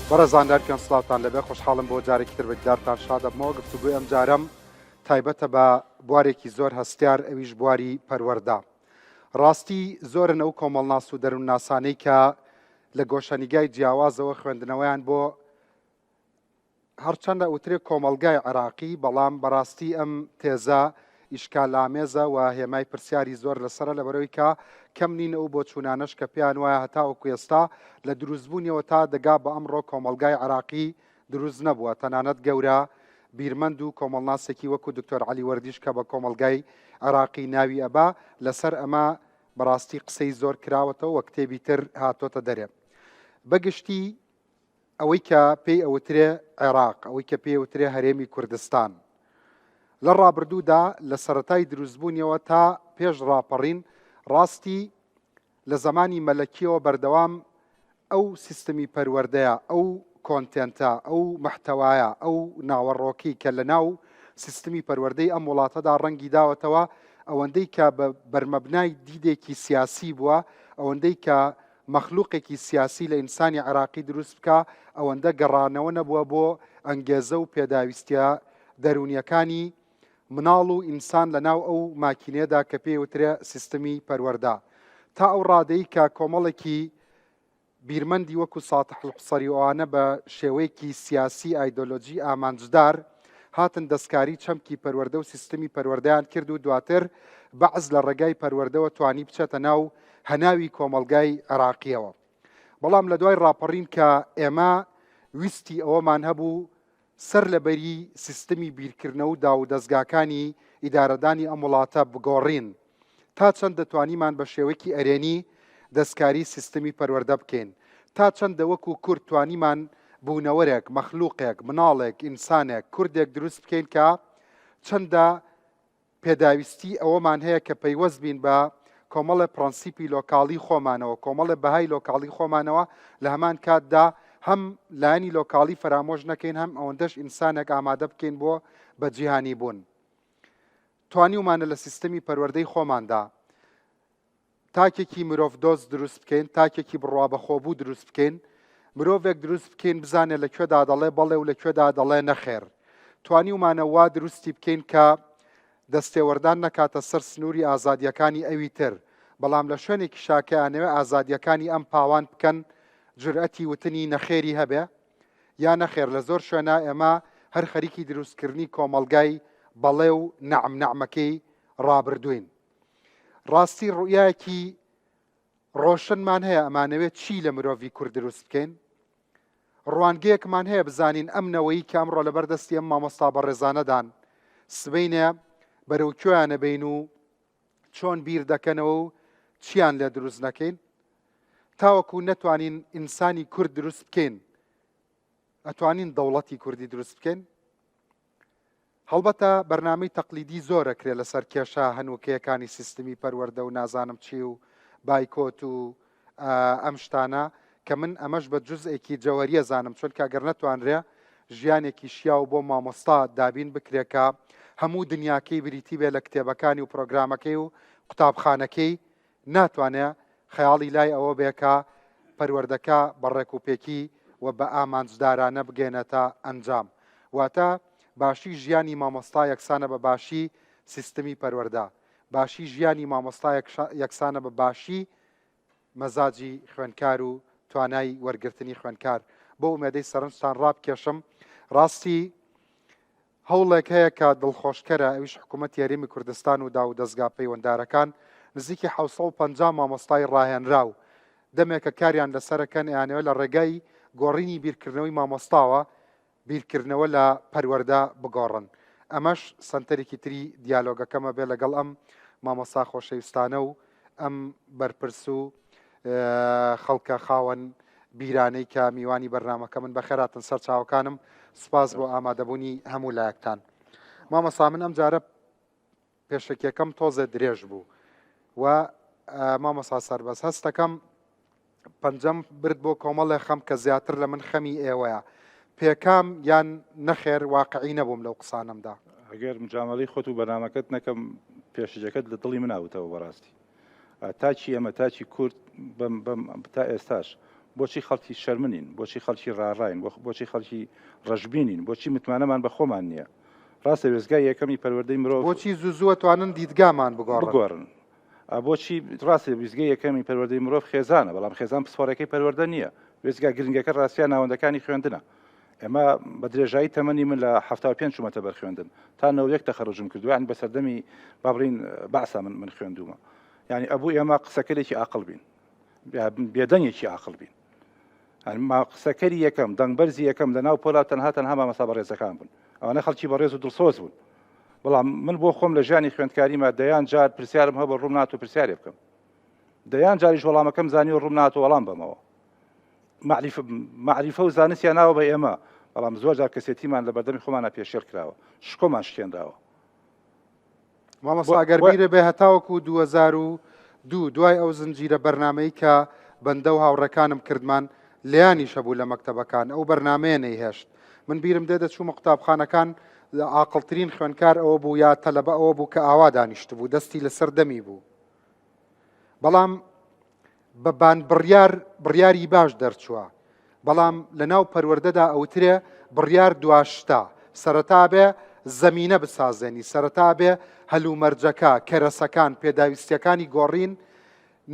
بەڕێزاندار پێم سڵاوتان لەبێ خۆشحاڵم بۆ جارێکی تر بەدارتان شادەبمەوە گفتوگوی ئەم جارەم تایبەتە بە بوارێکی زۆر هەستیار ئەویش بواری پەروەردە. ڕاستی زۆرن ئەو کۆمەڵناس و دەروون ناسانەی کە لە گۆشەنیگای جیاوازەوە خوێندنەوەیان بۆ هەرچەندە ئوترێ کۆمەلگای عێراقی، بەڵام بەڕاستی ئەم تێزە ئیشکالامێزە و هێمای پرسیاری زۆر لەسرە لەبەرەوەی کە کەم نین ئەو بۆ چوونانەش کە پێیان وایە هەتاوەکو ئێستا لە دروستبوونیەوە تا دەگا بە ئەمڕۆ کۆمەلگای عێراقی دروست نەبووە. تەنانەت گەورە بیرمەند و کۆمەڵناسێکی وەکو دکتۆر عەلی وەردیش کە بە کۆمەلگای عێراقی ناوی ئەبا لەسەر ئەمە بەڕاستی قسەی زۆر کراوەتەوە و کتێبی تر هاتۆتە دەرێ. بەگشتی ئەوەی کە پێی ئەوترێ عێراق، ئەوەی کە پێی ئەوترێ هەرێمی کوردستان، لە ڕابردوودا لە سەرەتای دروستبوونیەوە تا پێش ڕاپەڕین ڕاستی لە زمانی مەلەکیەوە بەردەوام ئەو سیستەمی پەروەردەیە، ئەو کۆنتێنتە، ئەو محتەوایە، ئەو ناوەڕۆکی کە لە ناو سیستەمی پەروەردەی ئەم وڵاتەدا ڕەنگی داوەتەوە، ئەوەندەی کە بە بەرمەبنای دیدێکی سیاسی بووە، ئەوەندەی کە مەخلوقێکی سیاسی لە ئینسانی عێراقی دروست بکە، ئەوەندە گەڕانەوە نەبووە بۆ ئەنگێزە و پێداویستیە دەرونیەکانی مناڵ و ئینسان لە ناو ئەو ماکینێدا کە پێوترێ سیستەمی پەروەردە. تا ئەو ڕادەی کە کۆمەڵێکی بیرمەندی وەکو ساتح الحوسەری ئەوانە بە شێوەیەکی سیاسی ئایدۆلۆجی ئامانجدار هاتن دەستکاری چەمکی پەروەردە و سیستەمی پەروەردەیان کرد و دواتر بەعز لە ڕێگای پەروەردەوە توانی بچێتە ناو هەناوی کۆمەلگای عێراقیەوە. بەڵام لە دوای ڕاپەڕین کە ئێمە ویستی ئەوەمان هەبوو سەر لەبەری سیستەمی بیرکردنەوە و داو دەستگاکانی ئیدارەدانی ئەم وڵاتە بگۆڕین تا چەند دەتوانیمان بە شێوەیەکی ئەرێنی دەستکاری سیستەمی پەروەردە بکەین، تا چەندە وەکو کورد توانیمان بوونەوەرێک، مەخلوقێک، مناڵێک، ئینسانێک، کوردێک دروست بکەین کە چەندە پێداویستی ئەوەمان هەیە کە پەیوەست بین بە کۆمەڵە پرەنسیپی لۆکاڵی خۆمانەوە، کۆمەڵە بەهای لۆکاڵی خۆمانەوە، لە هەمان کاتدا هەم لایەنی لۆکاڵی فرامۆژ نەکەین، هەم ئەوەندەش ئینسانێک ئامادە بکەین بۆ بەجیهانی بوون. توانیومانە لە سیستەمی پەروەردەی خۆماندا تاکێکی مرۆڤ دۆست دروست بکەین، تاکێکی بڕوا بەخۆبوو دروست بکەین، مرۆڤێک دروست بکەین بزانێت لەکوێدا دەڵێ بەڵێ و لەکوێدا دەڵێ نەخێر. توانیومانە وا دروستی بکەین کە دەستێوەردان نەکاتە سەر سنووری ئازادیەکانی ئەوی تر، بەڵام لە شوێنێکی شاکەیانەوێ ئازادیەکانی ئەم پاوان بکەن جورئەتی وتنی نەخێری هەبێ یا نەخێر. لە زۆر شوێنە ئێمە هەر خەریکی دروستکردنی کۆمەلگای بەڵێ و نەعمەکەی ڕابردوین. ڕاستی ڕوئیایەکی ڕۆشنمان هەیە ئەمانەوێت چی لە مرۆڤی کورد دروست بکەین. ڕوانگەیەکمان هەیە بزانین ئەمنەوەی کە ئەمڕۆ لەبەردەستی ئەم مامۆستا بەڕێزانەدان سبەینە بەرەو کوێیانە بین و چۆن بیر دەکەنەوە و چیان لێ دروست نەکەین، تاوەکو نەتوانین ئینسانی کورد دروست بکەین ئەتوانین دەوڵەتی کوردی دروست بکەین. هەڵبەتە بەرنامەی تەقلیدی زۆرەکرێ لەسەر کێشە هەنووکەیەکانی سیستەمی پەروەردە و نازانم چی و بایکۆت و ئەم شتانە کە من ئەمەش بە جزئێکی جەوەریە زانم، چۆن کاگەر نەتوانرێ ژیانێکی شیا و بۆ مامۆستا دابین بکرێکە هەموو دنیاکەی بریتی بێ لە کتێبەکانی و پرۆگرامەکەی و قوتابخانەکەی، ناتوانێت خەیاڵی لای ئەوە بێکە پەروەردەکە بەڕێک و پێکی و بە ئامانجدارانە بگەێنێتە ئەنجام. واتە باشی ژیانی مامۆستا یەکسانە بە باشی سیستەمی پەروەردە، باشی ژیانی مامۆستا یەکسانە بە باشی مەزاجی خوێنکار و توانای وەرگرتنی خوێنکار. بۆ ئومێدەی سەرنجتان ڕابکێشم، ڕاستی هەوڵێک هەیە کە دڵخۆشکەرە، ئەویش حکوومەتی هەرێمی کوردستان و داو دەستگا پەیوەنددارەکان نزیکی 750 مامۆستای ڕاهێنراو دەمێکە کاریان لەسەرەکەن ئەیانەوە لە ڕێگای گۆڕینی بیرکردنەوەی مامۆستاوە بیرکردنەوە لە پەروەردە بگۆڕن. ئەمەش سنتەرێکی تری دیالۆگەکەمە بێ لەگەڵ ئەم مامۆستا خۆشەویستانە و ئەم بەرپرس و خەڵکە خاوەن بیرانەی کە میوانی بەرنامەکە من بەخێراتن سەر چاوەکانم. سوپاس بۆ ئامادەبوونی هەموو لایەکتان. مامۆستا من ئەم جارە پێشەکیەکەم تۆزە درێژ بوو و مامۆستا سەربەز هەستەکەم پەنجەم برد بۆ کۆمەڵێ خەم کە زیاتر لە من خەمی ئێوەیە. پێکام یان نەخێر واقعی نەبووم لەو قسانمدا. ئەگەر مجامەڵی خۆت و بەرنامەکەت نەکەم پێشەکەت لە دڵی من ئاوتەوە بەڕاستی. تاچی ئەمە تاچی کورد تا ئێستاش بۆچی خەڵکی شەرمنین، بۆچی خەڵکی ڕاڕاین، بۆچی خەڵکی ڕەشببینین، بۆچی متمانەمان بە خۆمان نییە. ڕاستە وێزگای یەکەمی پەروەردەی مرۆڤ بۆچی زوو توانن دیدگامان بگۆڕن. بۆچی ڕاستی ویزگای یەکەمی پەروەردەی مرۆڤ خێزانە، بەڵام خێزان پسپۆرەکەی پەروەردە نییە. وێزگا گرنگەکە ڕاستیان ناوەندەکانی خوێندنە. ئێمە بە درێژایی تەمەنی من لە 75 چوومەتە بەر خوێندن تا 91 تەخەڕوجم کردو، یعنی بە سەردەمی بابڕین بەعسا من خوێندومە. یعنی ئەبوو ئێمە قسەکەرێکی عاقڵ بین، بێدەنگێکی عاقڵ بین. ما قسەکەری یەکەم دەنگبەرزی یەکەم لە ناو پۆلا تەنها مامەستا بەڕێزەکان بوون. ئەوانە خەڵکی بەڕێز و دڵسۆز بوون. بەڵام من بۆ خۆم لە ژیانی خوێندکاریمە دەیان جار پرسیارم هەبە ڕووم ناتوە پرسیارێ بکەم. دەیان جاریش وەڵامەکەم زانی و ڕووم ناتوە وەڵام بەمەوە. معریفە و زانستیان ناوە بە ئێمە، بەڵام زۆر جار کەسێتیمان لە بەردەمی خۆمانە پێشێل کراوە، شکۆمان شکێنراوە. مامۆستا ئەگەر بیرە بێ هەتاوەکو 2002 دوای ئەو زنجیرە بەرنامەی کە بەندە و هاوڕەکانم کردمان لیانی شەبوو لە مەکتەبەکان ئەو بەرنامەیە نەیهێشت. من بیرم دێ دەچوومە قوتابخانەکان عاقڵترین خوێندکار ئەوە بوو یا تەلەبە ئەوە بوو کە ئاوا دانیشت بوو، دەستی لەسەر دەمی بوو. بەڵام بەبان بڕیاری باش دەرچووە. بەڵام لە ناو پەروەردەدا ئەوترێ بڕیار دواشتا، سەرەتا بێ زەمینە بسازێنی، سەرەتا بێ هەلومەرجەکە کەرەسەکان پێداویستیەکانی گۆڕین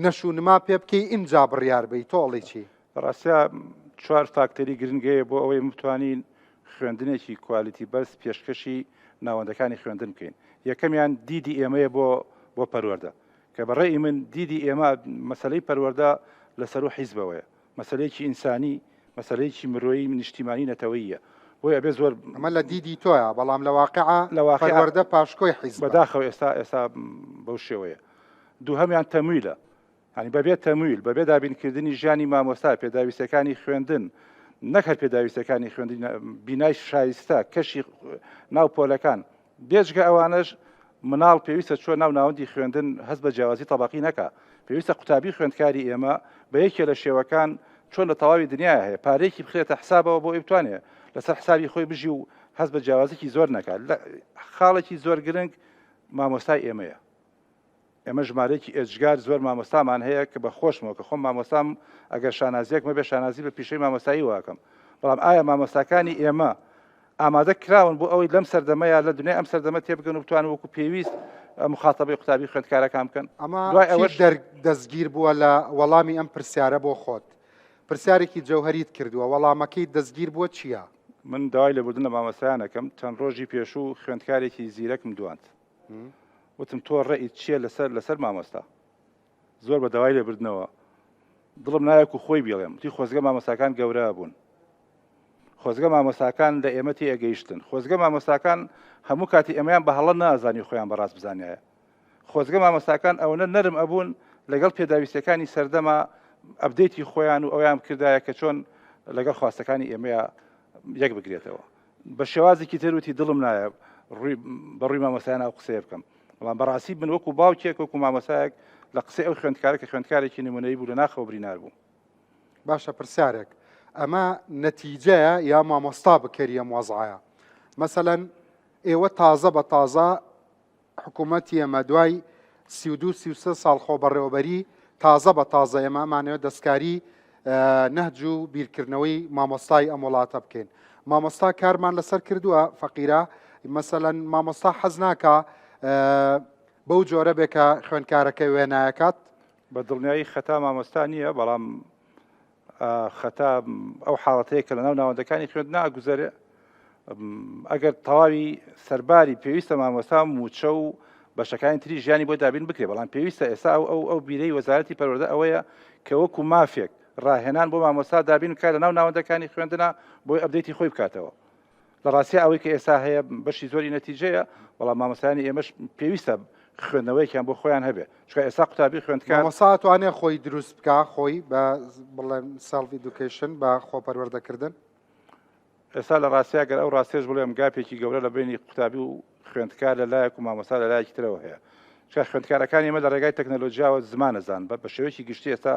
نەشونما پێ بکەی ئینجا بڕیار بی. تۆڵی چی؟ ڕاستە 4 فاکتەری گرنگەیە بۆ ئەوەی بتوانین خوێندنێکی کوالیتی بەرز پێشکەشی ناوەندەکانی خوێندن بکەین. یەکەمیان دیدی ئێمەیە بۆ پەروەردە کە بەڕێی من دیدی ئێمە مەسەلەی پەروەردە لەسەر و حیزبەوەیە، مەسەلەیەکی ئینسانی، مەسەلەیەکی مرۆیی نیشتیمانی نەتەوەییە. بۆیە ئەبێ زۆر ئەمە لە دیدی تۆیە، بەڵام لە پەروەردە پاشکۆی حیزب بەداخەوە ئێستا بەو شێوەیە. دووهەمیان تەمویلە، ینی بەبێت تەمویل، بەبێ دابینکردنی ژیانی مامۆستا، پێداویستەکانی خوێندن، نەکرد پێداویستەکانی خوێندن، بینای شایستە، کەشی ناو پۆلەکان. بێجگە ئەوانش مناڵ پێویستە چۆن ناوەندی خوێندن هەست بە جیاوازی تەبەقی نەکا. پێویستە قوتابی خوێندکاری ئێمە بە یەکێ لە شێوەکان چۆن لە تەواوی دنیای هەیە پارێکی بخرێتە حسابەوە بۆ بتوانێت لەسەر حسابی خۆی بژی و هەست بە جیاوازێکی زۆر نەکات. خاڵێکی زۆر گرنگ مامۆستای ئێمەیە. ئێمە ژمارەیەکی ئێجگار زۆر مامۆستامان هەیە کە بە خۆشمەوە کە خۆم مامۆستام ئەگەر شانازیەک مەبێ شانازی بە پیشەی مامۆستایی واکەم. بەڵام ئایا مامۆستاکانی ئێمە ئامادە کراون بۆ ئەوەی لەم سەردەمەیە لە دنیای ئەم سەردەمە تێبگەن و بتوان وەکو پێویست مخاتەبەی قوتابی خوێندکارەکان بکەن؟ ئەمە ئەوەش دەستگیر بووە لە وەڵامی ئەم پرسیارە بۆ خۆت. پرسیارێکی جەوهەریت کردووە، وەڵامەکەی دەستگیر بووە چییە؟ من داوای لەبوردن لە مامۆستایانەکەم چەند ڕۆژی پێشوو خوێندکارێکی زیرەکم دواند. وتم تۆ ڕێیت چییە لەسەر مامۆستا؟ زۆر بە داوای لێبردنەوە دڵم نایەک و خۆی بێڵێم تی خۆزگە مامۆستاکان گەورە بوون، خۆزگە مامۆستاکان لە ئێمەتی ئەگەیشتن، خۆزگە مامۆستاکان هەموو کاتی ئەمەیان بە هەڵە نازانی خۆیان بەڕاست بزانایە. خۆزگە مامۆستاکان ئەوەنە نەرم ئەبوون لەگەڵ پێداویستەکانی سەردەما ئەبدەیتی خۆیان و ئەویان کردایە کە چۆن لەگەڵ خواستەکانی ئێمەیە یەک بگرێتەوە. بە شێوازێکی تێروتی دڵم نایە بەڕووی مامۆستایان ئەو قسەیە بکەم. بەڵام بەڕاستی من وەکو باوکێک وەکو مامۆستایەک لە قسەی ئەو خوێندکارە کە خوێندکارێکی نمونەیی بوو لە ناخەوە برینار بوو. باشە پرسیارێک، ئەمە نەتیجەیە یا مامۆستا بکەری ئەم وەزعایە؟ مەسەلەن ئێوە تازە بە تازە حکوومەتی ئێمە دوای 32-33 ساڵ خۆبەڕێوەبەری تازە بە تازە ئێمەمانەوە دەستکاری نەهج و بیرکردنەوەی مامۆستای ئەم وڵاتە بکەین. مامۆستا کارمان لەسەر کردووە فەقیرە، مەسەلەن مامۆستا حەز ناکە بەو جۆرە بێ کە خوێندکارەکەی وێنایەکات. بە دڵنیایی خەتا مامۆستا نییە، بەڵام خەتا ئەو حاڵەتەیە کە لە ناو ناوەندەکانی خوێندن ناگوزارێ. ئەگەر تەواوی سەرباری پێویستە مامۆستا موچە و بەشەکانی تری ژیانی بۆ دابین بکرێ، بەڵام پێویستە ئێستا ئەو بیرەی وەزارەتی پەروەردە ئەوەیە کە وەکو مافێک ڕاهێنان بۆ مامۆستا دابین بکات لە ناو ناوەندەکانی خوێندنە بۆی ئەبدەیتی خۆی بکاتەوە. لە ڕاستی ئەوەی کە ئێستا هەیە بەشی زۆری نەتیجەیە، بەڵام مامۆستایانی ئێمەش پێویستە خوێندنەوەیەکیان بۆ خۆیان هەبێ، چونکە ئێستا قوتابی خوێندکار مامۆستا توانێت خۆی دروست بکە، خۆی بە بڵێن سەلف ئیدوکیشن بە خۆپەروەردەکردن. ئێستا لە ڕاستیە گەر ئەو ڕاستێش بڵێم گاپێکی گەورە لە بینی قوتابی و خوێندکار لە لایەک و مامۆستا لە لایەکی ترەوە هەیە. چکە خوێندکارەکانی ئێمە لە ڕێگای تەکنەلۆژیاوە زمانەزان بە شێوەیەکی گشتی ئێستا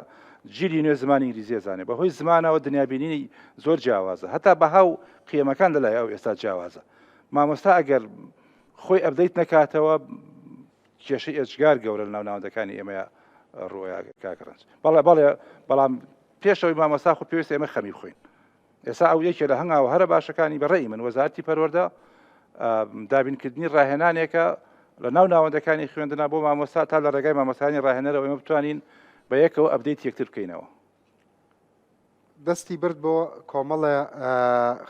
جیلی نوێ زمانی ئینگلیزی زانێ، بەهۆی زمانەوە دنیابینینی زۆر جیاوازە، هەتا بەهاو قیمەکان لەلای ئەو ئێستا جیاوازە. مامۆستا ئەگەر خۆی ئەبدەیت نەکاتەوە کێشەی ئەجگار گەورە لە ناو ناوەندەکانی ئێمەیە ڕۆیا کاکڕنج. بەڵێ بەڵام پێشەوەی مامۆستا خۆ پێویست ئێمە خەمی بخۆین ئێستا ئەو یەکێ لە هەنگاوە هەرە باشەکانی بەڕێی من وەزارەتی پەروەردە دابینکردنی ڕاهێنانێکە لە ناو ناوەندەکانی خوێندنا بۆ مامۆستا تا لە ڕێگای مامۆستانی ڕاهێنەرەوە ئێمە بتوانین بە یەکەوە ئەپدەیت یەکتر بکەینەوە. دەستی برد بۆ کۆمەڵە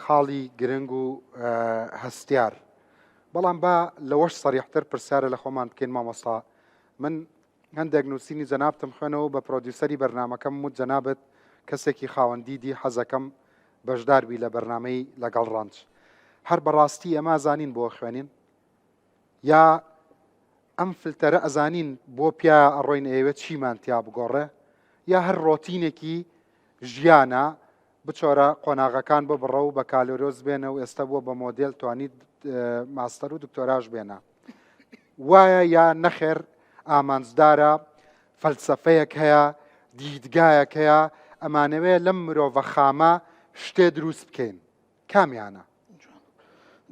خاڵی گرنگ و هەستیار بەڵام با لەوەش سەریحتر پرسیارە لە خۆمان بکەین مامۆستا من هەندێک نووسینی جەنابتم خوێنەوە بە پرۆدیوسەری بەرنامەکەم وت جەنابەت کەسێکی خاوەندیدی حەزەکەم بەشداربی لە بەرنامەی لەگەڵ ڕەنج هەر بەڕاستی ئەمە ئەزانین بۆ خوێنین یا ئەم فلتەرە ئەزانین بۆ پیا ئەڕۆین ئێوە چیمان تیا بگۆڕێ یا هەر ڕۆتینێکی ژیانە بچۆرە قۆناغەکان بۆ بڕە و بە کالۆرۆز بێنە و ئێستا بووە بە مۆدێل توانیت ماستەر و دکتۆراژ بێنە وایە یا نەخێر ئامانجدارە فەلسەفەیەک هەیە دیدگایەک هەیە ئەمانەوێ لەم مرۆڤە خامە شتێ دروست بکەین کامیانە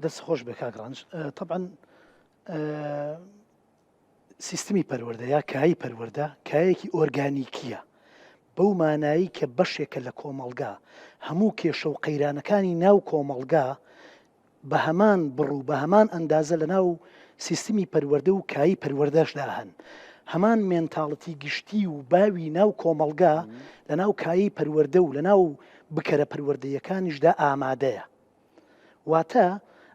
دەست خۆش بێ کاک ڕەنج طبعا سیستمی پەروەردە یا کایی پەروەردە کایەکی ئۆرگانیکیە بەو مانایی کە بەشێکە لە کۆمەڵگا هەموو کێشە و قەیرانەکانی ناو کۆمەڵگا بە هەمان بڕ و بە هەمان ئەندازە لە ناو سیستمی پەروەردە و کایی پەروەردەشدا هەن هەمان مێنتاڵەتی گشتی و باوی ناو کۆمەڵگا لە ناو کایی پەروەردە و لە ناو بکەرە پەروەردەیەکانیشدا ئامادەیە واتە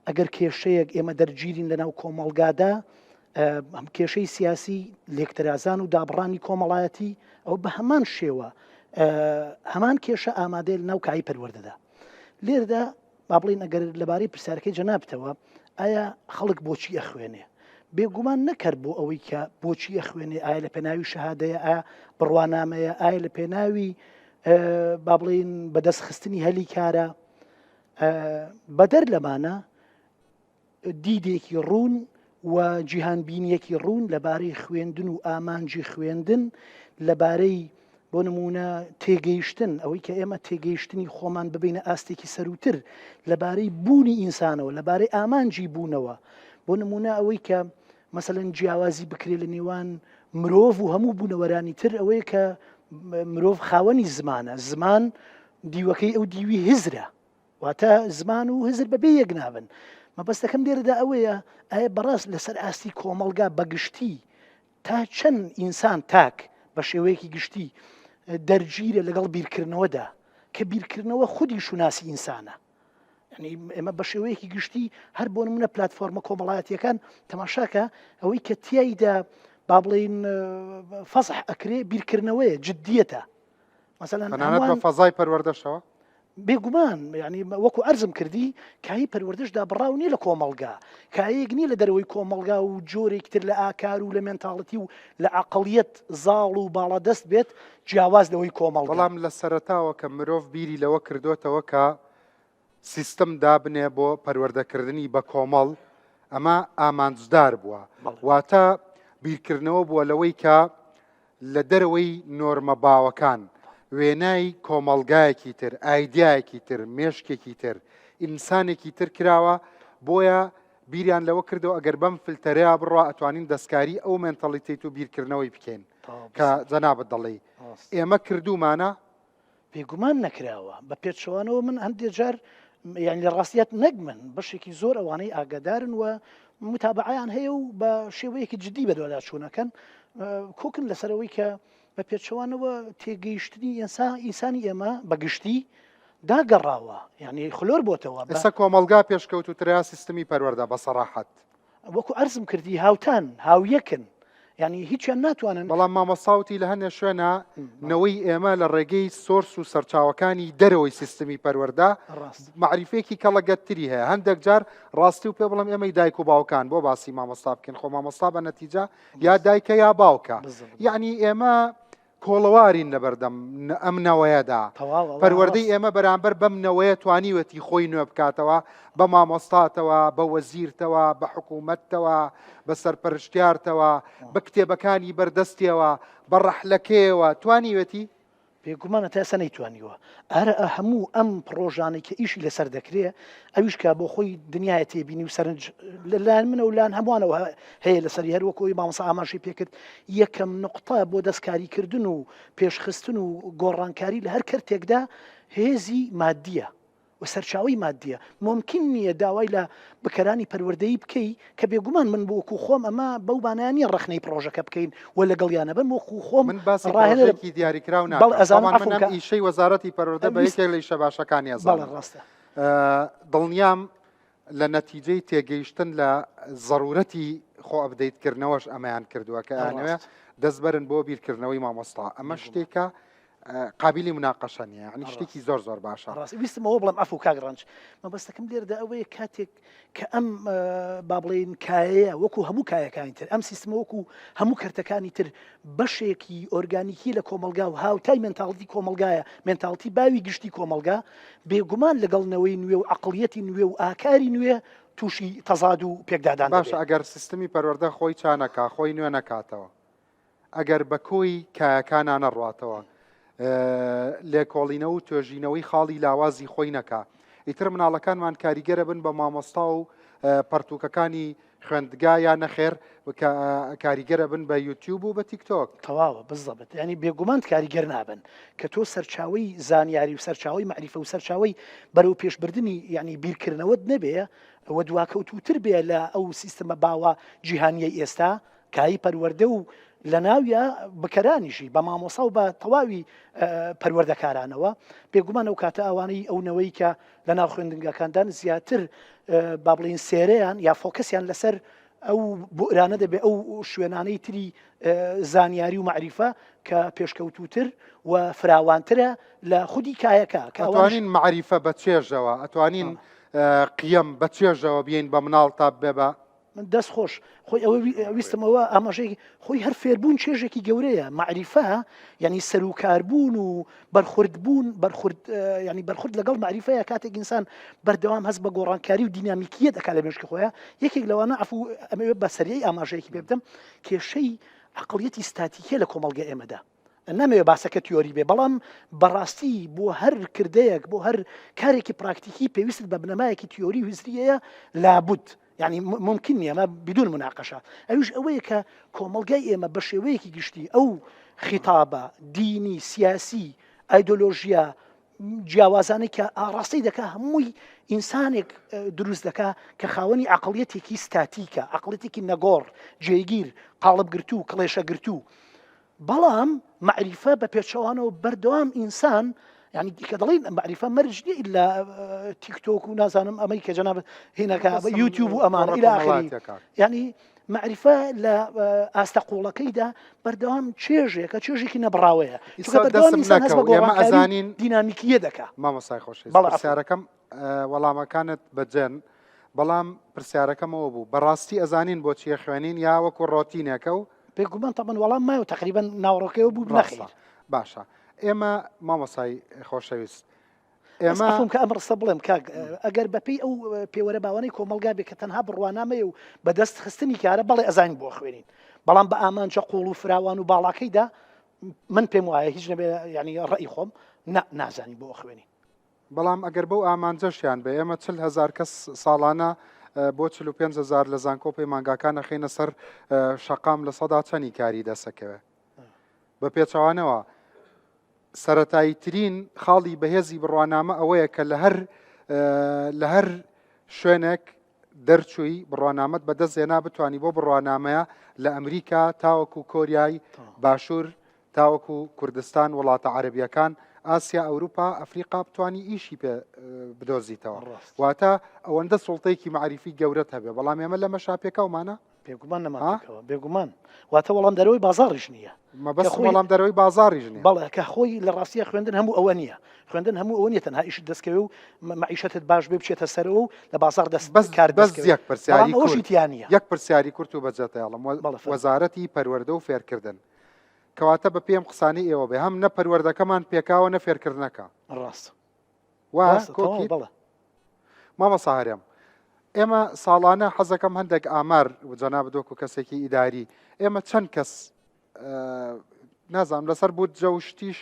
ئەگەر کێشەیەک ئێمە دەرگیرین لە ناو کۆمەڵگادا ئەم کێشەی سیاسی لێکتەرازان و دابڕانی کۆمەڵایەتی ئەو بە هەمان شێوە هەمان کێشە ئامادەیە لە ناو کایی پەروەردەدا لێرەدا با بڵین ئەگەر لەبارەی پرسیارەکەی جەنابتەوە ئایا خەڵک بۆچی ئەخوێنێ بێگومان نەکرد بۆ ئەوەی کە بۆچی ئەخوێنێ ئایا لە پێناوی شەهادەیە ئایا بڕوانامەیە ئایا لە پێناوی با بڵین بەدەستخستنی هەلی کارە بەدەر لەمانە دیدێکی ڕوون و جیهانبینیەکی ڕوون لەبارەی خوێندن و ئامانجی خوێندن لەبارەی بۆ نمونە تێگەیشتن ئەوەی کە ئێمە تێگەیشتنی خۆمان ببینە ئاستێکی سەروتر لەبارەی بوونی ئینسانەوە لەبارەی ئامانجی بوونەوە بۆ نمونە ئەوەی کە مەسەڵەن جیاوازی بکرێت لە نێوان مرۆڤ و هەموو بوونەوەرانی تر ئەوەیە کە مرۆڤ خاوەنی زمانە زمان دیوەکەی ئەو دیوی هزرە واتە زمان و هزر بەبێ یەک نابن مەبەستەکەم لێرەدا ئەوەیە ئایا بەڕاست لەسەر ئاستی کۆمەڵگا بەگشتی تا چەند ئینسان تاک بە شێوەیەکی گشتی دەرگیرە لەگەڵ بیرکردنەوەدا کە بیرکردنەوە خودی شوناسی ئینسانە ینی ئێمە بە شێوەیەکی گشتی هەر بۆ نمونە پلاتفۆرمە کۆمەڵایەتیەکان تەماشاکە ئەوەی کە تیایدا با بڵین فەزح ئەکرێ بیرکردنەوەیە جددیەتە مەسەڵەن بە فەزای پەروەردەشەوە بێگومان ینی وەکو ئەرزم کردی کایی پەروەردەشدا بڕاو نیە لە کۆمەڵگا کایەک نیە لە دەرەوەی کۆمەڵگا و جۆرێکتر لە ئاکار و لە مێنتاڵەتی و لە عەقڵیەت زاڵ و باڵەدەست بێت جیاواز لەوەی کۆمەڵگا بەڵام لە سەرەتاوە کە مرۆڤ بیری لەوە کردوتەوە کە سیستم دابنێ بۆ پەروەردەکردنی بە کۆمەڵ ئەمە ئامانجدار بووە واتە بیرکردنەوە بووە لەوەی کە لە دەرەوەی نۆرمە باوەکان وێنای کۆمەڵگایەکی تر ئایدایەکی تر مێشکێکی تر ئینسانێکی تر کراوە بۆیە بیریان لەوە کردەوە ئەگەر بەم فلتەرەیە بڕوا ئەتوانین دەستکاری ئەو مێنتەڵیتیت و بیرکردنەوەی بکەین کە جەنابەت دەڵێ ئێمە کردومانە بێگومان نەکراوە بە پێچەوانەوە من هەندێک جار یعنی لە ڕاستیات نەک من بەشێکی زۆر ئەوانەی ئاگادارن و متابعیان هەیە و بە شێوەیەکی جدی بەدوەدا چوونەکەن کۆکن لەسەرەوەی کە بە پێچەوانەوە تێگەیشتنی ئینسانی ئێمە بەگشتی داگەڕاوە یعنی خلۆر بۆتەوە ئێستا کۆمەڵگا پێشکەوتوتریا سیستمی پەروەردە بە سەراحەت وەکو ئەرزم کردی هاوتان هاویەکن یعنی هیچیان ناتوانن بەڵام مامۆستاوتی لە هەندێک شوێنە نەوەی ئێمە لە ڕێگەی سۆرس و سەرچاوەکانی دەرەوەی سیستمی پەروەردە معریفێکی کەڵەگەتری هەیە هەندێک جار ڕاستی و پێ بڵم ئێمەی دایک و باوکان بۆ باسی مامۆستا بکەین خۆ مامۆستا بە نەتیجە یا دایکە یا باوکە یعنی ئێمە کۆڵەوارین لەبەردەم ئەم نەوەیەدا پەروەردەی ئێمە بەرامبەر بەم نەوەیە توانیوەتی خۆی نوێ بکاتەوە بە مامۆستاتەوە بە وەزیرتەوە بە حکوومەتتەوە بە سەرپەرشتیارتەوە بە کتێبەکانی بەردەستیەوە بە ڕەحلەکەیەوە توانیوەتی بێگومانە تا ئێستا نەیتوانیوە ئارە هەموو ئەم پرۆژانەی کە ئیشی لەسەر دەکرێت ئەویش کا بۆ خۆی دنیای تێبینی و سەرنج لەلایەن منە و لایەن هەمووانەوە هەیە لەسەری هەروەکۆی مامۆستا ئاماژەی پێکرد یەکەم نقطە بۆ دەستکاریکردن و پێشخستن و گۆڕانکاری لە هەر کەرتێکدا هێزی مادیە و سەرچاوی مادیە ممکن نییە داوای لە بکەرانی پەروەردەیی بکەی کە بێگومان من بۆکو خۆم ئەمە بەو بانانی ڕخنەی پرۆژەکە بکەین و لەگەڵیانە بن وەکو خۆم من باسی پرۆژێکی دیاریکراو ناکەم ئیشەی وەزارەتی پەروەردە بە یەکێک لە ئیشە باشەکانی ئەزانم ڕاستە دڵنیام لە نەتیجەی تێگەیشتن لە ضرورەتی خۆ ئەبدەیتکردنەوەش ئەمەیان کردووە کە ئەوێ دەستبەرن بۆ بیرکردنەوەی مامۆستا ئەمە شتێکە قابلی مناقەشە نیە ینی شتێکی زۆر زۆر باشە ویستمەوە بڵم ئەف و کاگڕنج مەبەستەکەم لێردا ئەوەیە کاتێک کە ئەم با بڵێن کایەیە وەکو هەموو کایەکانی تر ئەم سیستمە وەکو هەموو کەرتەکانی تر بەشێکی ئۆرگانیکی لە کۆمەلگا و هاوتای مێنتاڵیتی کۆمەلگایە مێنتاڵیتی باوی گشتی کۆمەلگا بێگومان لەگەڵنەوەی نوێ و عقڵیەتی نوێ و ئاکاری نوێ تووشی تەزاد و پێکدادان باشە ئەگەر سیستمی پەروەردە خۆی چانەکە خۆی نوێ نەکاتەوە ئەگەر بە کۆی کایەکانان نەڕاتەوە لێکۆڵینەوە و توێژینەوەی خاڵی لاوازی خۆی نەکا ئیتر مناڵەکانمان کاریگەرە بن بە مامۆستا و پەرتوکەکانی خوێندگا یان نەخێر کاریگەرە بن بە یوتیوب و بە تیکتۆک تەواوە بزەبێت ینی بێگومان کاریگەر نابن کە تۆ سەرچاوی زانیاری و سەرچاوی معریفە و سەرچاوی بەرەو پێشبردننی ینی بیرکردنەوەت نەبێ ئەوە دواکەوتوتر بێ لە ئەو سیستەمە باوە جیهانیە ئێستا کایی پەروەردە و لە ناویە بکەرانیشی بە مامۆسا و بە تەواوی پەروەردەکارانەوە بێگومان ئەو کاتە ئەوانەی ئەوەوەی کە لە ناو خوێندنگەکاندان زیاتر با بڵێن سێرەیان یا فۆکەسیان لەسەر ئەو بۆرانە دەبێت ئەو شوێنانەی تری زانیاری و معریفە کە پێشکەوتوتر و فراوانترە لە خودی کایەکە ئەتوانین معریفە بە چێژەوە ئەتوانین قیەم بە چێژەوە بین بە مناڵ تا بێبە دەست خۆش خۆی ئەوە ویستمەوە ئاماژەی خۆی هەر فێربوون چێژێکی گەورەیە معریفە ینی سەرکاربوون و بەرخوردبوون ینی بەرخورد لەگەڵ معریفەیە کاتێک ئینسان بەردەوام هەست بە گۆڕانکاری و دینامیکیە دەکات لە مێشکی خۆیان یەکێک لەوانە ئەفو ئەمەوێ بە سەریەی ئاماژەیەکی پێ بدەم کێشەی عقڵیەتی ستاتیکە لە کۆمەڵگە ئێمەدا نامەوێ باسەکە تیۆری بێ بەڵام بەڕاستی بۆ هەر کردەیەک بۆ هەر کارێکی پراکتیکی پێویست بە بنەمایەکی تیۆری و هزریەیە لابد يعني ممكن ما بدون مناقشة أيش أويك كومالجاي إما بشويك جشتي أو خطابة ديني سياسي أيديولوجيا جوازانك راسي دكا هموي إنسانك دروس دكا كخواني عقليتك ستاتيكا عقليتك النجار جيجير قالب قرتو كليشة قرتو بلام معرفة ببيتشوانو بردوام إنسان يعني كدلين معرفة مرجع إلا تيك توك ونازانم أمريكا جناب هنا يوتيوب وأمان إلى آخره يعني معرفة لا أستقول كيدا بردوام تشيجي كتشيجي كنا براوية بردوام إنسان هذا بقولان ديناميكية دكا ما مصاي خوش برسياركم والله ما كانت بجن بلام برسياركم أبو براستي أزانين بوتشي خوانين يا وكو روتين ياكو بيقولون طبعا والله ما تقريبا ناوروكي وبو بنخير باشا ئێمە مامۆسای خۆشەویست ئێمە کە ئەمر سەبڵێم کاک ئەگەر بەپی ئەو پێوەرە باوانەی کۆمەلگا بێ کە تەنها بڕوانامەیە و بەدەست خستنی کارە بەڵێ ئەزانین بۆ خوێنین بەڵام بە ئامانجە قوڵ و فراوان و باڵاکەیدا من پێم وایە هیچ نەبێ ینی ڕێی خۆم نازانی بۆ خوێنین بەڵام ئەگەر بەو ئامانجەشیان بێ ئێمە 40,000 کەس ساڵانە بۆ 45,000 لە زانکۆپی مانگاکانە خینە سەر شەقام لە سەدا چەندی کاری دەسەکەوێ بە پێچەوانەوە سەرەتاییترین خاڵی بەهێزی بڕوانامە ئەوەیە کە لە هەر شوێنێک دەرچووی بڕوانامەت بەدەستێنا بتوانی بۆ بڕوانامەیە لە ئەمریکا تاوەکو کۆریای باشوور تاوەکو کوردستان وڵاتە عەرەبیەکان ئاسیا ئەوروپا ئەفریقا بتوانی ئیشی پێ بدۆزیتەوە واتە ئەوەندە سوڵتەیەکی معریفی گەورەت هەبێ بەڵام ئێمە لە مەشاپێکەومانە بێگومان نەماکەوە بێگومان واتە وەڵام دەرەوەی بازاڕیش نییە مەبەست وەڵام دەرەوەی بازاڕیش نییە بەڵێ کە خۆی لە ڕاستیە خوێندن هەموو ئەوە نییە خوێندن هەموو ئەوە نیە تەنها ئیشت دەستکەوێ و معیشەتت باش بێ بچێتە سەرەوە و لە بازار دەست کار بەس یەک پرسیاری ئەوشیتیانە یەک پرسیاری کورت و بەجێتەڵم وەزارەتی پەروەردە و فێرکردن کەواتە بە پێم قسانی ئێوە بێ هەم نە پەروەردەکەمان پێکاوە نە فێرکردنەکە ڕاست وا مامۆستا هەرێم ئێمە ساڵانە حەزەکەم هەندێک ئامار جەناب دۆکو کەسێکی ئیداری ئێمە چەند کەس نازانم لەسەر بوو جەوشتیش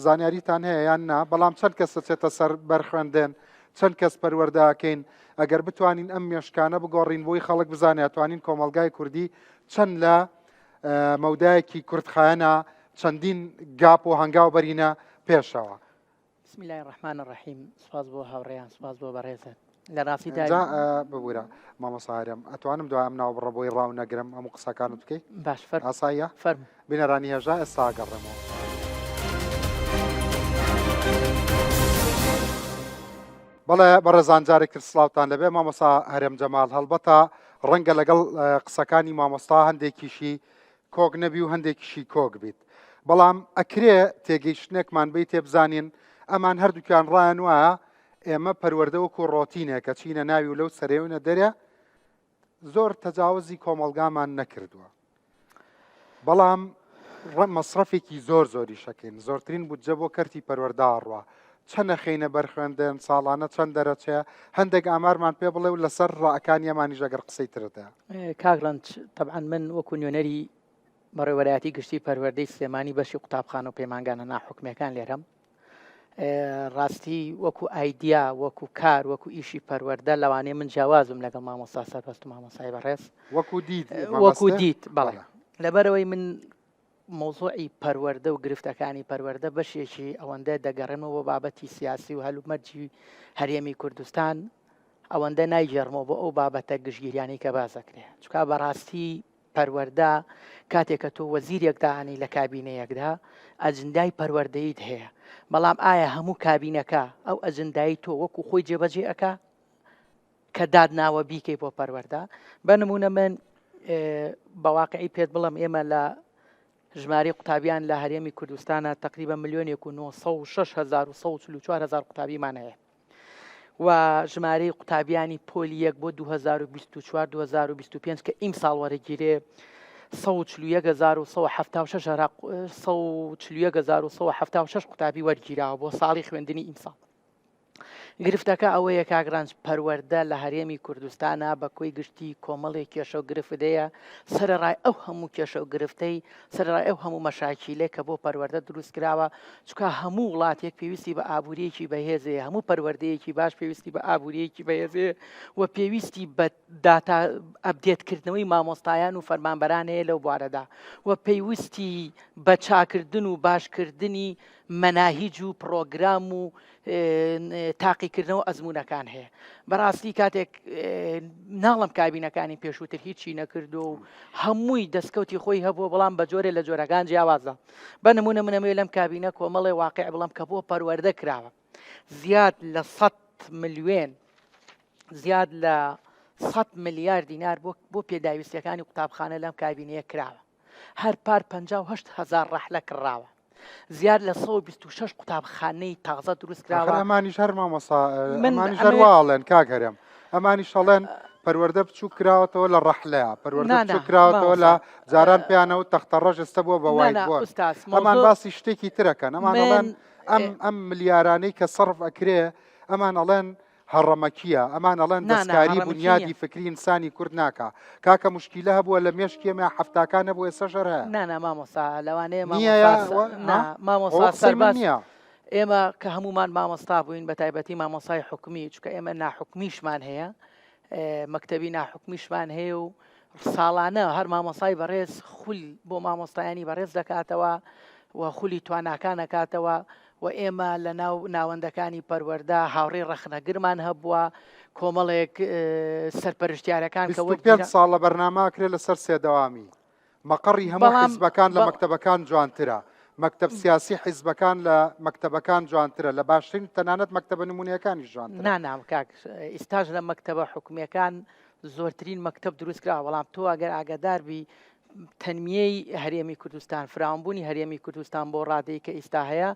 زانیاریتان هەیە یان نا بەڵام چەند کەس دەچێتە سەر بەرخوێندن چەند کەس پەروەردەکەین ئەگەر بتوانین ئەم مێشکانە بگۆڕین بۆی خەڵک بزانێت توانین کۆمەلگای کوردی چەند لە مەودایەکی کوردخایەنە چەندین گاپ و هەنگاو بەرینە پێشەوە. بسم الله الرحمن الرحیم. سپاس بۆ هاوڕێیان، سپاس بۆ بەڕێزت. لە ڕاستیدا ببوورە مامۆساهارم ئەتوانم دوای ئەم ناو بڕە بۆی ڕاو نەگرم هەموو قسەکانت بکەیت باش ئاساییە فەرموو. بینەرانی هێژا ئێستا گەڕێمەوە. بەڵێ بەڕێزان جارێک کرد سلااوتان لەبێ مامۆسا هەرێم جەمال هەڵبەتە ڕەنگە لەگەڵ قسەکانی مامۆستا هەندێکیشی کۆک نەبی و هەندێکیشی کۆک بیت بەڵام ئەکرێ تێگەیشتنێکمان بی تێبزانین ئەمان هەردووکیان ڕایان وایە ئێمە پەروەردەوەکو ڕۆتینێکە چینە ناوی و لەو سەرێونە دەرێ زۆر تەجاوزی کۆمەلگامان نەکردووە بەڵام مەصرفێکی زۆری شەکەین زۆرترین بودجە بۆ کەرتی پەروەردە ڕوا چەنە خینە بەرخوێندن ساڵانە چەند دەرەچێ هەندێک ئامارمان پێ بڵێ و لەسەر ڕائەکانی ئەمانیش ئەگەر قسەی تردا. کاگڕەنج طبعا من وەکو نوێنەری بەڕێوەلایەتی گشتی پەروەردەی سلێمانی بەشی قوتابخانە و پەیمانگانە ناحوکمیەکان لێرەم ڕاستی وەکو ئایدیا وەکو کار وەکو ئیشی پەروەردە لەوانەیە من جیاوازم لەگەڵ مامۆستا سەرپەست و مامۆسای بەڕێز وەکو دیت بەڵێ لەبەرەوەی من مۆزوعی پەروەردە و گرفتەکانی پەروەردە بەشێکی ئەوەندە دەگەڕێمەوە بۆ بابەتی سیاسی و هەلومەرجی هەرێمی کوردستان ئەوەندە نایگەڕمەوە بۆ ئەو بابەتە گشتگیریانی کە بازەکرێ چکە بەڕاستی پەروەردە کاتێکە تۆ وەزیرێکدانی لە کابینەیەکدا ئەجندای پەروەردەیت هەیە بەڵام ئایا هەموو کابینەکە ئەو ئەجندایی تۆ وەکو خۆی جێبەجێ ئەکا کە دادناوە بیکەی بۆ پەروەردە بە نمونە من بەواقعی پێت بڵم ئێمە لە ژماری قوتابیان لە هەرێمی کوردستانە تقریبا 1,944,000 قوتابیمان هەیە و ژمارەی قوتابیانی پۆلی یەک بۆ 2024-2025 کە ئیم ساڵ وەرەگیرێ 141,176 قوتابی وەرگیراوە بۆ ساڵی خوێندنی ئیم ساڵ. گرفتەکە ئەوەیە کاگرانج پەروەردە لە هەرێمی کوردستانە بە کۆی گشتی کۆمەڵی کێشە و گرفتەیە سەرڕای ئەو هەموو کێشە و گرفتەی سەرڕای ئەو هەموو مەشاکیلێ کە بۆ پەروەردە دروست کراوە چکە هەموو وڵاتێک پێویستی بە ئابوووریەکی بەهێزەیە هەموو پەروەردەیەکی باش پێویستی بە ئابوووریەکی بەهێزێ و پێویستی بە داتا ئەپدێتکردنەوەی مامۆستایان و فەرمانبەران هەیە لەو بوارەدا و پێویستی بە چاکردن و باشکردنی مەناهیج و پرۆگرام و تاقیکردنەوە ئەزمونونەکان هەیە بەڕاستی کاتێک ناڵم کابینەکانی پێشووتر هیچی نەکردو و هەمووی دەستکەوتی خۆی هەبووە بەڵام بە جۆرێ لە جۆرەکان جیاوازە بە نمونە منەمێ لەم کابینە کۆمەڵێ واقع بڵم کە بۆ پەروەردە کراوە زیاد لە 100 ملیۆن زیاد لە 100 ملیار دینار بۆ پێداویستیەکانی قوتابخانە لەم کابینەیە کراوە هەر پار 58,000 ڕەحلە کڕاوە زیاد لە 126 قوتابخانەی تازە دروست کراوە ئەمانیش هەر مامۆستا ئەمانیش هەرواڵێن کاگەرم ئەمانیش شەڵێن پەروەردە بچوو کراوەتەوە لە ڕەحلەیە پەروەردە بچوو کراوەتەوە لە جاران پێیانەوە تەختە ڕەش ئێستا بووە بە وای بوون ئەمان باسی شتێکی ترەکەن ئەمان ئەڵێن ئەم ملیارانەی کە سەرف ئەکرێ ئەمان ئەڵێن هەڕەمەکیە ئەمان ئەڵێن دەستکاری بنیادی فکری ئینسانی کورد ناکە کاکە مشکیلە هەبووە لە مێشکێمە هەفتاکان نەبوو ئێستا ژەرە نانا مامۆستا لەوانەیە مامۆستا سەرباز نییە ئێمە کە هەمومان مامۆستا بووین بە تایبەتی مامۆسای حکومی چکە ئێمە ناحکمیشمان هەیە مەکتەبی ناحکمیشمان هەیە و ساڵانە هەر مامۆسای بەڕێز خول بۆ مامۆستایانی بەڕێز دەکاتەوە و خولی تواناکان ئەکاتەوە و ئێمە لە ناوەندەکانی پەروەردە هاوڕێی ڕەخنەگرمان هەبووە کۆمەڵێک سەرپەرشتیارەکان کە 5 ساڵە بەرنامەکرێت لەسەر سێدەوامی مەقڕی هەموو حیزبەکان لە مەکتەبەکان جوانترە مەکتەب سیاسی حیزبەکان لە مەکتەبەکان جوانترە لە باشترین تەنانەت مەکتەبە نمونونیەکانی جوانتر نانام کاک ئێستاژ لە مەکتەبە حکومیەکان زۆرترین مەکتەب دروست کرا بەڵام تۆ ئەگەر ئاگاداربی تەنمیەی هەرێمی کوردستان فراوانبوونی هەرێمی کوردستان بۆ ڕادەی کە ئێستا هەیە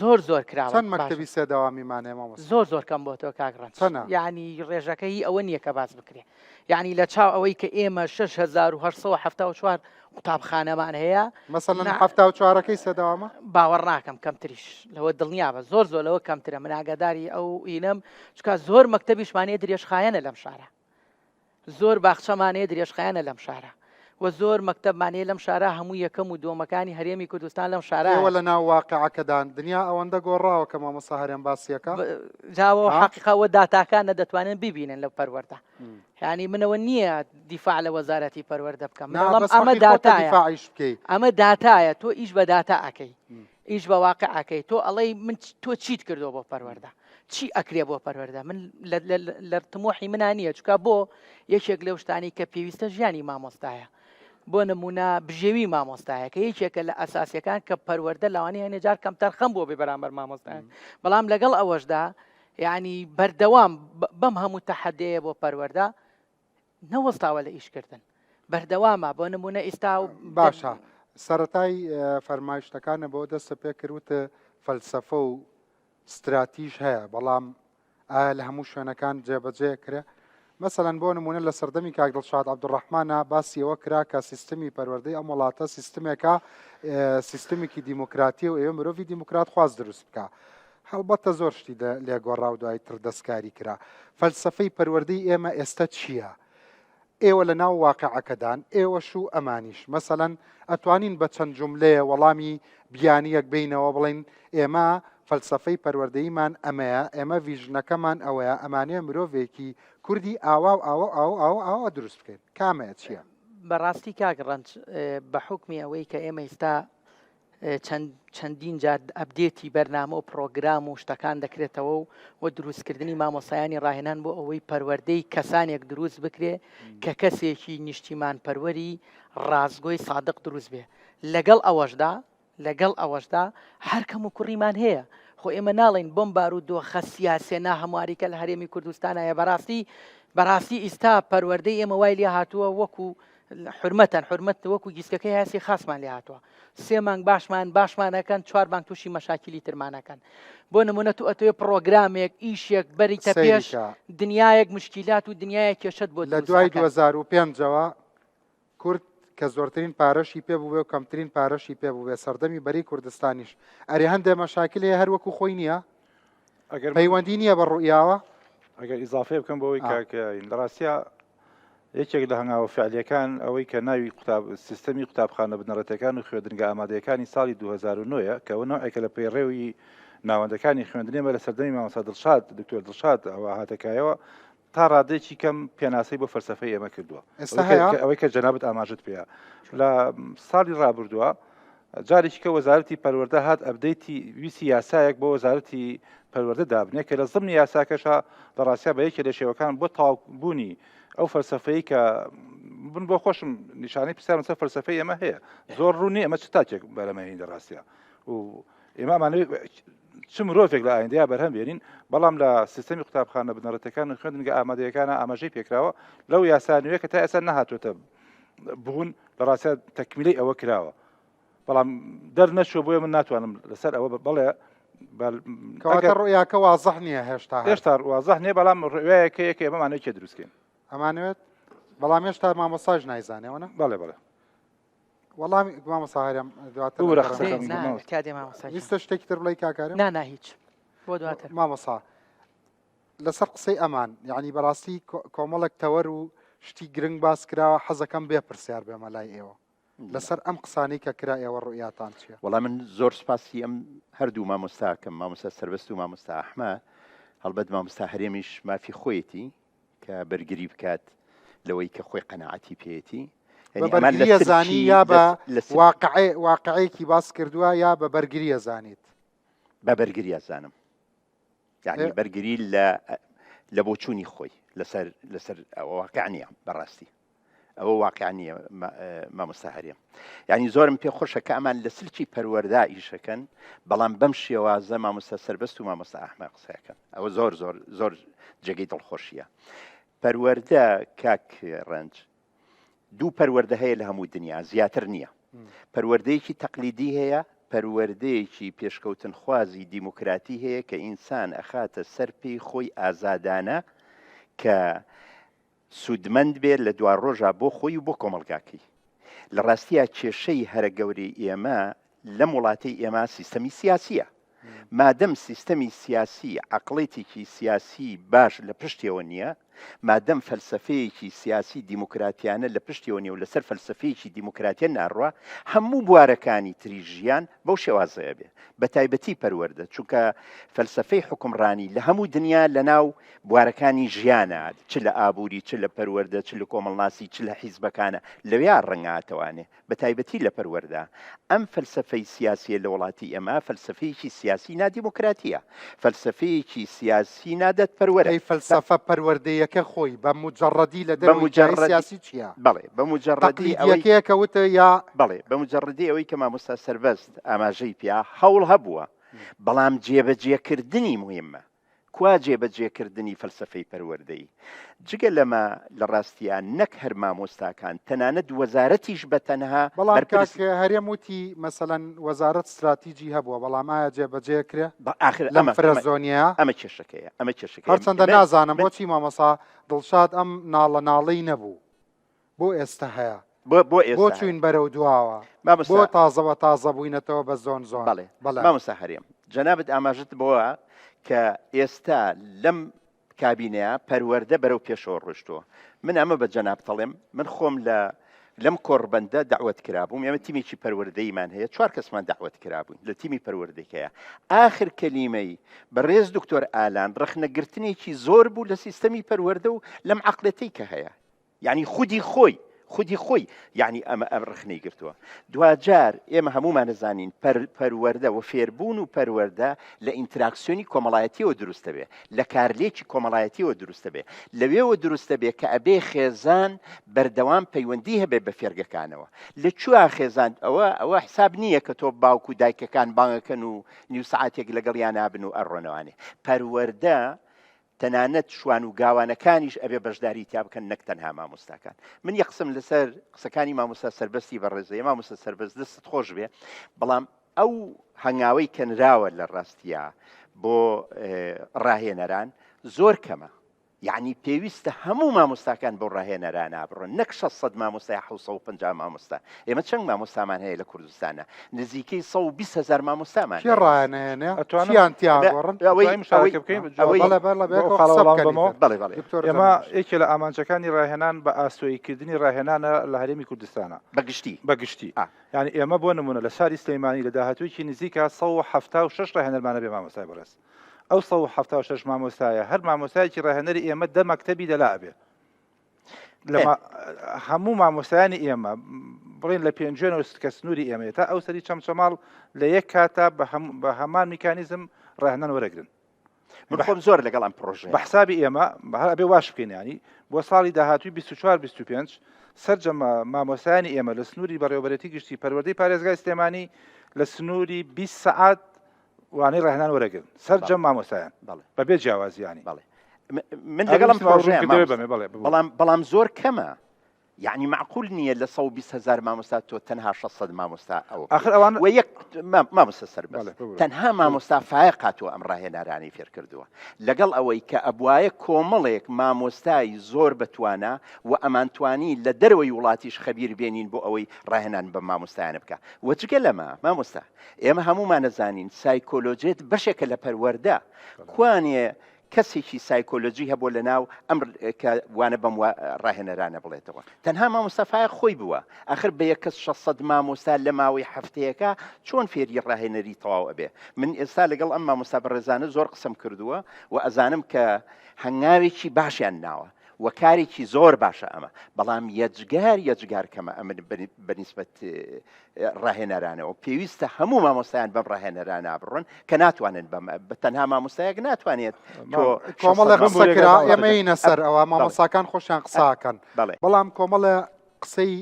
زۆر کراوە چەند مەکتەبی سێدەوامیمان هەیە زۆر کەم بۆ تۆ کاگڕەن یعنی ڕێژەکەی ئەوە نییە کە باس بکرێ یعنی لە چاو ئەوەی کە ئێمە 6,874 قوتابخانەمان هەیە مەسەڵەن 74ەکەی سێدەوامە باوەڕ ناکەم کەمتریش لەوە دڵنیابە زۆر لەوە کەمترە من ئاگاداری ئەو ئینەم چکە زۆر مەکتەبیشمانەیە درێژخایەنە لەم شارە زۆر باخچەمانەیە درێژخایەنە لەم شارە و زۆر مەکتەبمانەیە لەم شارە هەموو یەکەم و دۆمەکانی هەرێمی کوردستان لەم شارە ئێوە لە ناو واقعەکەدان دنیا ئەوەندە گۆڕاوە کە مامۆستا هەرێم باسیەکە جاوە حەقیقەوە داتاکانە دەتوانن ببینن لە پەروەردە ینی منەوە نییە دیفاع لە وەزارەتی پەروەردە بکەم ئەمە داتایە ئەمە داتایە تۆ ئیش بە داتا ئەەکەی ئیش بە واقعەکەی تۆ ئەڵەی من تۆ چیت کردو بۆ پەروەردە چی ئەکرێ بۆ پەروەردە من لە تمۆحی منە نییە چکە بۆ یەکێک لەو شتانی کە پێویستە ژیانی مامۆستایە بۆ نمونە بژێوی مامۆستایە کە یەکێکە لە ئەساسیەکان کە پەروەردە لەوانی هەنێجار کەمتەر خەم بۆ بێ بەرامبەر مامۆستایان بەڵام لەگەڵ ئەوەشدا یعنی بەردەوام بەم هەموو تەحەدەیە بۆ پەروەردە نەوەستاوە لە ئیشکردن بەردەوامە بۆ نمونە ئێستا و باشە سەرەتای فەرمایشتەکانە بۆ دەستە پێکردوتە فەلسەفە و استراتیژ هەیە بەڵام ئایا لە هەموو شوێنەکان جێبەجێ کرێ مەسەلەن بۆ نمونە لە سەردەمی کاک دڵشاد عەبدوڕەحمانە باسیەوە کرا کە سیستمی پەروەردەی ئەم وڵاتە سیستمێکە سیستمێکی دیموکراتی و ئێوە مرۆڤی دیموکرات خواست دروست بکە هەڵبەتە زۆر شتی لێگۆڕا و دوای تر دەستکاری کرا فەلسەفەی پەروەردەی ئێمە ئێستا چییە؟ ئێوە لە ناو واقعەکەدان ئێوەش و ئەمانیش مەسەلەن ئەتوانین بە چەند جوملەیە وەڵامی بیانیەک بینەوە بڵین ئێمە فەلسەفەی پەروەردەیمان ئەمەیە ئێمە ڤیژنەکەمان ئەوەیە ئەمانەیە مرۆڤێکی کوردی ئاوا و ئاوا دروست بکەین کامەیە چییە؟ بەڕاستی کاگڕەنج بە حکمی ئەوەی کە ئێمە ئێستا چەندین جار ئەبدێتی بەرنامە و پرۆگرام و شتەکان دەکرێتەوە و دروستکردنی مامۆسایانی ڕاهێنان بۆ ئەوەی پەروەردەی کەسانێک دروست بکرێ کە کەسێکی نیشتیمان پەروەری ڕازگۆی سادق دروست بێ لەگەڵ ئەوەشدا هەر کەم و کوڕیمان هەیە خۆ ئێمە ناڵین بۆم بارود دۆخە سیاسێنا هەمواریکە لە هەرێمی کوردستانایە بەڕاستی ئیستا پەروەردەی ئێمە وای لێ هاتووە وەکو حرمەت وەکو گیسکەکەی هاسی خاصمان لێ هاتووە 3 مانگ باشمانەکەن 4 مانگ تووشی مەشاکیلی ترمانەکەن بۆ نمونە تو ئەتوێ پرۆگرامێک ئیشێک بەریتە پێش دنیایەک مشکیلات و دنیای کێشت بۆ لە دوای 2005ەوە کورد کە زۆرترین پارەشی پێ بوو بێ و کەمترین پارەشی پێ بوو بێ سەردەمی بەری کوردستانیش ئەرێ هەندێک مەشاکل هەیە هەر وەکو خۆی نییە پەیوەندی نییە بە ڕوئیاوە ئەگەر ئیزافێ بکەم بەوەی کاکە لە ڕاستیا یەکێک لە هەنگاوە فعالیەکان ئەوەی کە ناوی سیستەمی قوتابخانە بنەڕەتەکان و خوێندنگە ئامادەیەکانی ساڵی 2009 کە ئەوە نوعێکە لە پەیڕێوی ناوەندەکانی خوێندنێمە لە سەردەمی مامۆستا دڵشاد دکتۆر دڵشاد ئەوە هاتەکایەوە تا ڕادێکی کەم پێناسەی بۆ فەلسەفەی ئێمە کردووە ئەوەی کە جەنابەت ئاماژت پێە لە ساڵی ڕابردووە جارێکی کە وەزارەتی پەروەردە هات ئەبدەیتی ویسی یاسایەک بۆ وەزارەتی پەروەردە دابنێ کە لە ضمنی یاساکەشە لە ڕاستیا بە یەکێ لە شێوەکان بۆ تاوبوونی ئەو فەلسەفەی کە بن بۆ خۆشم نیشانەی پرسیارم سەر فەلسەفەی ئێمە هەیە زۆر ڕوونی ئەمە چ تاکێک بەرەمەهێنی لە ڕاستیە و ئێمەمانەوێت چ مرۆڤێک لە ئایندەیە بەرهەم بێنین بەڵام لە سیستەمی قوتابخانە بنەڕەتەکان و خوێندنگە ئامادەیەکانە ئاماژەی پێکراوە لەو یاسانوێ کە تا ئێستا نەهاتوێتە بوون لە ڕاستە تەکمیلەی ئەوە کراوە بەڵام دەرنەچوە بۆیە من ناتوانم لەسەر ئەوە بڵێ کەواتە ڕوئیاکە وازەح نییە هێشتا وازەح نییە بەڵام ڕوایەکەیەکە ئێمەمانەوێت کێ دروستکەین ئەمانوێت بەڵام هێشتا مامۆساژ نایزانێەوەە بەڵێ وەڵامی مامۆستا هەرێم دواتر ویستە شتێکی تر بڵێ کاکارم نا هیچ بۆ دواتر مامۆسا لەسەر قسەی ئەمان یعنی بەڕاستی کۆمەڵێک تەوەر و شتی گرنگ باس کراوە حەزەکەم بێ پرسیار بێمە لای ئێوە لەسەر ئەم قسانەی کە کرا ئێوە ڕوئیاتان چییە؟ وەڵام من زۆر سپاسی ئەم هەردوو مامۆستاکەم مامۆستا سەربەست و مامۆستا ئەحمە هەڵبەت مامۆستا هەرێمیش مافی خۆیەتی کە بەرگری بکات لەوەی کە خۆی قەنەعەتی پێێتی بەبەرگریە زانی یا بە واقعەیەکی باس کردووە یا بە بەرگریە زانیت بە بەرگریە زانم یعنی بەرگری لە بۆچوونی خۆی لەسەر واقع نییە بەڕاستی ئەوە واقع نییە مامۆستا هەرێم یعنی زۆرم پێ خۆشە کە ئەمان لە سلکی پەروەردا ئیشەکەن بەڵام بەم شێوازە مامۆستا سەربەست و مامۆستا ئەحمە قسەکەن ئەوە زۆر جێگەی دڵخۆشیە پەروەردە کاک ڕەنج دوو پەروەردە هەیە لە هەموو دنیا زیاتر نییە پەروەردەیەکی تەقلیدی هەیە پەروەردەیەکی پێشکەوتن خوازی دیموکراتی هەیە کە ئینسان ئەخاتە سەر پێی خۆی ئازادانە کە سوودمەند بێت لە دوای ڕۆژە بۆ خۆی و بۆ کۆمەڵگاکەی لە ڕاستیە کێشەی هەرە گەورەی ئێمە لەم وڵاتەی ئێمە سیستەمی سیاسیە مادەم سیستەمی سیاسی عەقڵێتێکی سیاسی باش لە پشتیەوە نییە مادەم فەلسفەیەکی سیاسی دیموکراتیانە لە پشتیەوەنی و لەسەر فەلسفەیەکی دیموکراتیە ناڕوە هەموو بوارەکانی تری ژیان بەو شێوازەیە بێ بە تایبەتی پەروەردە چونکە فەلسفەی حکومڕانی لە هەموو دنیا لەناو بوارەکانی ژیانە چ لە ئابووری چ لە پەروەردە چ لە کۆمەڵناسی چ لە حیزبەکانە لەوێ ڕەنگاتەوانێ بە تایبەتی لە پەروەردە ئەم فەلسفەی سیاسیە لە وڵاتی ئێمە فەلسفەیەکی سیاسی نادیموکراتیە فەلسفەیەکی سیاسی نادەت پەروەرە ئەی فەلسفە پەروەردەیەکە خۆی بە مجەڕەدی لە دەرەوەی سیاسی چییە؟ بەڵێ بە مجەڕەدی ئەوەیەکە وتە یا بەڵێ بە مجەڕەدی ئەوەی کە مامۆستا سەربەست ئاماژەی پیا هەوڵ هەبووە بەڵام جێبەجێکردنی مهمە کوا جێبەجێکردنی فەلسفەی پەروەردەی جگە لەمە لە ڕاستیان نەک هەر مامۆستاکان تەنانەت وەزارەتیش بە تەنها بەڵام هەرێم وتی مەسەلەن وەزارەت استراتیجی هەبووە بەڵام ئایا جێبەجێکرێ لەم فرەزۆنیە ئەمە کێشەکەیە ئەمە کێشەکە هەرچەندە نازانم بۆچی مامۆسا دڵشاد ئەم ناڵە ناڵەی نەبوو بۆ ئێستا هەیە بۆ چوین بەرەو دواوە بۆ تازەوە تازە بووینەتەوە بە زۆن زۆن بەڵێ مامۆستا هەرێم جەنابەت ئاماژت بۆە کە ئێستا لەم کابینەیە پەروەردە بەرەو پێشەوە ڕۆشتووە من ئەمە بە جەناب دەڵێم من خۆم لەم کۆڕبەندە داوەت کرابووم ئێمە تیمێکی پەروەردەیمان هەیە 4 کەسمان داوەت کرابووین لە تیمی پەروەردەیەکەیە آخر کەلیمەی بەڕێز دکتۆر ئالان ڕخنەگرتنێکی زۆر بوو لە سیستەمی پەروەردە و لەم عەقڵەتەی کە هەیە یعنی خودی خۆی یعنی ئەمە ئەم ڕخنەی گرتووە دوجار ئێمە هەمومان نەزانین پەروەردە و فێربوون و پەروەردە لە ئینتراکسیۆنی کۆمەڵایەتیەوە دروستە بێ لە کارلێکی کۆمەڵایەتیەوە دروستە بێ لەوێوە دروستە بێ کە ئەبێ خێزان بەردەوام پەیوەندی هەبێ بە فێرگەکانەوە لە چوار خێزان ئەوە حساب نییە کە تۆ باوکو و دایکەکان بانگەکەن و نیو سعاتێک لەگەڵیان نابن و ئەڕۆنەوانێ پەروەردە تەنانەت شوان و گاوانەکانیش ئەبێ بەشداری تا بکەن نەک تەنها مامۆستاکان من یە قسم لەسەر قسەکانی مامۆستا سەربەستی بەڕێزەیە مامۆستا سەربەست دەستت خۆش بێ بەڵام ئەو هەنگاوەی کەنراوە لە ڕاستیە بۆ ڕاهێنەران زۆر کەمە یعنی پێویستە هەموو مامۆستاکان بۆ ڕاهێنەرانە بڕۆن نەک 600 مامۆستای 750 مامۆستا ئێمە چەند مامۆستامان هەیە لە کوردستانە نزیکەی 120,000 مامۆستامان ڕاهێنەیان تیاگۆڕن ئێمە یەکێ لە ئامانجەکانی ڕاهێنان بە ئاسۆیکردنی ڕاهێنانە لە هەرێمی کوردستانە بەگشتی یعنی ئێمە بۆ نمونە لە شاری سلەیمانی لە داهاتوویەکی نزیکە 176 ڕاهێنەرمانە بێ مامۆستای بەڕێز ئەو 176 مامۆستایە هەر مامۆستایەکی ڕاهێنەری ئێمە دە مەکتەبی دەلا بێ هەموو مامۆستایانی ئێمە بڵێن لە پێنجێنەوە کە سنووری ئێمە تا ئەو سەری چەمچەماڵ لە یەک کاتا بە هەمان میکانیزم ڕاهێنان وەرەگرن من خۆم زۆر لەگەڵ ئەم پرۆژەیە بە حسابی ئێمە هەر ئەبێ واش بکەین ینی بۆ ساڵی داهاتووی 24-25 سەرجەمە مامۆستایانی ئێمە لە سنووری بەڕێوەبەرەتی گشتی پەروەردەی پارێزگای سلێمانی لە سنووری 20 سەعات وانەی ڕاهێنان وەرەگرن سەرجەم مامۆستایان بەبێ جیاوازیانی من لەگەڵم پرۆژەیە بەڵام زۆر کەمە یعنی معقول نییە لە 120,000 مامۆستا تۆ تەنها 600 مامۆستا ئەو یەک مامۆستا سەربەست تەنها مامۆستا فایق هاتووە ئەم ڕاهێنەرانی فێر کردووە لەگەڵ ئەوەی کە ئەبوایە کۆمەڵێک مامۆستای زۆر بتوانە و ئەمانتوانی لە دەروەی وڵاتیش خەبیر بێنین بۆ ئەوەی ڕاهێنان بە مامۆستایانە بکە وەجگە لەمە مامۆستا ئێمە هەمومان نەزانین سایکۆلۆجێت بەشێکە لە پەروەردە کوانێ کەسێکی سایکۆلۆجی هەبوو لە ناو ئەم کە وانە بەم ڕاهێنەرانە بڵێتەوە تەنها مامۆستافای خۆی بووە ئاخر بە یەک کەس 600 مامۆستا لە ماوەی هەفتەیەەکە چۆن فێری ڕاهێنەری تەواو ئەبێ من ئێستا لەگەڵ ئەم مامۆستا بەڕێزانە زۆر قسەم کردووە و ئەزانم کە هەنگاوێکی باشیان ناوە و کارێکی زۆر باشە ئەمە بەڵام یەجگار کەمە ئەمە بەنسبەت ڕاهێنەرانەوە پێویستە هەموو مامۆستایان بەم ڕاهێنەرانە بڕۆن کە ناتوانن بە تەنها مامۆستایەک ناتوانێت کۆمەڵە قسەکرا ئێمەینە سەر ئەوە مامۆستاکان خۆشیان قساکەن بەڵام کۆمەڵە قسەی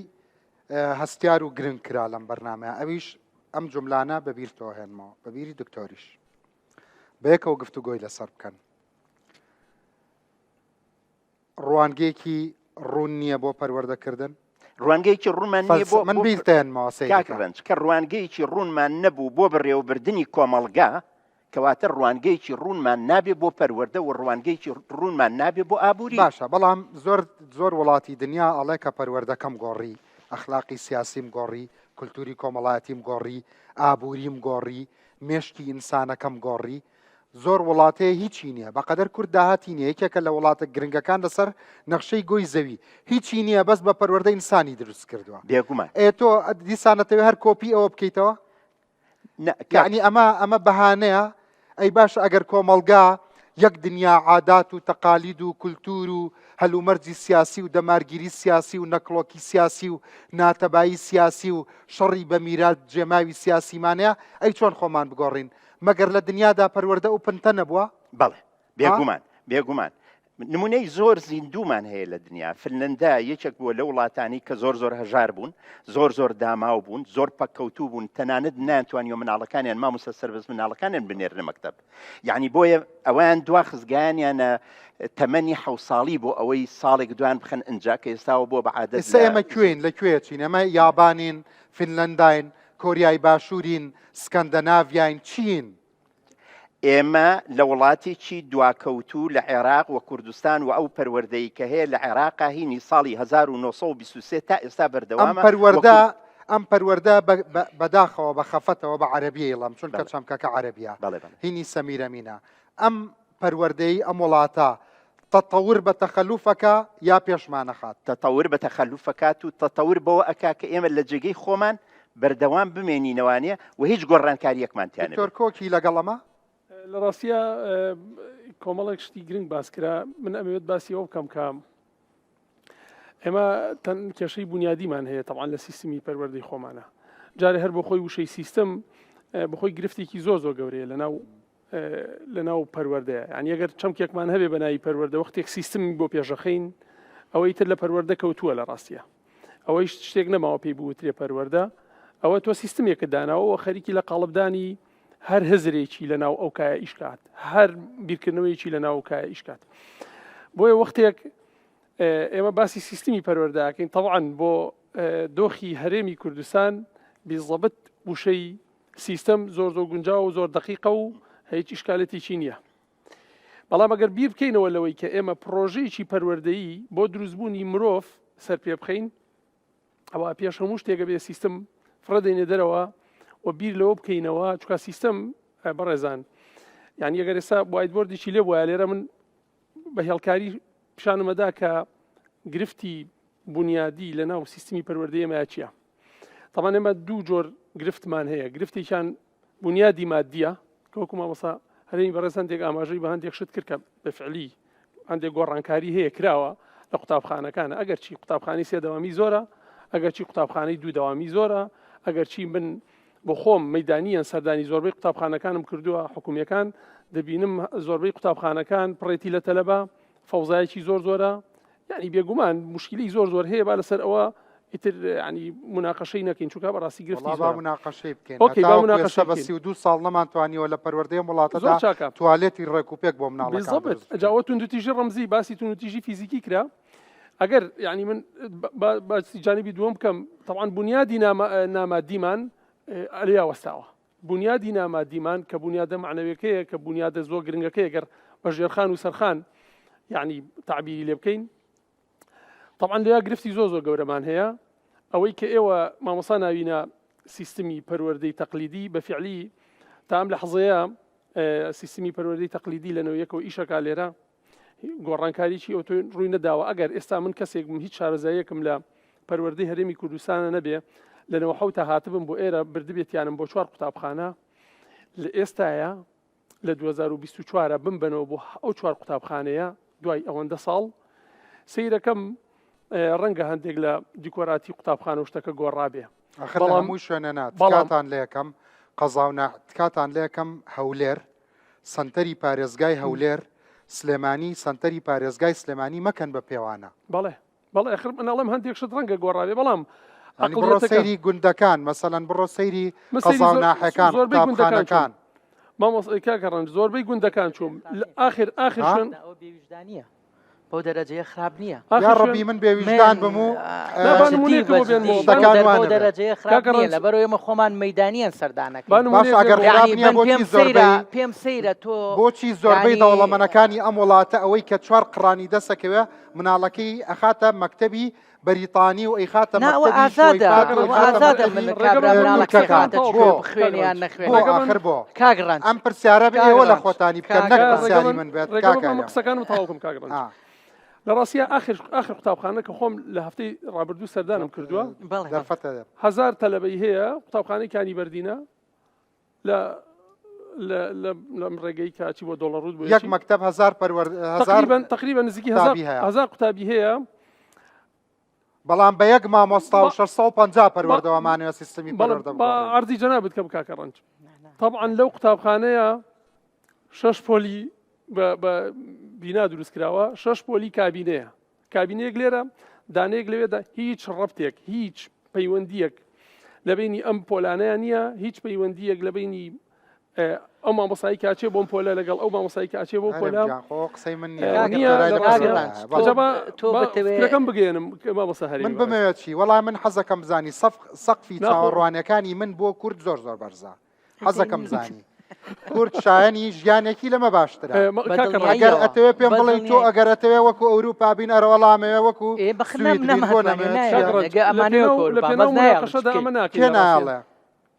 هەستیار و گرنگ کرا لەم بەرنامەیە ئەویش ئەم جملانە بەبیرتەوە هێنمەوە بەبیری دکتۆریش بەیەکەوە گفتوگۆی لەسەر بکەن ڕوانگەیەکی ڕوون نییە بۆ پەروەردەکردن ڕوانگەیەکی ڕوونمان نییە بۆ من بیرتێنمەوە کاکڕنج کە ڕوانگەیەکی ڕوونمان نەبوو بۆ بەڕێوەبردننی کۆمەڵگا کەواتە ڕوانگەیەکی ڕوونمان نابێ بۆ پەروەردە و ڕوانگەیەکی ڕوونمان نابێ بۆ ئابووری باشە بەڵام زۆر وڵاتی دنیا ئەڵێ کە پەروەردەکەم گۆڕی ئەخلاقی سیاسیم گۆڕی کولتوری کۆمەڵایەتیم گۆڕی ئابووریم گۆڕی مێشتی ئینسانەکەم گۆڕی زۆر وڵاتەیە هیچی نییە بەقەدەر کورد داهاتی نییە یەکێکە لە وڵاتە گرنگەکان لەسەر نەخشەی گۆی زەوی هیچی نییە بەس بە پەروەردەی ئینسانی دروست کردووە بێگومان تۆ دیسانەتەوێ هەر کۆپی ئەوە بکەیتەوە یعنی ئەمە بەهانەیە ئەی باش ئەگەر کۆمەلگا یەک دنیا عادات و تەقالید و کولتور و هەلومەرجی سیاسی و دەمارگیری سیاسی و نەکڵۆکی سیاسی و ناتەبایی سیاسی و شەڕی بە میرات جێماوی سیاسیمانەیە ئەی چۆن خۆمان بگۆڕین مەگەر لە دنیادا پەروەردە و پنتە نەبووە بەڵێ بێگومان نمونەی زۆر زیندومان هەیە لە دنیا فنلەندا یەکێک بووە لە وڵاتانی کە زۆر هەژار بوون زۆر داماو بوون زۆر پەککەوتوو بوون تەنانەت ناتوانیوە مناڵەکانیان مامۆستا سەربەز مناڵەکانیان بنێرنە مەکتەب یعنی بۆیە ئەویان دوا خزگانیانە تەمەنی 7 ساڵی بۆ ئەوەی ساڵێک دوان بخەن ئەنجا کە ئێستاوە بۆ بەعادەت ئێستا ئێمە کوێین لەکوێ چین ئەمە یابانین فنلەنداین کۆریای باشوورین سکەندەناڤیاین چین ئێمە لە وڵاتێکی دواکەوتوو لە عێراق و کوردستان و ئەو پەروەردەی کە هەیە لە عێراقا هینی ساڵی 1923 تا ئێستا بەردەوامە ئەم پەروەردە بەداخەوە بە خەفەتەوە بە عەرەبیە ئەڵام چونکە چەمکەکە عەرەبیە هینی سەمیرەمینە ئەم پەروەردەی ئەم وڵاتە تەتەور بە تەخەلوفەکە یا پێشمانەخات تەتەور بە تەخەلوفەکات و تەتەور بەوە ئەکا کە ئێمە لە جێگەی خۆمان بەردەوام بمێنینەوانەیە و هیچ گۆڕانکاریەکمان تیانە تۆرکۆکی لەگەڵەمە لە ڕاستیە کۆمەڵێک شتی گرنگ باسکرا من ئەمەوێت باسی ئەو بکەم کە ئێمە تەن کێشەی بنیادیمان هەیە تەعاان لە سیستمی پەروەردەی خۆمانە جارێ هەر بۆ خۆی وشەی سیستم بەخۆی گرفتێکی زۆر گەورەیە لە ناو پەروەردەیە یعنی ئەگەر چەمکێکمان هەبێ بە ناوی پەروەردە وەختێک سیستمی بۆ پێشەخەین ئەوەی تر لە پەروەردە کەوتووە لە ڕاستیە ئەوەی شتێک نەماوە پێی بوترێ پەروەردە ئەوە تۆ سیستمێکە داناوە خەریکی لە قاڵبدانی هەر هەزرێکی لە ناو ئەو کایە ئیشکات هەر بیرکردنەوەیکی لە ناو کایە ئیشکات بۆیە وەختێک ئێمە باسی سیستمی پەروەردەکەین تەواان بۆ دۆخی هەرێمی کوردستان بیزەبت وشەی سیستم زۆر گونجاو و زۆر دقیقە و هیچ ئیشکالەتێکی نییە بەڵام ئەگەر بیر بکەینەوە لەوەی کە ئێمە پرۆژەیەکی پەروەردەیی بۆ دروستبوونی مرۆڤ سەر پێ بخەین ئەوە پێش هەموو شتێکە بێ سیستم فڕەدەینە دەرەوە و بیر لەوە بکەینەوە چکە سیستم بەڕێزان یعنی ئەگەر ئێستا وایتبۆردێکی لێ بووە لێرە من بە هێڵکاری پیشانمەدا کە گرفتی بنیادی لە ناو سیستمی پەروەردەی ئێمە چییە تەمان ئێمە دوو جۆر گرفتمان هەیە گرفتێکیان بنیادی مادیە کە وەکو مامۆستا هەرێمی بەڕێز هەندێک ئاماژەی بە هەندێک شت کرد کە بەفعلی هەندێک گۆڕانکاری هەیە کراوە لە قوتابخانەکانە ئەگەر چی قوتابخانەی 3 دەوامی زۆرە ئەگەر چی قوتابخانەی 2 دەوامی زۆرە ئەگەر چی من بۆ خۆم مەدانیان سەردانی زۆربەی قوتابخانەکانم کردووە حکوومیەکان دەبینم زۆربەی قوتابخانەکان پڕێتی لە تەلەبە فەوزایەکی زۆرە یعنی بێگومان مشکلی زۆر هەیە با لەسەر ئەوە ئیتر ینی مناقەشەی نەکەین چونکە بەڕاستی گرفتی مناقەشەی بکەین بە 32 ساڵ نەمانتوانیوە لە پەروەردەی وڵاتەدا توالێتی ڕێکوپێک بۆ مناڵەکان ئەجاوە توندوتیژی ڕەمزی باسی توندوتیژی فیزیکی کرا ئەگەر یعنی من باسی جانبی دووەم بکەم تەعاان بنیادی نامادیمان ئەلیا وەستاوە بنیادی نامادیمان کە بنیادە معنەوەکەیە کە بنیادە زۆر گرنگەکەی گەر بە ژێرخان و سەرخان یعنی تعبیری لێ بکەین طبعا لیا گرفتی زۆر گەورەمان هەیە ئەوەی کە ئێوە مامۆستا ناوینە سیستمی پەروەردەی تەقلیدی بەفعلی تا ئەم لەحظەیە سیستمی پەروەردەی تەقلیدی لەنەوەیەکەوە ئیشەکە لێرە گۆڕانکاریی ئەو ڕووی نەداوە ئەگەر ئێستا من کەسێکم هیچ شارەزاییەکم لە پەروەردەی هەرێمی کوردستانە نەبێ لەنەوە حوتە هاتبم بۆ ئێرە بردبێتیانم بۆ 4 قوتابخانە لە ئێستاە لە 2024 بمبنەوە بۆ ئەو 4 قوتابخانەیە دوای ئەوەندە ساڵ سیرەکەم ڕەنگە هەندێک لە دیکۆراتی قوتابخانە و شتەکە گۆڕابێ هەموو شوێنە تکاتان لە یەکەم قەزاونە تکاتان لە یەکەم هەولێر سنتەری پارێزگای هەولێر سلێمانی سنتەری پارێزگای سلێمانی مەکەن بە پێوانە بەڵێ خر مناڵم هەندێک شت ڕەنگە گۆڕابێ بەڵام بڕۆ سەیری گوندەکان مەسەلەن بڕۆ سەیری قەزاوناحەکان قوتابخانەکان مامۆستاکەڕەن زۆربەی گوندەکان چوم آخر شوێن بێویژدانیە بەو دەرەجەیە خراپ نییە یا ڕەبی من بێویژدان بم و دەرەجەیە خراپ نییە لەبەرەوە ئێمە خۆمان مەدانیان سەردانەکە باش ئەگەر خراپ نییە بۆچی زۆربەی پێم سەیرە تۆ بۆچی زۆربەی دەوڵەمەنەکانی ئەم وڵاتە ئەوەی کە 4 قڕانی دەسەکەوێ مناڵەکەی ئەخاتە مەکتەبی بەریتانی و ئەیخاتە ناوە مەکتەبی ئازادە شۆیفات و ئەیخاتە ئازادە مەکتەبی من ڕێگە کابرا مناڵە ملکەکان. کێخاتە بۆ بخوێنیان بۆ نەخوێنیان ئاخر بۆ کاگڕان ئەم پرسیارە بێ ئێوە لە خۆتانی بکەن نەک کاگڕان. پرسیاری من بێت کاکە قسەکانم تەواوکم کاگڕان لە ڕاستیە ئاخر قوتابخانە کە خۆم لە هەفتەی ڕابردوو سەردانم کردووە دەرفەتە 1000 تەلەبەی هەیە قوتابخانەی کانی بەردینە لە ڕێگەی کاچی بۆ دۆڵەڕود بۆ یەک مەکتەب 1000 تقریبا نزیکی قوتابی 1000 قوتابی هەیە بەڵام بە یەک مامۆستا و 650 پەروەردەوەمانەوە سیستمی پەروەردە بە ئاردی جەنابەت کە بکاکە ڕەنج طبعا لەو قوتابخانەیە 6 پۆلی بە بینا دروست کراوە 6 پۆلی کابینەیە کابینەیەک لێرە دانەیەک لەوێدا هیچ ڕەبتێک هیچ پەیوەندیەک لە بینی ئەم پۆلانەیە نییە هیچ پەیوەندیەک لە بینی ئەو مامۆسایی کاچێ بۆم پۆلە لەگەڵ ئەو مامۆسایی کاچێ بۆ پۆلە قسەی من نییەکەم بگەێنم مامۆستا هەری من بمەوێت چی وەڵام من حەزەکەم بزانی سەقفی چاوەڕوانەکانی من بۆ کورد زۆر بەرزە حەزەکەم بزانی کورد شایانی ژیانێکی لەمە باشترە ئەگەر ئەتەوێ پێم بڵێن تۆ ئەگەر ئەتەوێ وەکو ئەوروپا بین ئەرەوەڵامەوە وەکو ناڵێ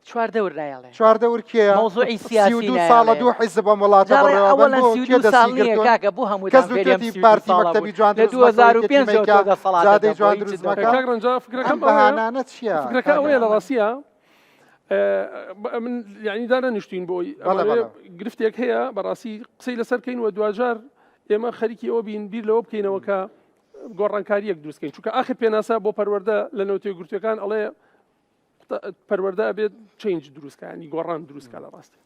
چواردەور نایڵێ چواردەور کێ مۆزوعی سیاسی ساڵە دوو حیزب بە وڵاتە بڕێوەکە بوو هەموو پارتی مەکتەبی جوان 2005 جوان دروستمەکە بەهانانە چییە فکرەکە ئەوەیە لە ڕاستیە من یعنی دانە نیشتین بۆی گرفتێک هەیە بەڕاستی قسەی لەسەرکەین و دوجار ئێمە خەریکی ئەوە بین بیر لەوە بکەینەوە کە گۆڕانکاریەک دروستکەین چونکە آخر پێناسا بۆ پەروەردە لە نەوتێ گرتوەکان ئەڵێ پەروەردە بێت چنج دروستکانی گۆڕان دروستکە لە ڕاستی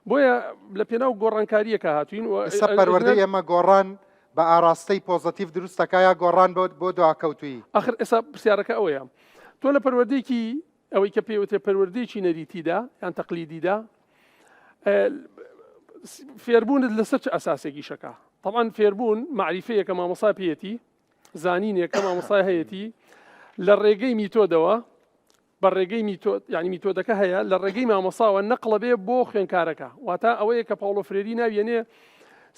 بۆیە لە پێناو گۆڕانکاریەکە هاتوین و پەروەردەی ئێمە گۆڕان بە ئاراستەی پۆزتیڤ دروستەکایە گۆڕان بۆ دواکەوتوی آخر ئێستا پرسیارەکە ئەوەیە تۆ لە پەروەردەیەکی ئەوەی کە پێوتێ پەروەردەیەکی نەریتیدا یان تەقلیدیدا فێربوونت لەسەر چ ئەساسێکی شەکە طبعا فێربوون معریفەیە کە مامۆسا پێیەتی زانینێک کە مامۆسای هەیەتی لە ڕێگەی میتۆدەوە بە ڕێگەی میتۆد یعنی میتۆدەکە هەیە لە ڕێگەی مامۆساوە نەقڵە بێ بۆ خوێنکارەکە واتە ئەوەیە کە پاولۆ فرێری ناوێنێ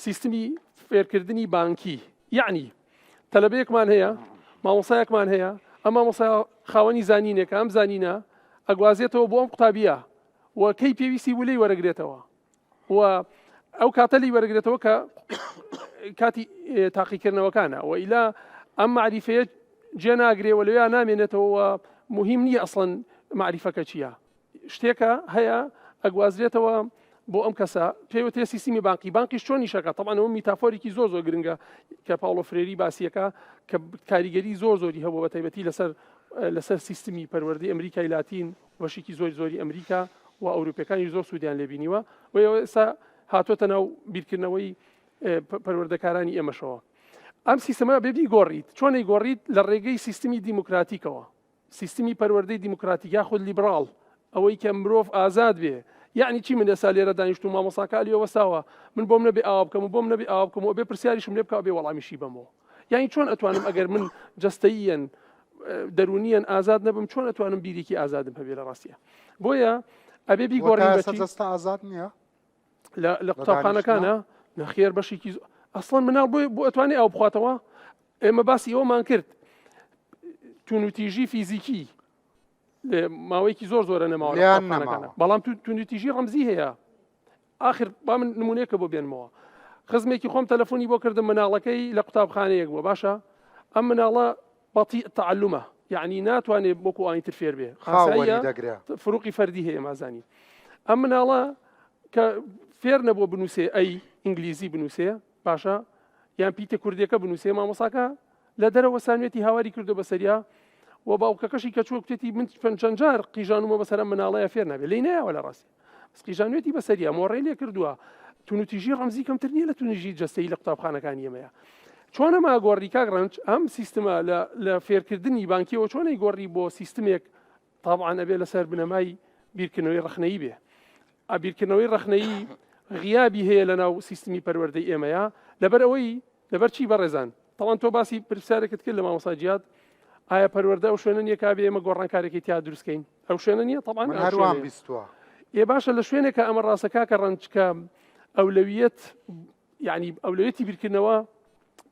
سیستمی فێرکردنی بانکی یعنی تەلەبەیەکمان هەیە مامۆسایەکمان هەیە ئەم مامۆسا خاوەنی زانینێکە ئەم زانینە ئەگوازێتەوە بۆ ئەم قوتابیە و کەی پێویستی ولەی وەرەگرێتەوە و ئەو کاتەلی وەرەگرێتەوە کە کاتی تاقیکردنەوەکانە و ئیلا ئەم معریفەیە جێ ناگرێەوە لەوێ نامێنێتەوە مهم نییە ئەسڵەن معریفەکە چییە شتێکە هەیە ئەگوازرێتەوە بۆ ئەم کەسە پێوتێ سیستمی بانکیش چۆنی شەکە طبعا ئەوە میتافۆرێکی زۆر گرنگە کە پاولۆ فرێری باسیەکە کە کاریگەری زۆری هەبوو بە تایبەتی لەسەر سیستمی پەروەردەی ئەمریکای لاتین وەشێکی زۆری ئەمریکا و ئەوروپیەکانی زۆر سوودیان لێبینیوە و ئێستا هاتۆتە ناو بیرکردنەوەی پەروەردەکارانی ئێمەشەوە ئەم سیستەمە بێبی گۆڕیت چۆنەی گۆڕیت لە ڕێگەی سیستمی دیموکراتیکەوە سیستمی پەروەردەی دیموکراتیکا خود لیبراڵ ئەوەی کە مرۆڤ ئازاد بێ یعنی چی من ئێستا لێرە دانیشت و مامۆساکالیەوە وەساوە من بۆم نەبێ ئاوا بکەم و بۆم نەبێ ئاوا بکەم و بێ پرسیاریشم لێ بکە بێ وەڵامیشی بەمەوە یعنی چۆن ئەتوانم ئەگەر من جەستەییەن دەرونیەن ئازاد نەبم چۆن ئەتوانم بیرێکی ئازادم هەبێ لە ڕاستیە بۆیە ئەبێ بیگۆڕین جەستە ئازاد نییە لە قوتابخانەکانە نەخێر بەشێکی ئەسڵەن مناڵ بۆ ئەتوانێ ئەو بخواتەوە ئێمە باسی ئەومان کرد تونوتیژی فیزیکی ماوەیەکی زۆرە نەماوە بەڵام تونوتیژی ڕەمزی هەیە آخر با من نمونەیەکە بۆ بێنمەوە خزمێکی خۆم تەلەفۆنی بۆ کردم مناڵەکەی لە قوتابخانەیەک بووە باشە ئەم مناڵە بەطیء تعلمە یعنی ناتوانێت بۆکو ئاینتر فێر بێ فروقی فەردی هەیە مازانی ئەم مناڵە کە فێر نەبووە بنووسێ ئەی ئینگلیزی بنووسێ باشە یان پیتە کوردیەکە بنووسێ مامۆساکە لە دەرەوە سانوێتی هاواری کردو بەسەریا و باوکەکەشی کە چوە کوتێتی من چەند جار قیژانومە بەسەر مناڵەیە فێر نابێت لی نایەوە لە ڕاستی قیژانوێتی بەسەریا مۆڕێ لێ کردووە تونوتیژی ڕەمزی کەمتر نییە لە تونوتیژی جەستەیی لە قوتابخانەکانی ئێمەیە چۆن ئەمە گۆڕی کاگڕەنج ئەم سیستمە لە فێرکردنی بانکیەوە چۆنەی گۆڕی بۆ سیستمێک طبعا ئەبێ لەسەر بنەمای بیرکردنەوەی ڕەخنەیی بێ بیرکردنەوەی ڕەخنەیی غیابی هەیە لە ناو سیستمی پەروەردەی ئێمەیە لەبەر چی بەڕێزان طبعا تۆ باسی پرسیارێکت کرد لە مامۆساجیات ئایا پەروەردە ئەو شوێنە نییە کابێ ئێمە گۆڕانکارێکی تیا دروستکەین ئەو شوێنە نییە طبعا هەروان بیستووە ێ باشە لە شوێنێکە ئەمە ڕاستەکە کە ڕەنجکە ئەولەویەت یعنی ئەولەویەتی بیرکردنەوە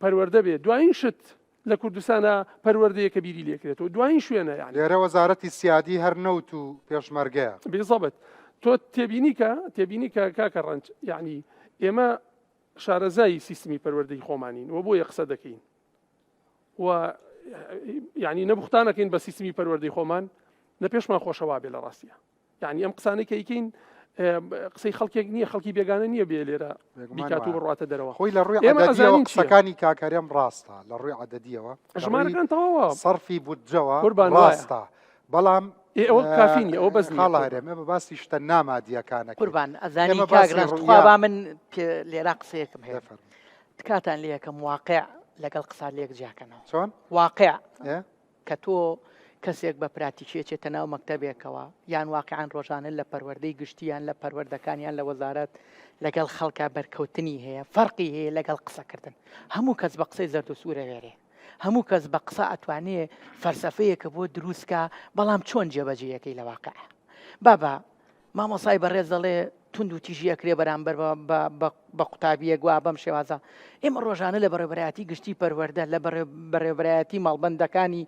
پەروەردە بێت دوایین شت لە کوردستانە پەروەردەیە کە بیری لێکرێتەوە دوایین شوێنە یعنی لێرە وەزارەتی سیادی هەر نەوت و پێشمەرگەیە بێزەبەت تۆ تێبینی کە کاکە ڕەنج یعنی ئێمە شارەزایی سیستمی پەروەردەی خۆمانین و بۆ یە قسە دەکەین و یعنی نەبوختانەکەین بە سیستمی پەروەردەی خۆمان لە پێشمان خۆشەوا بێ لە ڕاستیە یعنی ئەم قسانەی کە ئیکەین قسەی خەڵکێک نییە خەڵکی بێگانە نییە بێ لێرە بیکات و بڕاتە دەرەوە خۆی لە ڕووی ئێمە عەدەدیەوە ئەزانین چییە؟ قسەکانی کاکەرێم ڕاستە لە ڕووی عەدەدیەوە ژمارەکان تەواوە سەرفی بودجەوە قوربان وایە. ڕاستە بەڵام ئەوە کافینی ئەوە بەس خاڵارێ ئێمە باسی شتە نامادیەکانەکە قوربان ئەزانی ئێمە باسی کاگرانخوا ڕوویا- با من لێرا قسەیەکم هەیە دەفەرمە. تکاتان لێ یەکەم واقع لەگەڵ قسە لێک جیاکەنەوە چۆن واقع ئێ؟ کە تۆ کەسێک بە پراتیچێتێتە ناو مەکتەبێکەوە یان واقعان ڕۆژانە لە پەروەردەی گشتیان لە پەروەردەکانیان لە وەزارەت لەگەڵ خەڵکا بەرکەوتنی هەیە فەرقی هەیە لەگەڵ قسەکردن هەموو کەس بە قسەی زەرد و سوورە وێرێ هەموو کەس بە قسە ئەتوانێ فەرسەفەیەکە بۆ دروستکە بەڵام چۆن جێبەجێیەکەی لە واقع بابە مامۆسای بەڕێز دەڵێ تونند و تیژی ئەکرێ بەرامبەر بە قوتابیە گوا بەم شێوازە ئێمە ڕۆژانە لە بەڕێبەرایەتی گشتی پەروەردە لە بەڕێبەرایەتی ماڵبەندەکانی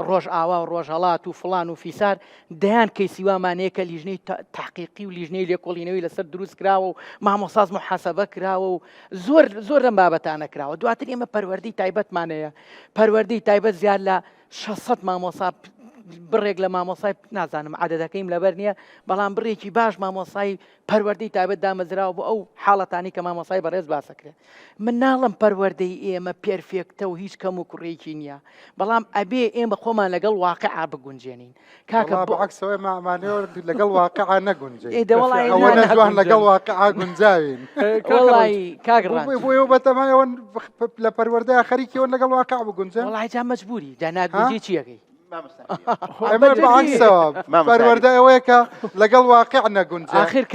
ڕۆژ ئاوا و ڕۆژهەڵات و فڵان و فیسار دەیان کەیسیوامانەیە کە لیژنەی تاقیقی و لیژنەی لێکۆڵینەوەی لەسەر دروست کراوە و مامۆساز محاسەبە کراوە و زۆر لەم بابەتانە کراوە دواتر ئێمە پەروەردەی تایبەتمانەیە پەروەردەی تایبەت زیاد لە 600 مامۆسا بڕێک لە مامۆسای نازانم عادەتەکەیم لەبەر نییە بەڵام بڕێکی باش مامۆسای پەروەردەی تایبەت دامەزراوە بۆ ئەو حاڵەتانی کە مامۆسای بەڕێز باسەکرێت من ناڵم پەروەردەی ئێمە پێرفێکتە و هیچ کەم و کوڕێکی نییە بەڵام ئەبێ ئێمە خۆمان لەگەڵ واقعا بگونجێنین کاکە بەعکسەوەی مامانەوە لەگەڵ واقعا نەگونجێ دەوڵی ئەوە نەجوان لەگەڵ واقعا گونجاوین وڵی کاگڕان بۆ بەتەمایەوە لە پەروەردەیە خەریکیەوە لەگەڵ واقع بگونجێ وڵی جا مەجبوری داناگوجی چیەکەی ئەمە بەعکسەوە پەروەردە ئەوەیە کە لەگەڵ واقع نەگونجێ آخر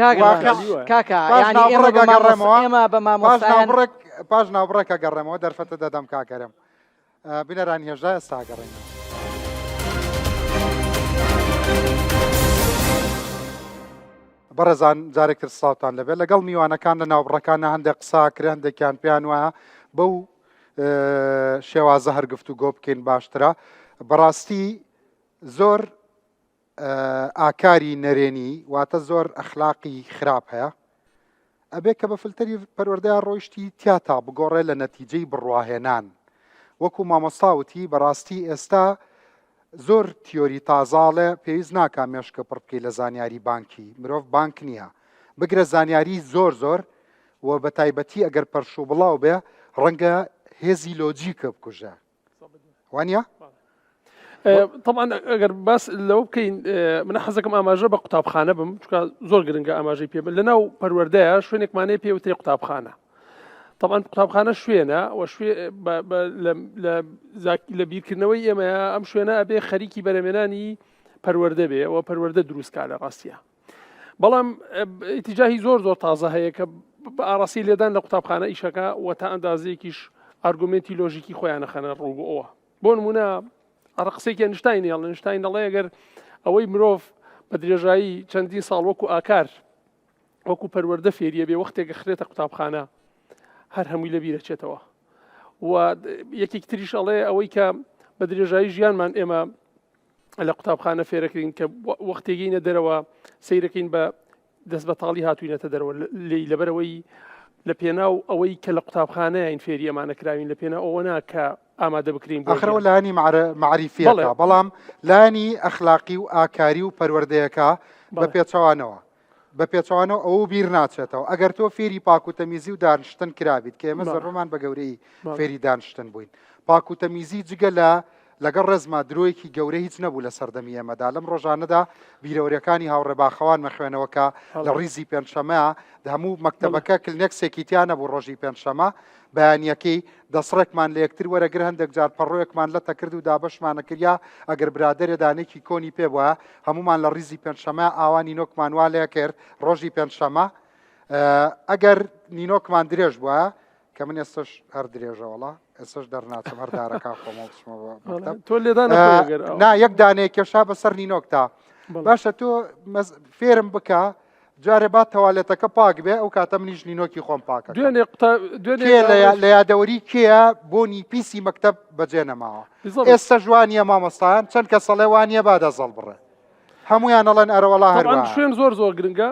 کاکە ینی ئێمە بە مامۆسایان پاش ناوبڕێکە گەڕێمەوە دەرفەتە دەدەم کاکەرم بینەران هێژای ئێستا گەڕێنەوە بەڕێزان جارێکتر ساوتان لەبێت لەگەڵ میوانەکان لە ناوبڕەکانە هەندێک قساکرێ هەندێکیان پێیان وایە بەو شێوازە هەرگفت و گۆ بکەین باشترە بەڕاستی زۆر ئاکاری نەرێنی واتە زۆر ئەخلاقی خراپ هەیە ئەبێ کە بە فلتەری پەروەردەیان ڕۆیشتی تیاتا بگۆڕێ لە نەتیجەی بڕواهێنان وەکو مامۆستاوتی بەڕاستی ئێستا زۆر تیۆری تازاڵێ پێویست ناکا مێشکە پڕ بکەی لە زانیاری بانکی مرۆڤ بانک نییە بگرە زانیاری زۆر و بە تایبەتی ئەگەر پەرشوو بڵاو بێ ڕەنگە هێزی لۆجیکە بکوژە وانە؟ طبعا ئەگەر باس لەو بکەین منە حەزەکەم ئاماژە بە قوتابخانە بم چکە زۆر گرنگە ئاماژەی پێ لە ناو پەروەردەیە شوێنێکمانەیە پێوتری قوتابخانە طبعا قوتابخانە شوێنە و لە بیرکردنەوەی ئێمە ئەم شوێنە ئەبێ خەریکی بەرەمێنانی پەروەردە بێ و پەروەردە دروستکە لە ڕاستیە بەڵام ئیتیجاهی زۆر تازە هەیە کە بە ئاڕاستی لێدان لە قوتابخانە ئیشەکە و تا ئەندازەیەکیش ئارگومنتی لۆژیکی خۆیان خەنە ڕوو بۆ ئەوە بۆ نمونە قسێکی نیشتین هێڵ نیشتین دەڵێ ئەگەر ئەوەی مرۆڤ بە درێژایی چەندین ساڵ وەکو ئاکار وەکو پەروەردە فێریە بێ وەختێکە خرێتە قوتابخانە هەر هەمووی لە بیرەچێتەوە و یەکێک تریش ئەڵێ ئەوەی کە بە درێژایی ژیانمان ئێمە لە قوتابخانە فێرەکەین کە وەختێگەینە دەرەوە سیرەکەین بە دەست بەتاڵی هاتووینەتە دەرەوە لەبەرەوەی لە پێناو ئەوەی کە لە قوتابخانە این فێری ئەمانە کراوین لە پێناو ئەوە ناکە ئامادە بکرین ئەخرەوە لانی معریفیەکە بەڵام لانی ئەخلاقی و ئاکاری و پەروەردەیەەکە بە پێچەوانەوە بە پێچوانەوە ئەو بیر ناچێتەوە ئەگەر تۆ فێری پاکوتەمیزی و دانیشتن کرابیت کە ئێمە زەڕۆمان بە گەورەی فێری دانیشتن بووین پاکوتەمیزی جگە لەگەڵ ڕێزما درۆیەکی گەورە هیچ نەبوو لە سەردەمی ئێمەدا لەم ڕۆژانەدا بیرەوەریەکانی هاوڕێباخەوان مەخوێنەوەکە لە ڕیزی پێنجشەمەیە هەموو مەکتەبەکە کلنێکسێکیتیان نەبوو ڕۆژی پێنجشەمە بەیانیەکەی دەسڕێکمان لە یەکتر وەرەگر هەندێک جار پەڕۆیەکمان لەتە کرد و دابەشمانە کردیا ئەگەر برادێرە دانێکی کۆنی پێ بووە هەمومان لە ڕیزی پێنجشەمە ئاوانی نۆکمان وا لێ کرد ڕۆژی پێنجشەمە ئەگەر نینۆکمان درێژ بووە کە من ئێستش هەر درێژەوەڵا ئێستش دەرناچم هەردارەکە خۆمەڵ نا یەک دانەیە کێشا بەسەر نینۆکتا باشە تۆ فێرم بکە جارێ با تەوالێتەکە پاک بێ ئەو کاتە منیش نینۆکی خۆم پاکە دوێنێ لە یادەوەری کێە بۆنی پیسی مەکتەب بەجێ نەماوە ئێستا جوانیە مامۆستایان چەند کە سەڵێوانیە با دەزەڵ بڕێ هەمویان ئەڵەن ئەرەوەڵا هەروە شوێن زۆر گرنگە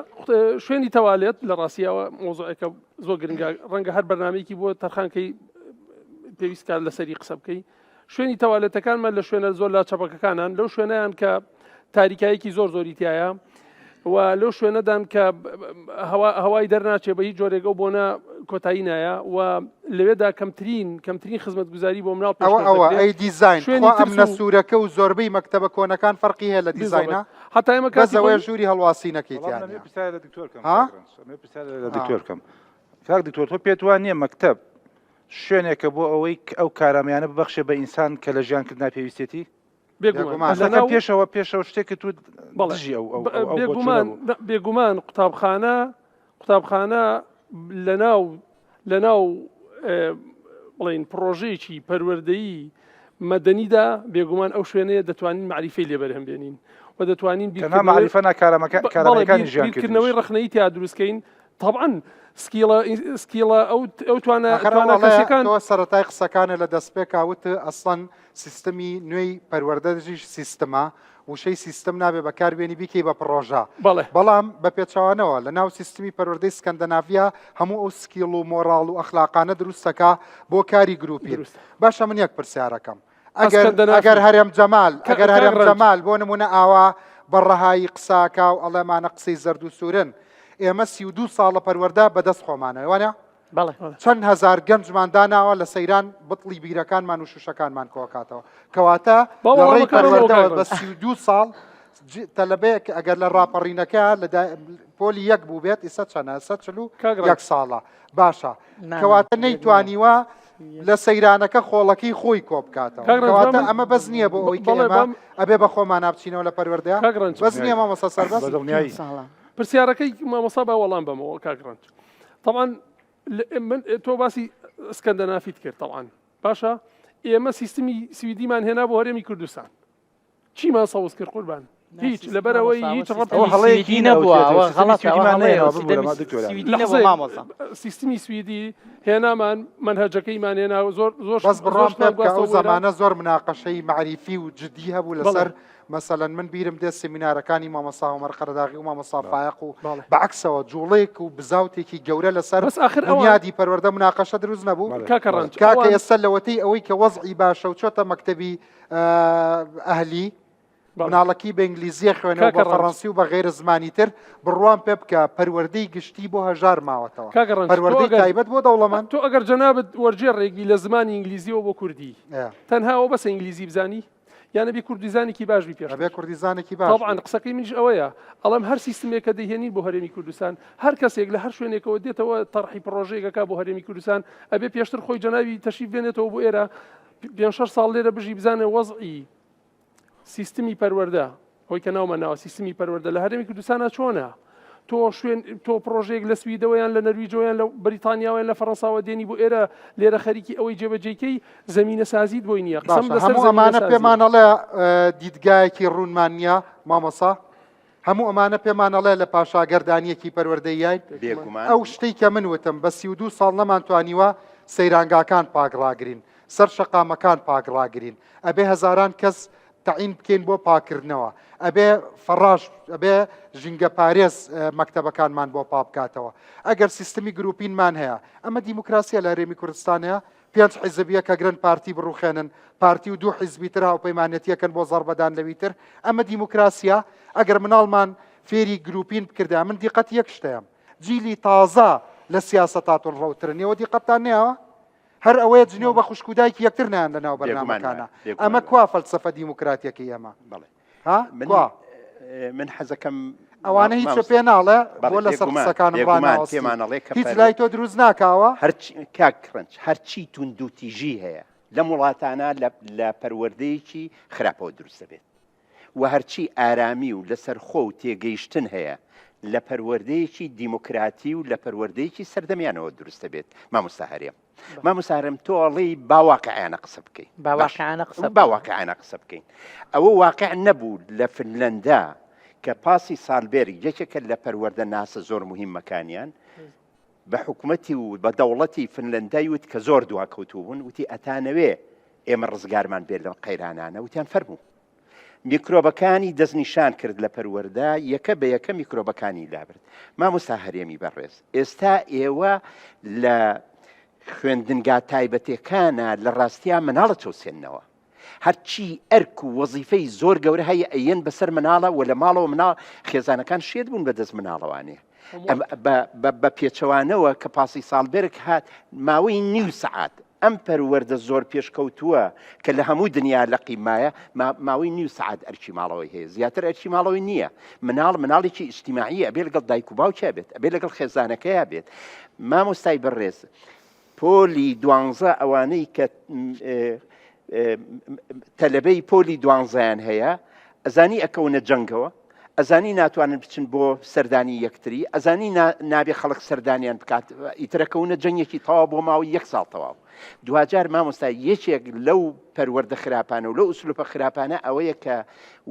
شوێنی تەوالێت لە ڕاستیەوە مۆزۆعەکە زۆر گرنگە ڕەنگە هەر بەرنامەیەکی بۆ تەرخانکەی پێویستکار لەسەری قسە بکەی شوێنی تەوالێتەکانمان لە شوێنە زۆر لا چەپەکەکانان لەو شوێنیان کە تاریکایەکی زۆری تایە و لەو شوێنەدان کە هەوای دەرناچێ بە هیچ جۆرێک ئەو بۆنە کۆتایی نایە و لەوێدا کەمترین خزمەت گوزاری بۆ مناڵ ئەوە ئەی دیزاین ئەم نەسوورەکە و زۆربەی مەکتەبە کۆنەکان فەرقی هەیە لە دیزاینە هەتا ئێمە کەسەوەی ژووری هەڵواسی نەکەیتیان دکتۆرکەم کاک دکتۆر تۆ پێت وان نییە مەکتەب شوێنێکە بۆ ئەوەی ئەو کارامەیانە ببەخشێ بە ئینسان کە لە ژیانکردنا پێویستێتی پێشەوە شتێکت و بەڵژی بێگومان قوتابخانە لەناو بڵین پرۆژەیەکی پەروەردەیی مەدەنیدا بێگومان ئەو شوێنەیە دەتوانین معریفەی لێبەرهەم بێنین و دەتوانین معریفە کارەکانی ژیانکردنەوەی ڕخنەی تیا دروستکەین طبعا سکیڵە ئەو توانەکەشەکان سەرەتای قسەکانە لە دەستپێک کاوتە ئەسڵەن سیستەمی نوێی پەروەردەژیش سیستەما وشەی سیستەم نابێ بەکاربێنی بیکەی بە پرۆژە بەڵام بە پێچوانەوە لە ناو سیستمی پەروەردەی سکەندەناڤیا هەموو ئەو سکیڵ و مۆراڵ و ئەخلاقانە دروستەکە بۆ کاری گروپی باشە من یەک پرسیارەکەم ئەگەر هەرێم جەمال بۆ نمونە ئاوا بەڕەهایی قساکە و ئەڵێمانە قسەی زەرد و سوورن ئێمە 32 ساڵە پەروەردە بەدەست خۆمانەوە وانە چەند هزار گەنجمان داناوە لە سەیران بڵی بیرەکانمان و شوشەکانمان کۆکاتەوە کەواتە لەڕێی پەروەردەوە بە 32 ساڵ تەلەبەیەک ئەگەر لە ڕاپەڕینەکە لە پۆلی یەک بوو بێت ئێستا چەندە 1 ساڵە باشە کەواتە نەیتوانیوە لە سەیرانەکە خۆڵەکەی خۆی کۆ بکاتەوە کەواتە ئەمە بەس نییە بۆ ئەوەی ئێمە ئەبێ بە خۆمان نابچینەوە لە پەروەردەیە بەس نییە مامۆستا سەربەست پرسیارەکەی مامۆستا با وەڵام بەمەوە کاگڕنج طبعا تۆ باسی اسکەندەنافیت کرد طبعا باشە ئێمە سیستمی سویدیمان هێنا بۆ هەرێمی کوردستان چیمان سەوز کرد قوربان هیچ لەبەرەوەی هیچ هەڵەیەکی نەبووە سیستمی سویدی هێنامان منهەجەکەیمان هێنا زۆر بەس بڕام ئەو زمانە زۆر مناقەشەی معریفی و جدی هەبوو لەسەر مثلا من بیرم دێ سمینارەکانی مامۆستا عومەر قەرداغی و مامۆستا فایق و بەعکسەوە جوڵێک و بزاوتێکی گەورە لەسەر بنیادی پەروەردە مناقەشە دروست نەبوو کاکە ئێستا لەوەتەی ئەوەی کە وەزعی باشە و چۆتە مەکتەبی ئەهلی مناڵەکی بە ئینگلیزیە خوێنەوە بە فەڕەنسی و بە غێرە زمانی تر بڕوان پێ بکە پەروەردەی گشتی بۆ هەژار ماوەتەوە پەروەردەی تایبەت بۆ دەوڵەمەند تۆ ئەگەر جەنابەت وەرجێڕێکی لە زمانی ئینگلیزیەوە بۆ کوردی تەنها ئەو بەسە ئینگلیزی بزانی یانە بێ کوردیزانێکی باش بی پێش بێ کوردیزانێکی باش طبعا قسەکەی منیش ئەوەیە ئەڵەم هەر سیستمێکە دەیهێنی بۆ هەرێمی کوردستان هەر کەسێک لە هەر شوێنێکەوە دێتەوە تەڕحی پرۆژەیەکە بۆ هەرێمی کوردستان ئەبێ پێشتر خۆی جەناوی تەشریف بێنێتەوە بۆ ئێرە 5-6 ساڵ لێرە بژی بزانێ وەزعی سیستمی پەروەردە هۆی کە ناومە ناوە سیستمی پەروەردە لە هەرێمی کوردستانە چۆنە تۆ پرۆژەیە لە سویدەوەیان لە نەرویجۆیان لە بریتانیاوەیان لە فەڕەنساوە دێنی بۆ ئێرە لێرە خەریکی ئەوەی جێبەجێکەی زمینە سازیت بۆی نییە هەموو ئەمانە پێمانەڵێ دیدگایەکی ڕوونمان نییە مامۆسا هەموو ئەمانە پێمانەڵێ لە پاشاگەردانیەکی پەروەردەیان ئەو شتەی کە من وتم بە 32 ساڵ نەمانتوانیوە سەیرانگاکان پاکڕاگرین سەر شەقامەکان پاکڕاگرین ئەبێ هەزاران کەس تعین بکەین بۆ پاکردنەوە ئەبێ فەڕاش ئەبێ ژینگە پارێز مەکتەبەکانمان بۆ پاکاتەوە ئەگەر سیستمی گروپینمان هەیە ئەمە دیموکراسیە لە هەرێمی کوردستانەیە 5 حیزبیە کە گرن پارتی بڕوخێنن پارتی و 2 حیزبی تر هاوپەیمانەتیەکەن بۆ زەربەدان لەویتر ئەمە دیموکراسیە ئەگەر مناڵمان فێری گروپین بکردا من دیقەت یەک شتەیەم جیلی تازە لە سیاسەتاتون ڕەوترنەوە دیقەتان نێەوە هەر ئەوەیە جنێو بە خوشکودایکی یەکتر نیان لە ناو بەرنامەکانە ئەمە کوا فەلسەفە دیموکراتیەکەی ئێمە من حەزەکەم ئەوانە هیچ پێ ناڵێ بۆ لەسەر قسەکانم ڕاناوەستی هیچ لای تۆ دروست ناکاوە کاکڕنج هەرچی تونند و تیژی هەیە لە وڵاتانە لە پەروەردەیەکی خراپەوە دروستە بێت و هەرچی ئارامی و لەسەر خۆ و تێگەیشتن هەیە لە پەروەردەیەکی دیموکراتی و لە پەروەردەیەکی سەردەمیانەوە دروستە بێت مامۆستا تۆڵی باواقعیانە قسە بکەین باواقعیانە قسە بکەین ئەوە واقع نەبوو لە فنلەندا کە پاسی سالبێری یەکێکە لە پەروەردە ناسە زۆر مهمەکانیان بە حکوومەتی و بە دەوڵەتی فنلەندای وت کە زۆر دواکەوتوو بوون وتی ئەتانەوێ ئێمە ڕزگارمان بێت لە قەیرانانە وتیان فەرموو میکرۆبەکانی دەستنیشان کرد لە پەروەردا یەکە بە یەکە میکرۆبەکانی لابرد مامۆستا هەرێمی بەڕێز ئێستا ئێوە لە خوێندنگا تایبەتەکانە لە ڕاستیان مناڵە چۆسێننەوە هەرچی ئەرک و وەزیفەی زۆر گەورە هەیە ئەیەن بەسەر مناڵە و لە ماڵەوە مناڵ خێزانەکان شێت بوون بە دەست مناڵەوانێ بە پێچەوانەوە کە پاسی ساڵبێرک هات ماوەی نیو سەعات ئەم پەروەردە زۆر پێشکەوتووە کە لە هەموو دنیا لە قیمایە ماوەی نیو سەعات ئەرکی ماڵەوەی هەیە زیاتر ئەرکی ماڵەوەی نییە مناڵێکی ئیجتیماعی ئەبێ لەگەڵ دایک و باوکیا بێت ئەبێ لەگەڵ خێزانەکەیە بێت مامۆستای بەڕێز پۆلی 12 ئەوانەی کە تەلەبەی پۆلی 12یان هەیە ئەزانی ئەکەونە جەنگەوە ئەزانی ناتوانن بچن بۆ سەردانی یەکتری ئەزانی نابێ خەڵک سەردانیان بکات ئیترەکەونە جەنگێکی تەواو بۆ ماوەی 1 ساڵ تەواو دوجار مامۆستا یەکێک لەو پەروەردە خراپانە و لەو ئوسلوبە خراپانە ئەوەیە کە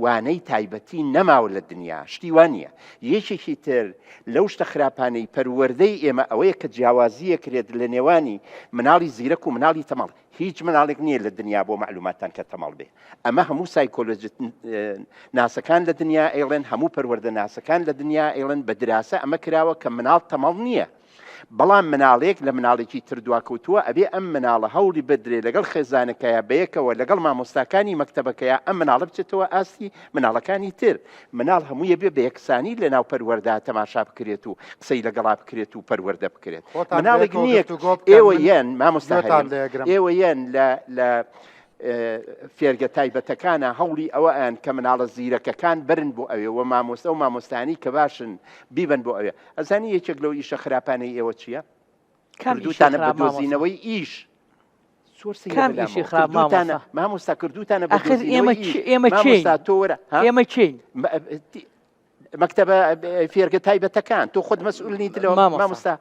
وانەی تایبەتی نەماوە لە دنیا شتی وانە یەکێکی تر لەو شتە خراپانەی پەروەردەی ئێمە ئەوەیە کە جیاوازیە کرێت لە نێوانی مناڵی زیرەک و مناڵی تەمەڵ هیچ مناڵێک نییە لە دنیا بۆ معلوماتان کە تەمەڵ بێ ئەمە هەموو سایکۆلۆجیت ناسەکان لە دنیا ئێڵێن هەموو پەروەردە ناسەکان لە دنیا ئێڵێن بە دراسە ئەمە کراوە کە مناڵ تەمەڵ نییە بەڵام مناڵێک لە مناڵێکی تردواکەوتووە ئەبێ ئەم مناڵە هەوڵی بدرێ لەگەڵ خێزانەکەیە بەیەکەوە لەگەڵ مامۆستاکانی مەکتەبەکەیە ئەم مناڵە بچێتەوە ئاستی مناڵەکانی تر مناڵ هەموویە بێ بە یەکسانی لە ناو پەروەردا تەماشا بکرێت و قسەی لەگەڵا بکرێت و پەروەردە بکرێت مناڵێک نییە ئێوە یەن مامۆستا ئێوە یەن لە فێرگە تایبەتەکانە هەوڵی ئەوە ئەن کە مناڵە زیرەکەکان برن بۆ ئەوێ و مامۆستا و مامۆستانی کە باشن بیبن بۆ ئەوێ ئەزانی یەکێک لەو ئیشە خراپانەی ئێوە چییە؟ کردوتانە بەدۆزینەوەی ئیش مامۆستا کردوتانە ئێمە چین مەکتەبە فێرگە تایبەتەکان تۆ خۆت مەسئولنی دلەوە مامۆستا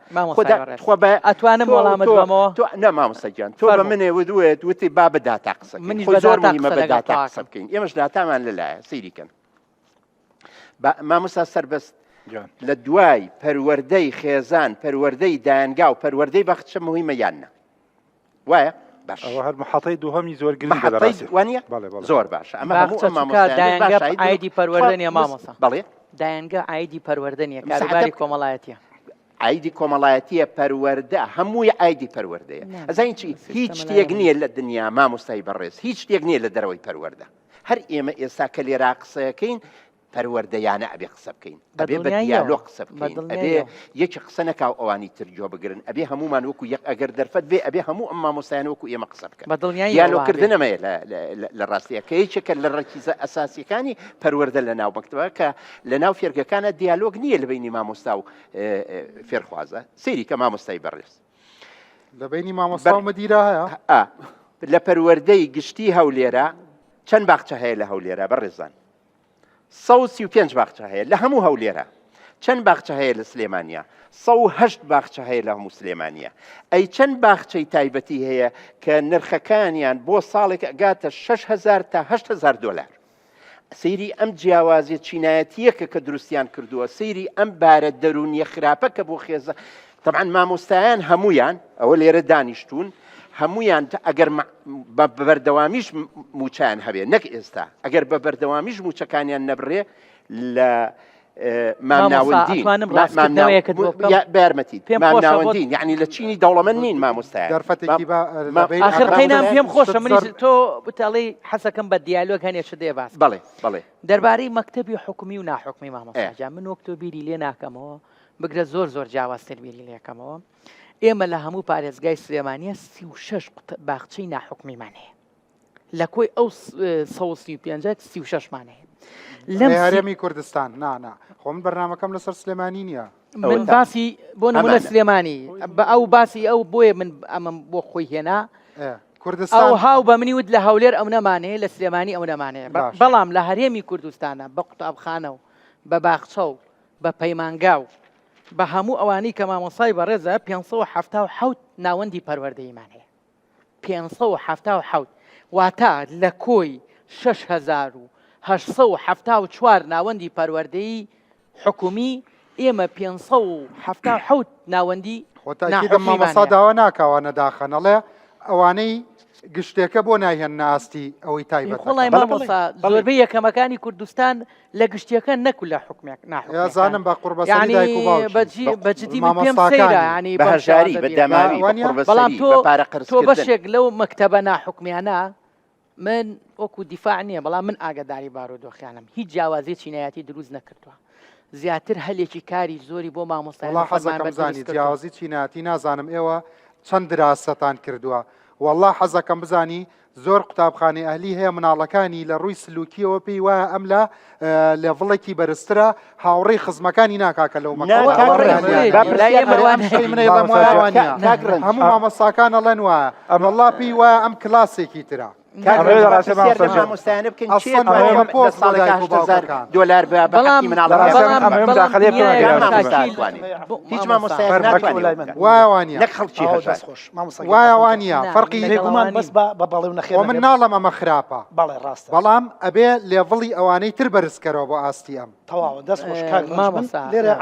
ئەتوانم وەڵامت بەمەوە نە مامۆستا گیان تۆ بە منێ ودوێت وتی با بە داتا قسە زۆر مهمە بە داتا قسە بکەین ئێمەش داتامان لەلایە سەیریکەن مامۆستا سەربەست لە دوای پەروەردەی خێزان پەروەردەی دایانگا و پەروەردەی بەخشە مهمە یاننا وایە ئەوە هەر محەڵەی دووهەمی زۆر گرنگە وانە زۆر باشە ئەمە هەموو ئایدی پەروەردە نیە مامۆستا بەڵێ دایانگە ئایدی پەروەردە نیە کاروباری کۆمەڵایەتیە ئایدی کۆمەڵایەتیە پەروەردە هەمووی ئایدی پەروەردەیە ئەزانین چی هیچ شتێک نییە لە دنیا مامۆستای بەڕێز هیچ شتێک نییە لە دەرەوەی پەروەردە هەر ئێمە ئێستا کە لێرا قسەکەین پەروەردەیانە ئەبێ قسە بکەین ئەبێ بە دیالۆگ قسە بکەین ئەبێ یەکی قسە نەکاو ئەوانی تر جۆ بگرن ئەبێ هەمومان وەکو یەک ئەگەر دەرفەت بێ ئەبێ هەموو ئەم مامۆستایان وەکو ئێمە قسە بکەن دیالۆگکردنەمەیە لە ڕاستیە کە یەکێکە لە ڕەکیزە ئەساسیەکانی پەروەردە لە ناو مەکتەبە کە لە ناو فێرگەکانە دیالۆگ نییە لە بینی مامۆستا و فێرخوازە سەیری کە مامۆستای بەڕێز لە بینی مامۆستا و مەدیرە هەیە لە پەروەردەی گشتی هەولێرە چەند باخچە هەیە لە هەولێرە بەڕێزان 135 باخچە هەیە لە هەموو هەولێرە چەند باخچە هەیە لە سلێمانیا 108 باخچە هەیە لە هەموو سلێمانیا ئەی چەند باخچەی تایبەتی هەیە کە نرخەکانیان بۆ ساڵێک ئەگاتە 6,000 تا 8,000 دۆلار سەیری ئەم جیاوازیە چینایەتیەکە کە دروستیان کردووە سەیری ئەم بارە دەرونیە خراپە کە بۆ خێزە طبعا مامۆستایان هەمویان ئەوە لێرە دانیشتون هەمویان ئەگەر بە بەردەوامیش موچیان هەبێ نەک ئێستا ئەگەر بە بەردەوامیش موچەکانیان نەبڕێ لە مامناوەندین بارمەتی مامناوەندین یعنی لە چینی دەوڵەمەند نین مامۆستایان ئاخرقینان پێم خۆشە منی تۆ بتەڵی حەسەکەم بە دیالۆگ هەنێ شت دێ باس بەڵێ بەڵێ دەربارەی مەکتەبی حکومی و ناحکمی مامۆستا من وەک تۆ بیری لێ ناکەمەوە بگرە زۆر جیاوازتر بیری لێکەمەوە ئێمە لە هەموو پارێزگای سلێمانیە 36 باخچەی ناحکمیمان هەیە لە کۆی ئەو 135 هەیە لەم هەرێمی کوردستان نانا خۆم بەرنامەکەم لەسەر سلێمانی نییە من باسی بۆ نمونە سلێمانی بە ئەو باسی ئەو بۆیە من ئەمەم بۆ خۆی هێنا کوردستان ئەو هاو بە منی ود لە هەولێر ئەو نەمانەیە لە سلێمانی ئەو نەمانەیە بەڵام لە هەرێمی کوردستانە بە قوتابخانە و بە باخچە و بە پەیمانگا و بە هەموو ئەوانی کە مامۆسای بەڕێزە 577 ناوەندی پەروەردەیمان هەیە 577 واتە لە کۆی 6,000 1970 ناوەندی پەروەردەیی حکومی ئێمە 577 ناوەندی خۆتاکیدە مامەسا داوا ناکەوانە داخەنەڵێ ئەوانەی گشتێکە بۆ ناهێن ناستی ئەوەی تایبەت خۆڵای مامۆستا زۆربەی یەکەمەکانی کوردستان لە گشتیەکە نەکو لە حکومێک زانم بە قوربەسەری دایک و باوکی بەجددی من پێم سەیرە ینی بەهەژاری بەداماوی بەڵام تۆ بەشێک لەو مەکتەبە ناحکمیانە من وەکو دیفاع نییە بەڵام من ئاگداری بارودۆخیانم هیچ جیاوازی چینایەتی دروست نەکردووە زیاتر هەلێکی کاری زۆری بۆ مامۆستای حەزەکەم زانی جیاوازی چیناتی نازانم ئێوە چەند دراستان کردووە والله حەزەکەم بزانی زۆر قوتابخانەی ئەهلی هەیە مناڵەکانی لە ڕووی سلوکیەوە پێی وایە ئەم لە لێڤڵێکی بەرزترە هاوڕێی خزمەکانی ناکاکە لەو هەموو مامۆستاکان ئەڵێن وایە والله پێی وایە ئەم کلاسێکی ترە مامۆستایانە بکەن $10,000 بە بەڵامی هیچ مامۆستایان ناتوانێت وایە نەک خەڵکی وایە فەرقی لێگومان بەس بە بەڵێ نەخێ من ناڵم ئەمە خراپە بەڵێ ڕاستە بەڵام ئەبێ لێڤڵی ئەوانەی تر بەرزکەرەوە بۆ ئاستی ئەم تەواوە دەست خۆش لێرە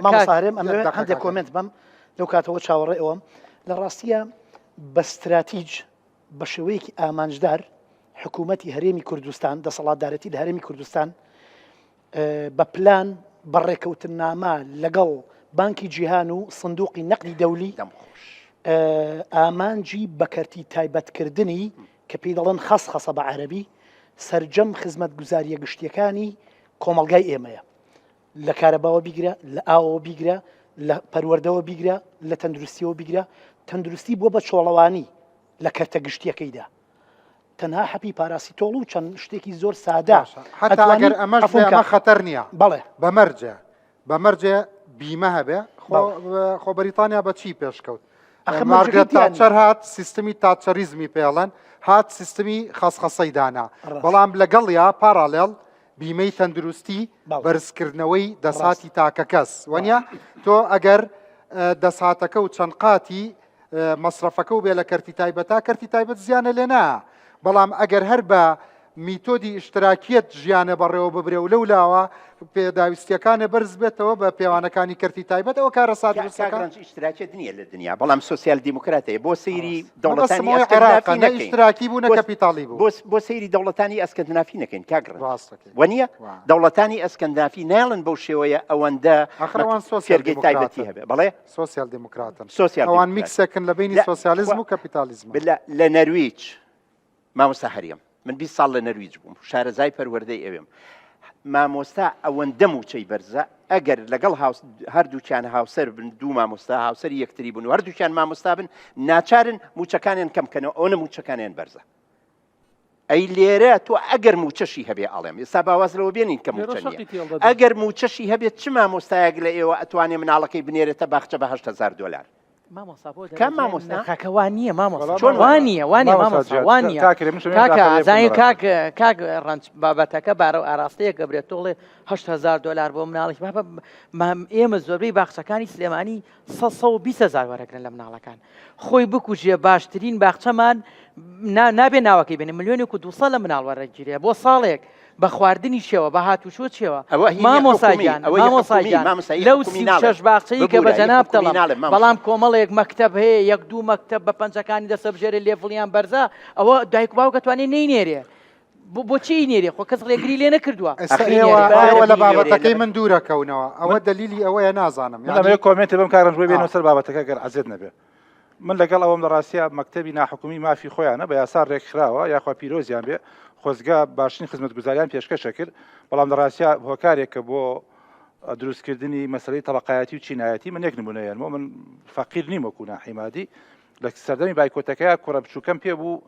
مامۆساهرێم ئەم هەندێک کۆمنت بەم لەو کاتەوە چاوەڕێ ئەوم لە ڕاستیە بە استراتیج بە شێوەیەکی ئامانجدار حکوومەتی هەرێمی کوردستان دەسەڵاتدارەتی لە هەرێمی کوردستان بە پلان بەڕێکەوتنامە لەگەڵ بانکی جیهان و سندوقی نەقدی دەولی ئامانجی بەکەرتی تایبەتکردنی کە پێی دەڵێن خەسە بە عەرەبی سەرجەم خزمەتگوزاریە گشتیەکانی کۆمەڵگای ئێمەیە لە کارەباوە بیگرە لە ئاوەوە بیگرە لە پەروەردەوە بیگرە لە تەندروستیەوە بیگرە تەندروستی بۆ بە چۆڵەوانی لە کەرتە گشتیەکەیدا تەنها حەپی پاراسیتۆڵ و چەند شتێکی زۆر سادا حتا ئەگەر ئەمە خەتەر نییە بەڵێ بەمەرجێ بیمە هەبێ خۆ بەریتانیا بە چی پێشکەوت مارگرێت تاچەر هات سیستمی تاچەریزمی پێڵەن هات سیستمی خەسخەسەی دانا بەڵام لەگەڵیا پارالێڵ بیمەی تەندروستی بەرزکردنەوەی دەساتی تاکە کەس وەنیە تۆ ئەگەر دەساتەکە و چەند قاتی مەصرفەکە و بێ لە کەرتی تایبەتە کەرتی تایبەت زیانە لێنا بەڵام ئەگەر هەر بە میتۆدی ئیشتراکیەت ژیانە بەڕێوە ببرێ و لەولاوە پێداویستیەکانە بەرز بێتەوە بە پێوانەکانی کەرتی تایبەت ئەوە کارە سادەکان ئیشتراکیت نییە لە دنیا بەڵام سوسیال دیموکراتەیە بۆ سەیری دەوڵەتانی ئیشتراکی بوو نە کەپیتاڵی بوو بۆ سەیری دەوڵەتانی ئەسکەندنافی نەکەین کاگڕ وەنیە دەوڵەتانی ئەسکەندنافی ناڵن بەو شێوەیە ئەوەندە فێرگەی تایبەتی هەبێ بڵێ سوسیال دیموکراتن ئەوان میکسەکن لە بینی سۆسیالیزم و کەپیتالیزم لە نەرویج مامۆستا هەرێم من 20 ساڵ لە نەرویج بووم شارەزای پەروەردەی ئەوێم مامۆستا ئەوەندە موچەی بەرزە ئەگەر لەگەڵ هەردووچیان هاوسەر بن دوو مامۆستا هاوسەری یەکتری بوون و هەردووچیان مامۆستا بن ناچارن موچەکانیان کەمکەنەوە ئەوە موچەکانیان بەرزە ئەی لێرە تۆ ئەگەر موچەشی هەبێ ئەڵێم ئێستا باواز لەوە بێنین کە موچە نییە ئەگەر موچەشی هەبێت چ مامۆستایەک لە ئێوە ئەتوانێ مناڵەکەی بنێرێتە باخچە بە $8,000 کام مامۆستا کاکەوان نییە مامۆستا چۆن وانە مامۆستاوانە کاک ڕەنج بابەتەکە بارە ئاراستەیە کە برێت تۆڵێ $8,000 بۆ مناڵێک ئێمە زۆربەی باخچەکانی سلێمانی 120,000 وەرەگرن لە مناڵەکان خۆی بکوژێ باشترین باخچەمان نابێ ناوەکەی بێنێ ملیۆنی و 200 لە مناڵ وەرەگیرێ بۆ ساڵێک بە خواردنی شێوە بە هاتوچۆ چێوە مامۆساییان لەو 6 باخچەی کە بە جەناب دەڵێم بەڵام کۆمەڵێک مەکتەب هەیە یەک دوو مەکتەب بە پەنجەکانی دەسەبژێرە لێڤڵیان بەرزە ئەوە دایک باوکە توانێت نەینێرێ بۆچی نێرێ خۆ کەس ڕێگری لێ نەکردووە ئێوە لە بابەتەکەی من دوورەکەونەوە ئەوە دلیلی ئەوەیە نازانم کۆمنتی بم کارڕژ بێنەوە سەر بابەتەکە گەر عەزێت نەبێ من لەگەڵ ئەوم لە ڕاستیە مەکتەبی ناحکومی مافی خۆیانە بە یاسا ڕێکخراوە یاخوا پیرۆزیان بێ خۆزگا باشترین خزمەتگوزاریان پێشکەشە کرد بەڵام لە ڕاستیە هۆکارێکە بۆ دروستکردنی مەسەلەی تەبەقایەتی و چینایەتی من یەک نمونەیەنەوە من فەقیر نیم وەکو ناحیمادی لە سەردەمی بایکۆتەکەیە کوڕە بچووکەم پێ بوو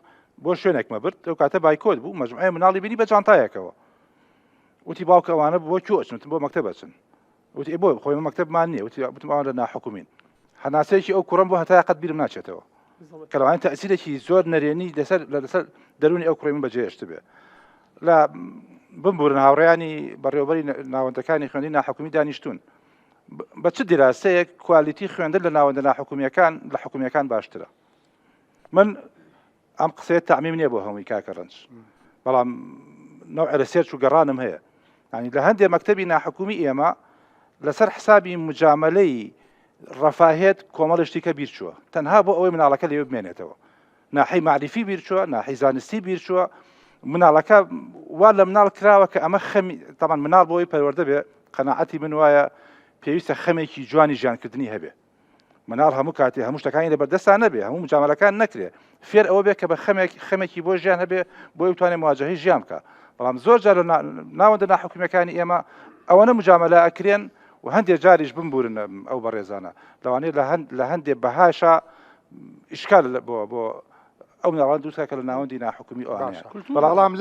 بۆ شوێنێکمە برد ئەو کاتە بایکۆت بوو مەجموعەیە مناڵی بینی بە جانتایەکەوە وتی باوکە ئەوانە بۆ کۆچن بۆ مەکتەب بچن وتی بۆ خۆی مەکتەبمان نییە وتی ئەوان لە ناحکومین هەناسەیەکی ئەو کوڕم بۆ هەتا قەت بیرم ناچێتەوە کە لەوانە تەئسیرێکی زۆر نەرێنی لەسەر دەرونی ئەو کوڕی من بەجێهێشت بێ لە بمبورن هاوڕێیانی بەڕێوەبەری ناوەندەکانی خوێندی ناحکومی دانیشتون بە چ دیراسەیەک کوالیتی خوێندن لە ناوەندە ناحکومیەکان لە حکومیەکان باشترە من ئەم قسەیە تەعمیم نییە بۆ هەمووی کاکە ڕەنج بەڵام نوع ريسيرش وقرانم هي يعني لهندي مكتبي ناحكومي إيما لسر حسابي مجاملي رفاهية كومالشتي كبير شو تنها بو أوي من على كل يوم مينتوا ناحي معرفي بير شو ناحي زانستي بير شو من على كا ولا من الكراوة كأمخم طبعا من البوي بالورده بقناعتي من ويا بيوسع خمي كي جواني جان كدني هبه منال همو كاتي هموش تكاين لبردستانه به همو مجامله كان نكره فير او به خمي كي بو جان هبه بو يتواني مواجهه جامكا بلام زور جال ناوندنا حكومه كان ايما او انا مجامله اكرين وهندي جاريش بنبورن او بريزانا لو اني لهندي بهاشا اشكال بو او من الوان دوسا كلا ناوندنا حكومي او انا بەڵام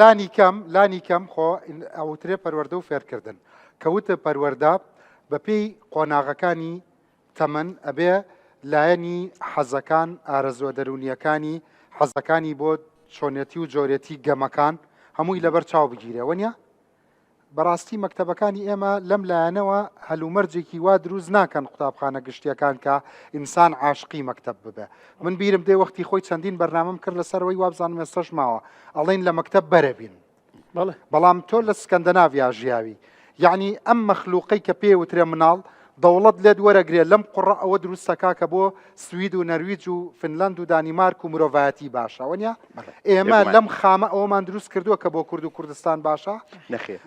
لانی کەم خۆ ئەوترێ پەروەردە و فێرکردن کەوتە پەروەردە بەپێی قۆناغەکانی تەمەن ئەبێ لایەنی حەزەکان ئارەزوە دەرونیەکانی حەزەکانی بۆ چۆنێتی و جۆرێتی گەمەکان هەمووی لەبەر چاو بگیرێ وەنیا بەڕاستی مەکتەبەکانی ئێمە لەم لایەنەوە هەلومەرجێکی وا دروست ناکەن قوتابخانە گشتیەکان کە ئینسان عاشقی مەکتەب ببێ من بیرم دێ وەختی خۆی چەندین بەرنامەم کرد لەسەرەوەی وابزانم ئێستاش ماوە ئەڵێن لە مەکتەب بەرە بین بەڵام تۆ لە سکەندەناڤیا ژیاوی یعنی ئەم مەخلوقەی کە پێوترێ مناڵ دەوڵەت لێت وەرەگرێت لەم قوڕە ئەوە دروستەکە کە بۆ سوید و نەرویج و فنلەند و دانیمارک و مرۆڤایەتی باشە وەنیا ئێمە لەم خامە ئەوەمان دروست کردووە کە بۆ کورد و کوردستان باشە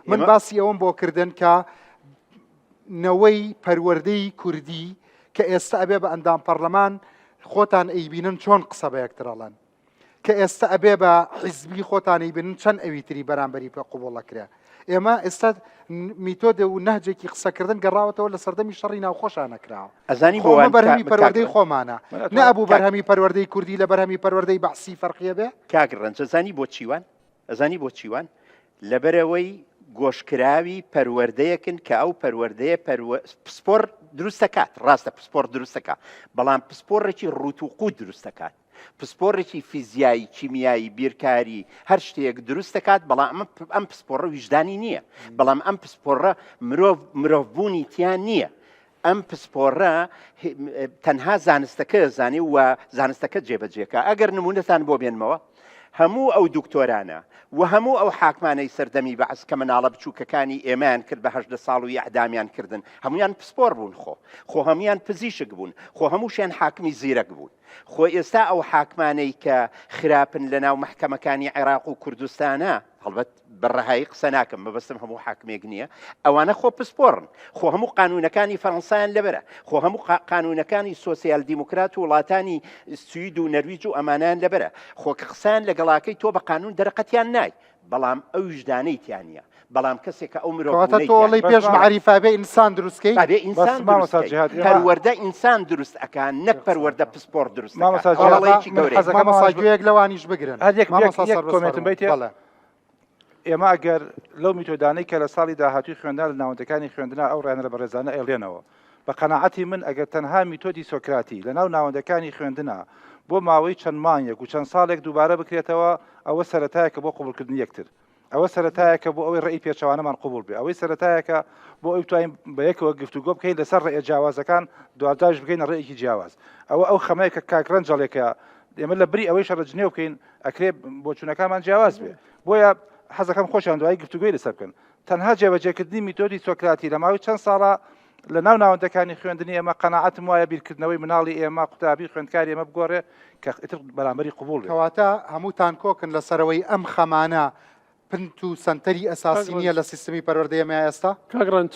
من باسی ئەوم بۆ کردن کە نەوەی پەروەردەی کوردی کە ئێستا ئەبێ بە ئەندام پەرلەمان خۆتان ئەیبینن چۆن قسە بە یەکترەڵەن کە ئێستا ئەبێ بە حیزبی خۆتان ئەیبینن چەند ئەویتری بەرامبەری پێ قوبوڵەکرێ ئێمە ئێستا میتۆدە و نەهجێکی قسەکردن گەڕاوەتەوە لە سەردەمی شەڕی ناوخۆشان نەکراوە ئەزانی خۆمە بەرهەمی پەروەردەی خۆمانە نەبوو بەرهەمی پەروەردەی کوردی لە بەرهەمی پەروەردەی بەعسی فەرقیە بێ کاگڕەنج ئەزانی بۆ چیوان ئەزانی بۆ چیوان لەبەرەوەی گۆشکراوی پەروەردەیەکن کە ئەو پەروەردەیە پسپۆر دروستەکات ڕاستە پسپۆر دروستەکە بەڵام پسپۆڕێکی ڕوت و قووت دروستەکات پسپۆڕێکی فیزیایی کیمیایی بیرکاری هەر شتێک دروست دەکات بەڵام ئەم پسپۆڕە ویژدانی نییە بەڵام ئەم پسپۆڕە مرۆڤبوونی تیان نییە ئەم پسپۆڕە تەنها زانستەکە زانێ و زانستەکە جێبەجێکە ئەگەر نمونەتان بۆ بێنمەوە هەموو ئەو دکتۆرانە و هەموو ئەو حاکمانەی سەردەمی بەعس کە مناڵە بچووکەکانی ئێمەیان کرد بە 18 ساڵ و ئەعدامیان کردن هەمویان پسپۆر بوون خۆ هەمویان پزیشک بوون خۆ هەمووشیان حاکمی زیرەک بوون خۆ ئێستا ئەو حاکمانەی کە خراپن لە ناو محکەمەکانی عێراق و کوردستانە هەڵبەت بەڕەهایی قسە ناکەم بەبەستم هەموو حاکمێک نییە ئەوانە خۆ پسپۆڕن خۆ هەموو قانونەکانی فەڕەنسایان لەبەرە خۆ هەموو قانونەکانی سۆسیال دیموکرات و وڵاتانی سوید و نەرویج و ئەمانیان لەبەرە خۆ کە قسەیان لەگەڵاکەی تۆ بە قانون دەرەقەتیان نای بەڵام ئەو ویژدانەی تیان نیە بەڵام کەسێکە ئەو مرۆڤ تۆڵی پێش معریفە بێ ئینسان دروستکەی پەروەردە ئینسان دروست ئەکان نەک پەروەردە پسپۆر دروست مامەساجوەیەک لەوانیش بگرن کۆمنتم بیت ئێمە ئەگەر لەو میتۆدانەی کە لە ساڵی داهاتووی خوێندان لە ناوەندەکانی خوێندنا ئەو ڕێنە بە ڕێزانە ئێڵێنەوە بە قەناعەتی من ئەگەر تەنها میتۆدی سۆکراتی لە ناو ناوەندەکانی خوێندنا بۆ ماوەی چەند مانگێک و چەند ساڵێک دووبارە بکرێتەوە ئەوە سەرەتایەکە بۆ قوبولکردنی یەکتر ئەوە سەرەتایەکە بۆ ئەوەی ڕێی پێچەوانەمان قوبول بێ ئەوەی سەرەتایەکە بۆ ئەوی توانین بە یەکەوە گفتوگۆ بکەین لەسەر ڕێ جیاوازەکان دواتاش بکەینە ڕێیەکی جیاواز ئەو خەمەیە کە کاکرەن جەڵێکە ئێمە لە بری ئەوەی شەڕجنێ بکەین ئەکرێ بۆ چوونەکانمان جیاواز بێ بۆیە حەزەکەم خۆشیان دوایی گفتوگوی لەسەر بکەن تەنها جێبەجێکردنی میتۆدی سۆکراتی لە ماوەی چەند ساڵە لە ناو ناوەندەکانی خوێندنی ئێمە قەناعەتم وایە بیرکردنەوەی مناڵی ئێمە قوتابی خوێندکاری ئێمە بگۆڕێ کە ئیتر بەرامبەری قوبوڵ بێ کەواتە هەمووتان کۆکن لەسەرەوەی ئەم خەمانە پنت و سنتەری ئەساسی نییە لە سیستمی پەروەردەی ئێمە ئێستا کاگڕەنج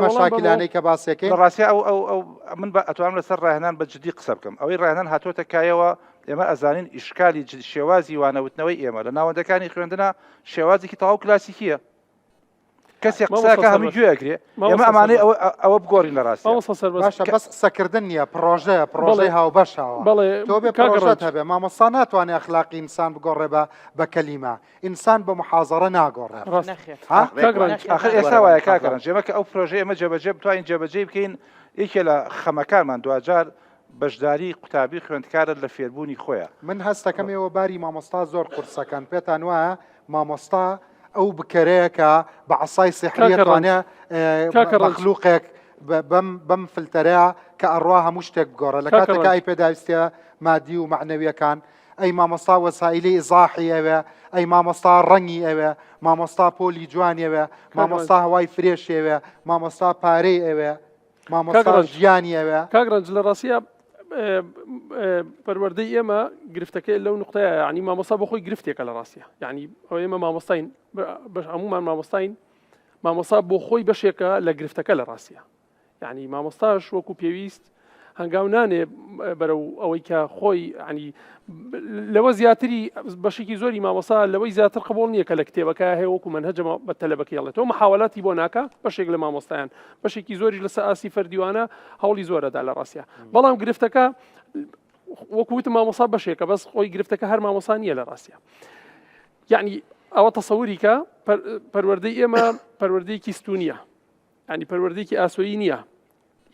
مەشاکلانەی کە باسێکەکەی ڕاستی ئەو من ئەتوانم لەسەر ڕاهێنان بە جدی قسە بکەم ئەوەی ڕاهێنان هاتۆتە کایەوە ئێمە ئەزانین ئیشکالی شێوازی وانەوتنەوەی ئێمە لە ناوەندەکانی خوێندنا شێوازێکی تەواو کلاسیکیە کەسێک قسەکە هەمووی گوێەگرێ ئێمە ئەمانەی ئەوە بگۆڕین لە ڕاستی باشە بەس قسەکردن نییە پرۆژەی هاوبەشەوە تۆ بێ پرۆژەت هەبێ مامۆستا ناتوانێت ئەخلاقی ئینسان بگۆڕێ بە کەلیمە ئینسان بە محازەڕە ناگۆڕێت ئاخر ئێستا وایە کاکەڕەنج ئێمە کە ئەو پرۆژەی ئێمە جێبەجێ بتوانین جێبەجێ بکەین یەکێ لە خەمەکانمان دوجار بەشداری قوتابی خوێندکارە لە فێربوونی خۆیە من هەستەکەمەوە باری مامۆستا زۆر قورسەکان پێتان وایە مامۆستا ئەو بکەرەیە کە بە عەسای سیحری توانێ مەخلووقێک بەم فلتەرەیە کە ئەڕوا هەموو شتێک بگۆڕە لە کاتێکە ئای پێداویستە مادی و معنەویەکان ئەی مامۆستا وەسایلی ئیزاحی ئەوێ، ئەی مامۆستا ڕەنگی ئەوێ، مامۆستا پۆلی جوانیەوە، مامۆستا هەوای فرێشێوێ، مامۆستا پارەی ئەوێ، مامۆستا ژیانی ئەوێ. کاگرنج لە ڕاستیە پەروەردەی ئێمە گرفتەکەی لەو نقطەیە، ینی مامۆستا بۆ خۆی گرفتێکە لە ڕاستیە، یعنی ئەو ئێمە مامۆستاین هەمومان مامۆستاین، مامۆستا بۆ خۆی بەشێکە لە گرفتەکە لە ڕاستیە، یعنی مامۆستاش وەکو پێویست هەنگاو نانێ بەرەو ئەوەی کە خۆی ینی لەوە زیاتری بەشێکی زۆری مامۆستا لەوەی زیاتر قبول نییە کە لە کتێبەکە هەیە وەکو منهەجە بە تەلەبەکەڵێتەوە محاولاتی بۆ ناکە بەشێک لە مامۆستایان، بەشێکی زۆری لەسەر ئاسی فەردیوانە هەوڵی زۆرەدا لە ڕاستیە، بەڵام گرفتەکە وەکووتم مامۆستا بەشێکە بەس خۆی گرفتەکە هەر مامۆستا نییە لە ڕاستیە، یعنی ئەوە تەسەووری کە پەروەردەی ئێمە پەروەردەیەکی ستونیە، ینی پەروەردەیەکی ئاسۆیی نییە،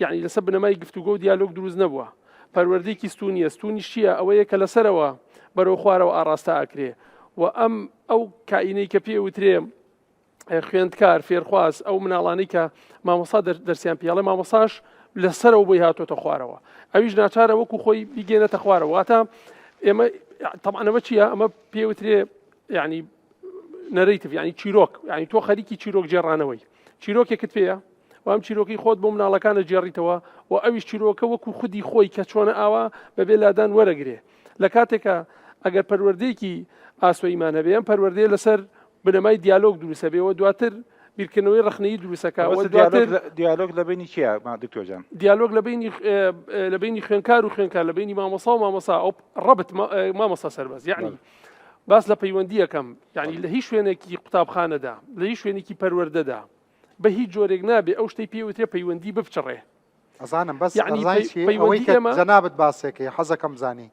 یعنی لەسەر بنەمای گفتوگۆ و دیالۆگ دروست نەبووە، پەروەردەیەکی ستونیە، ستونی چییە؟ ئەوەیە کە لەسەرەوە بەرەو خوارەوە ئاڕاستە ئاکرێ و ئەو کائینەی کە پێ وترێ خوێندکار فێرخواز ئەو مناڵانەی کە مامۆستا دەرسیان پێڵێ مامۆستاش لەسەرەوە بۆی هاتۆتە خوارەوە، ئەویش ناچارە وەکو خۆی بیگەێنێتە خوارەوە، واتە ئێمە تەمانەوە چییە؟ ئەمە پێ وترێ یعنی نەرەیتف، یعنی چیرۆک، یعنی تۆ خەریکی چیرۆک جێڕانەوەی، چیرۆکێکت پێەیە و ئەم چیرۆکی خۆت بۆ مناڵەکانە جێڕیتەوە و ئەویش چیرۆکە وەکو خودی خۆی کە چۆنە ئاوا بەبێ لادان وەرەگرێ، لە کاتێکە ئەگەر پەروەردەیەکی ئاسۆیمان هەبێ ئەم پەروەردەیە لەسەر بنەمای دیالۆگ دروستە بێەوە دواتر بیرکردنەوەی ڕخنەیی دروستەکە، دیالۆگ لە بینی چیە دکتۆر جان؟ دیالۆگ لە بینی خوێنکار و خوێنکار، لە بینی مامۆستا و مامۆستا، ئەو ڕەبت مامۆستا سەربەز، یعنی باس لە پەیوەندی یەکەم، یعنی لە هیچ شوێنێکی قوتابخانەدا لە هیچ شوێنێکی پەروەردەدا بە هیچ جۆرێک نابێ ئەو شتەی پێ وترێ پەیوەندی بفچڕێ. ئەزانم بەس ئەوەی کە جەنابەت باسێکەکەی حەزەکەم زانی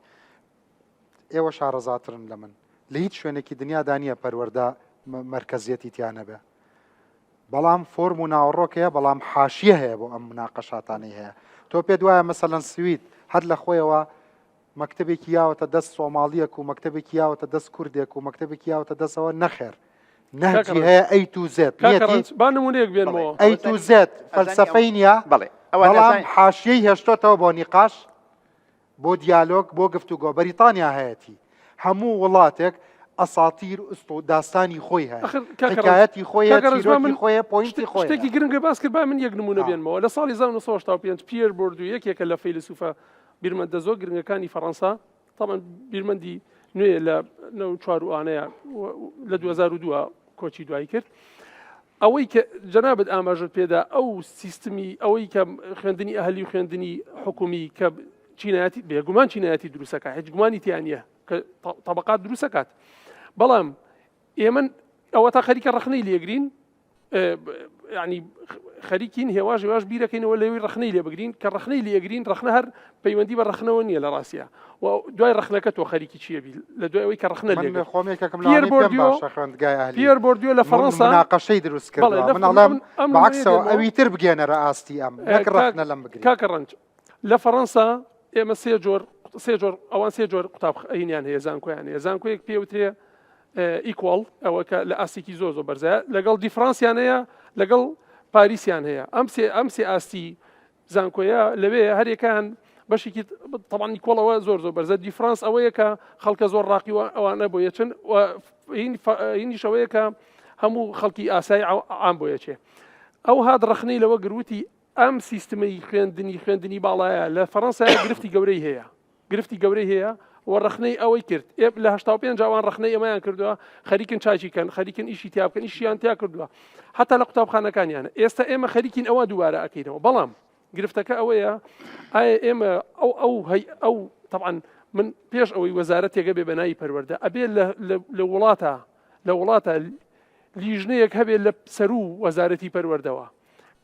ئێوە شارەزاترن لە من، لە هیچ شوێنێکی دنیادا نییە پەروەردە مرکزیەتی تیانە بێ، بەڵام فۆرم و ناوەڕۆکەیە، بەڵام حاشیە هەیە بۆ ئەم مناقەشاتانەی هەیە. تۆ پێت وایە مەسەلەن سوید هەر لە خۆیەوە مەکتبێکی یاوەتە دەست سۆماڵیەک و مەکتبێکی یاوەتە دەست کوردێک و مەکتبێکی یاوەتە دەستەوە نەخێر، نهجی هەیە ئەی تو زێت با نمونەیەک بێنەوە ئەی تو زێت فەلسەفەی نییە، بەڵام حاشیەی هێشتۆتەوە بۆ نیقاش، بۆ دیالۆگ، بۆ گفتوگۆ. بەریتانیا هەیەتی هەموو وڵاتێک ئەساتیر داستانی خۆی هەیە، حکایەتی خۆیە، چیرۆکی خۆیە، پۆینتی خۆی. شتێکی گرنگە باس کرد، با من یەک نمونە بێنمەوە. لە ساڵی 1995 پیر بۆردو یەکێکە لە فەیلسوفە بیرمەندە زۆر گرنگەکانی فەڕەنسا، تامان بیرمەندی نوێ لە 4 لە 2002 کۆچی دوایی کرد، ئەوەی کە جەنابەت ئاماژت پێدا ئەو سیستمی ئەوەی کە خوێندنی ئەهلی و خوێندنی حکومی کە چینایەتی بێگومان چینایەتی دروستەکە، هیچ گومانی تیانە کە طبقات دروستەکات، بەڵام ئێمە ئەوە تا خەریکە ڕخنەی لێگرین، ینی خەریکین هێواژ هێواژ بیرەکەینەوە لەوەی ڕخنەی لێ بگرین کە ڕخنەی لێگرین، ڕخنە هەر پەیوەندی بە ڕخنەوە نییە لە ڕاستیە، و دوای ڕخنەکە تۆ خەریکی چیە بی لە دوای ئەوەی کە ڕخنە لێ. پیر بۆردیۆ لە فەڕەنسا مناقەشەی دروست کرد، منەڵێم بەعکسەوە ئەوی تر بگێنەرە ئاستی ئەم نەک ڕخنە لەم بگرین. کاکە ڕەنج لە فەڕەنسا ئێمە سێ جۆر ئەوان سێ جۆر قوتابخانەیان هەیە، زانکۆیان هەیە. زانکۆیەک پێوترێ ئیکۆڵ، ئەوە کە لە ئاستێکی زۆر بەرزایە، لەگەڵ دیفرانسیان هەیە، لەگەڵ پاریسیان هەیە. ئەم سێ ئاستی زانکۆیە لەوێ هەرێکان بەشێکی تەبان ئیکۆڵەوە زۆر بەرزە. دیفرانس ئەوەیە کە خەڵکە زۆر ڕاقی ئەوانە بۆ یەچن، هینیش ئەوەیە کە هەموو خەڵکی ئاسایی عام بۆ یەچێ. ئەو هات ڕخنەی لەوە گروتی ئەم سیستمی خوێندنی باڵایە لە فەڕەنسا گرفتی گەورەی هەیە، گرفتی گەورەی هەیە و ڕخنەی ئەوەی کرد. لە 85 جاوان ڕخنەی ئەمەیان کردووە، خەریکن چاچیکەن، خەریکن ئیشی تیا بکەن، ئیشیان تیا کردووە، حتا لە قوتابخانەکانیانە. ئێستا ئێمە خەریکین ئەوە دووبارە ئەکەینەوە، بەڵام گرفتەکە ئەوەیە ئایا ئێمە ئەو طبعاً من پێش ئەوەی وەزارەت تێگە بێ بەناوی پەروەردە ئەبێ لە وڵاتە لیژنەیەک هەبێت لە سەر و وەزارەتی پەروەردەوە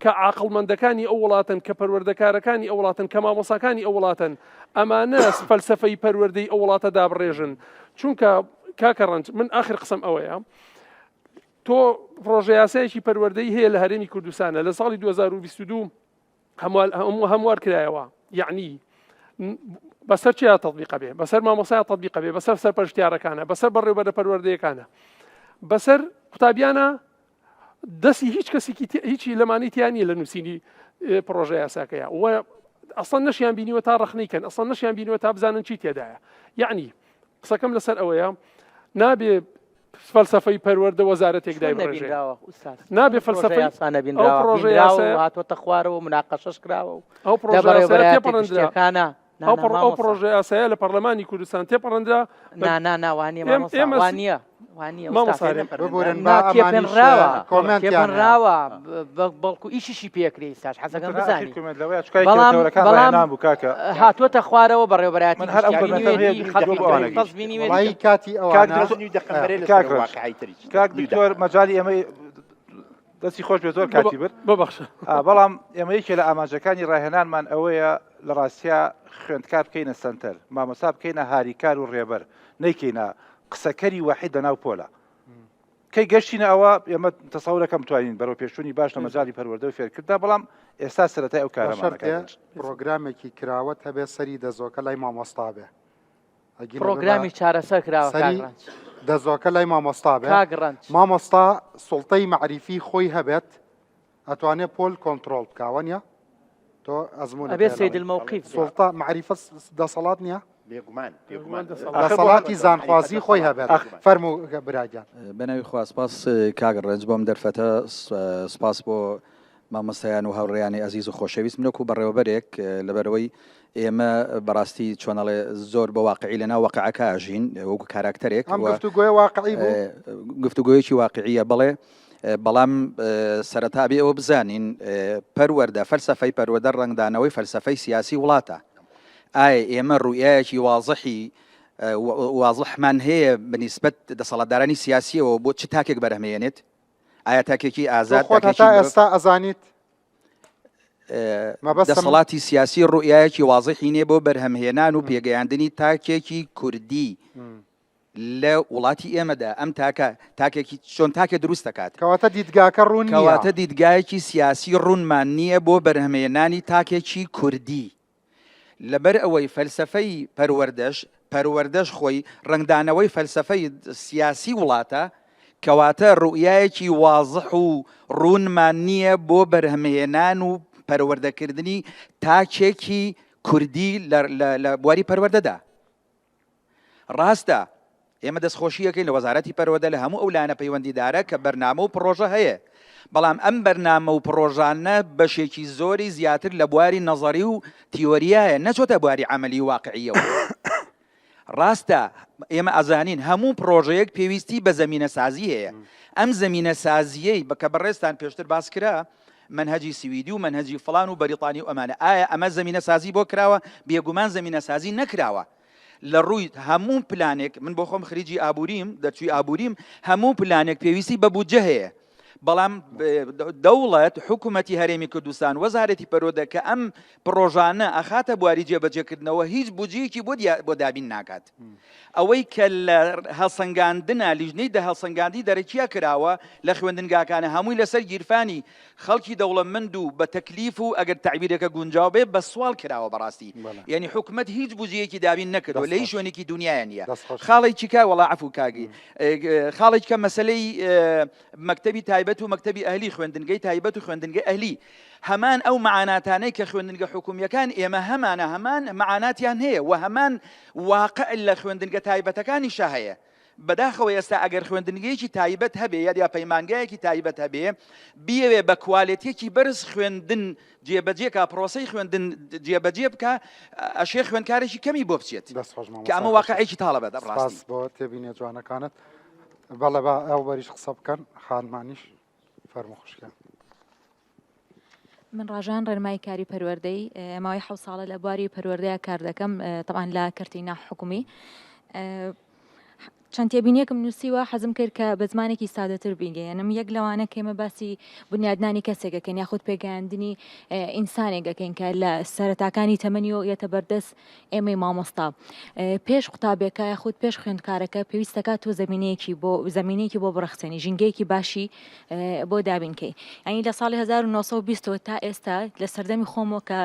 کە عاقڵمەندەکانی ئەو وڵاتن، کە پەروەردەکارەکانی ئەو وڵاتن، کە مامۆساکانی ئەو وڵاتن، ئەمانە فەلسەفەی پەروەردەی ئەو وڵاتە دابڕێژن. چونکە کاکە ڕەنج من ئاخر قسەم ئەوەیە، تۆ پرۆژە یاسایەکی پەروەردەی هەیە لە هەرێمی کوردستانە لە ساڵی 2022 هەموار کرایەوە، یعنی بەسەر چیا تەطبیق بێ، بەسەر مامۆسایە تەطبیق بێ، بەسەر سەرپەرشتیارەکانە، بەسەر بەڕێوەبەرە پەروەردەیەکانە، بەسەر قوتابیانە دەستی هیچ کەسێکی هیچی لەمانەی تیانی لە نووسینی پرۆژە یاساکەیە و ئەسڵ نەشیان بینیوە تا ڕخنەیکەن، ئەسڵ نەشیان بینیوە تا بزانن چی تێدایە. یعنی قسەکەم لەسەر ئەوەیە نابێ فەلسەفەی پەروەردە وەزارەتێک دایبڕێژێ نابێ فەلسەفەی ئەو پرۆژە هاتوۆتە خوارەوە مناقەشەش کراوە ئەو پرۆژە تێپەڕەندرا ئەو پرۆژه ئاسایە لە پەرلەمانی کوردستان تێپەڕەندرا تێپەنراوە بەڵکو ئیشیشی پێکری ساش حەزەکەم بزانی هاتوۆتە خوارەوە بەڕێوەبەرەتی کاتی کاک دکتۆر مەجای ئێمە دەستی خۆش بێ زۆر کاتی برد ببەخشە بەڵام ئێمە یەکێ لە ئاماژەکانی ڕاهێنانمان ئەوەیە لە ڕاستیا خوێندکار بکەینە سنتەر مامۆستا بکەینە هاریکار و ڕێبەر نەیکەینە قسەکەری واحید لەناو پۆلە کەی گەشتینە ئەوە ئێمە تەسەورەکەم توانین بەرەو پێشوونی باش لە مەجای پەروەردە و فێرکرددا بەڵام ئێستا سەرەتای ئەو کارەمانەکە پرۆگرامێکی کراوە هەبێ سەری دەزۆکە لای مامۆستا بێ پرۆگرامی چارەسەر کراوە دەزۆکە لای مامۆستا بێ مامۆستا سوڵتەی معریفی خۆی هەبێت ئەتوانێت پۆل کۆنتترۆل بکوانە تۆ ئەزمونە ئەبێ سید المەوقیف سوڵتە معریفە دەسەڵات نییە دەسەڵاتی زانخوازی خۆی هەبێت فەرموو براگیان بەناوی خواسپاس کاگە ڕێنج بۆم دەرفەتە سپاس بۆ مامۆستایان و هاوڕێیانی عەزیز و خۆشەویست منەکو بەڕێوەبەرێک لەبەرەوەی ئێمە بەڕاستی چۆنەڵێ زۆر بە واقعی لەنا وەقعەکە ئاژین وەکو کاراکتەرێک گفتوگۆی واقعی بوو گفتوگۆیەکی واقعیە بڵێ بەڵام سەرەتا بێ ئەوە بزانین پەروەردە فەلسەفەی پەروەردە ڕنگدانەوەی فەلسەفەی سیاسی وڵاتە ئایا ئێمە ڕوئایەکی واضحی واضحمان هەیە بنسبەت دەسەڵاتدارانی سیاسیەوە بۆ چ تاکێک بەرهەمێنێت ئایا تاکێکی ئازاد ئێستا ئەزانیت دەسەڵاتی سیاسی ڕوئایەکی واضحی نییە بۆ بەرهەمهێنان و پێگەیاندنی تاکێکی کوردی لە وڵاتی ئێمەدا ئەم تاکێکی چۆن تاکە دروست دەکات کەواتە دیدگاکە ڕوون کەواتە دیدگایەکی سیاسی ڕوونمان نییە بۆ بەرهەمهێنانی تاکێکی کوردی لەبەر ئەوەی فەلسەفەی پەروەردەش خۆی ڕنگدانەوەی فەلسەفەی سیاسی وڵاتە کەواتە ڕوئایەکی واضح و ڕوونمان نییە بۆ بەرهەمهێنان و پەروەردەکردنی تاکێکی کوردی لە بواری پەروەردەدا ڕاستە ئێمە دەستخۆشیەکەین لە وەزارەتی پەروەردە لە هەموو ئەو لانە پەیوەندیدارە کە بەرنامە و پرۆژە هەیە بەڵام ئەم بەرنامە و پرۆژانە بەشێکی زۆری زیاتر لە بواری نەزەری و تیۆریایە نەچۆتە بواری عەمەلی واقعیەوە ڕاستە ئێمە ئەزانین هەموو پرۆژەیەک پێویستی بە زەمینە سازی هەیە ئەم زەمینە سازیەی بەکە بەڕێستان پێشتر باس کرا منهجی سویدی و منهجی فڵان و بەریتانی و ئەمانە ئایا ئەمە زەمینە سازی بۆ کراوە بێگومان زەمینە سازی نەکراوە لە ڕووی هەموو پلانێک من بۆ خۆم خریجی ئابووریم دەرچووی ئابووریم هەموو پلانێک پێویستی بە بودجە هەیە بەڵام دەوڵەت حکوومەتی هەرێمی کوردستان وەزارەتی پەروەردە کە ئەم پرۆژانە ئەخاتە بواری جێبەجێکردنەوە هیچ بودجەیەکی بۆ دابین ناکات ئەوەی کە لە هەڵسەنگاندنە لیژنەی هەڵسەنگاندی دەرەکیە کراوە لە خوێندنگاکانە هەمووی لەسەر گیرفانی خەڵکی دەوڵەمەند و بە تەکلیف و ئەگەر تعبیرەکە گونجاو بێ بە سوال کراوە بەڕاستی یعنی حکوومەت هیچ بودجەیەکی دابین نەکردەوە لە هیچ شوێنێکی دنیایە نییە خاڵێکی کا وەڵا عەفو کاگی خاڵێک کە مەسەلەی مەکتەبی تایبەت و مەکتەبی ئەهلی خوێندنگەی تایبەت و خوێندنگەی ئەهلی هەمان ئەو معاناتانەی کە خوێندنگە حکوومیەکان ئێمە هەمان معاناتیان هەیە و هەمان واقع لە خوێندنگە تایبەتەکانیشە هەیە بەداخەوە ئێستا ئەگەر خوێندنگەیەکی تایبەت هەبێ یا پەیمانگایەکی تایبەت هەبێ بیەوێ بە کواڵێتێکی بەرز خوێندن جێبەجێکە پرۆسەی خوێندن جێبەجێ بکە ئەشێ خوێندکارێکی کەمی بۆ بچێت کە ئەمە واقعێکی تاڵە بەدە ڕاست بۆ تێبینێ جوانەکانت بەڵێ بە ئەو بەریش قسە بکەن خانمانیش فەرموو خوشکە من ڕژان ڕێنمای کاری پەروەردەی ماوەی 7 ساڵە لە بواری پەروەردەیە کار دەکەم تەبان لە کەرتی ناحکومی چەند تێبینیەکم نووسیوە حەزم کرد کە بە زمانێکی سادەتر بیگەێنم یەک لەوانە کێمە باسی بنیادنانی کەسێکەکەن یاخود پێگەیاندنی ئینسانێکەکەین کە لە سەرەتاکانی تەمەنی و یەتە بەردەست ئێمەی مامۆستا پێش قوتابێکە یاخود پێش خوێندکارەکە پێویستەکە تۆ زمینەیەکی بۆ بڕەخسێنی ژینگەیەکی باشی بۆ دابینکەی ئەنی لە ساڵی 1920 تا ئێستا لە سەردەمی خۆمەوە کە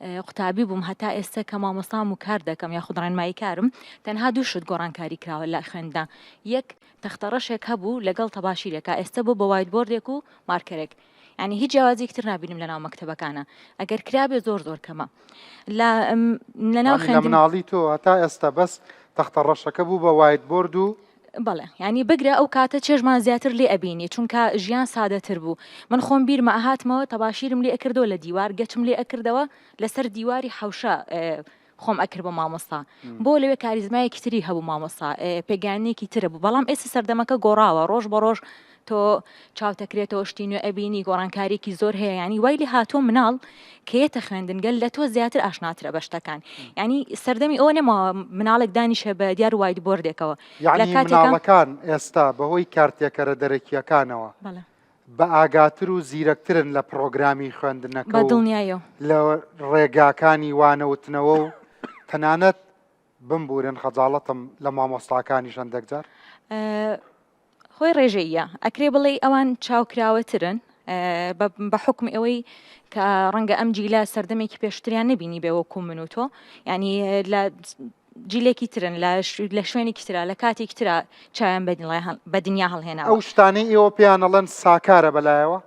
قوتابی بووم هەتا ئێستا کە مامۆستام و کار دەکەم یاخود ڕێنمایی کارم تەنها دوو شت گۆڕانکاری کراوە لە خوێندا یەک تەختەڕەشێک هەبوو لەگەڵ تەباشیرێکە ئێستا بۆ بە وایتبۆردێک و مارکەرێک ینی هیچ جیاوازێکتر نبینم لەناو مەکتەبەکانە ئەگەر کرابێ زۆر کەمە لە مناڵی تۆ هەتا ئێستا بەس تەختە ڕەشەکە بوو بە وایت بۆرد و بەڵێ ینی بگرە ئەو کاتە چێژمان زیاتر لێ ئەبینی چونکە ژیان سادەتر بوو من خۆم بیرمە ئاهاتمەوە تەباشیرم لێ ئەکردەوە لە دیوار گەچم لێ ئەکردەوە لەسەر دیواری حەوشە خۆم ئەکرد بە مامۆستا بۆ لەوێ کاریزمایەکی تری هەبوو مامۆستا پێگانێکی ترە بوو بەڵام ئێستا سەردەمەکە گۆڕاوە ڕۆژ بە ڕۆژ تۆ چاوتەکرێتەوە شتی نوێ ئەبینی گۆڕانکاریکی زۆر هەیە ینی وای لێ هاتۆ مناڵ کێتە خوێندنگەل لە تۆ زیاتر ئاشناترە بە شتەکان ینی سەردەمی ئەوە نێمەوە مناڵێک دانیشە بە دیار وایت بۆردێکەوە یعنی مناڵەکان ئێستا بەهۆی کارتێکەرە دەرەکیەکانەوە بە ئاگاتر و زیرەکترن لە پرۆگرامی خوێندنەکە بە دڵنیایەوە لە ڕێگاکانی وانەوتنەوە و تەنانەت بمبورن خەجاڵەتم لە مامۆستاکانی شەندێکجار خۆی ڕێژەیە ئەکرێ بڵێ ئەوان چاوکراوەترن بە حکم ئەوەی کە ڕەنگە ئەم جیلە سەردەمێکی پێشتریان نبینی بێوەکو من و تۆ ینی لە جیلێکی ترن لە شوێنێکی ترا لە کاتێکی ترا چایان بە دنیا هەڵهێنا ئەو شتانەی ئێوە پێیانەڵەن ساکارە بەلایەوە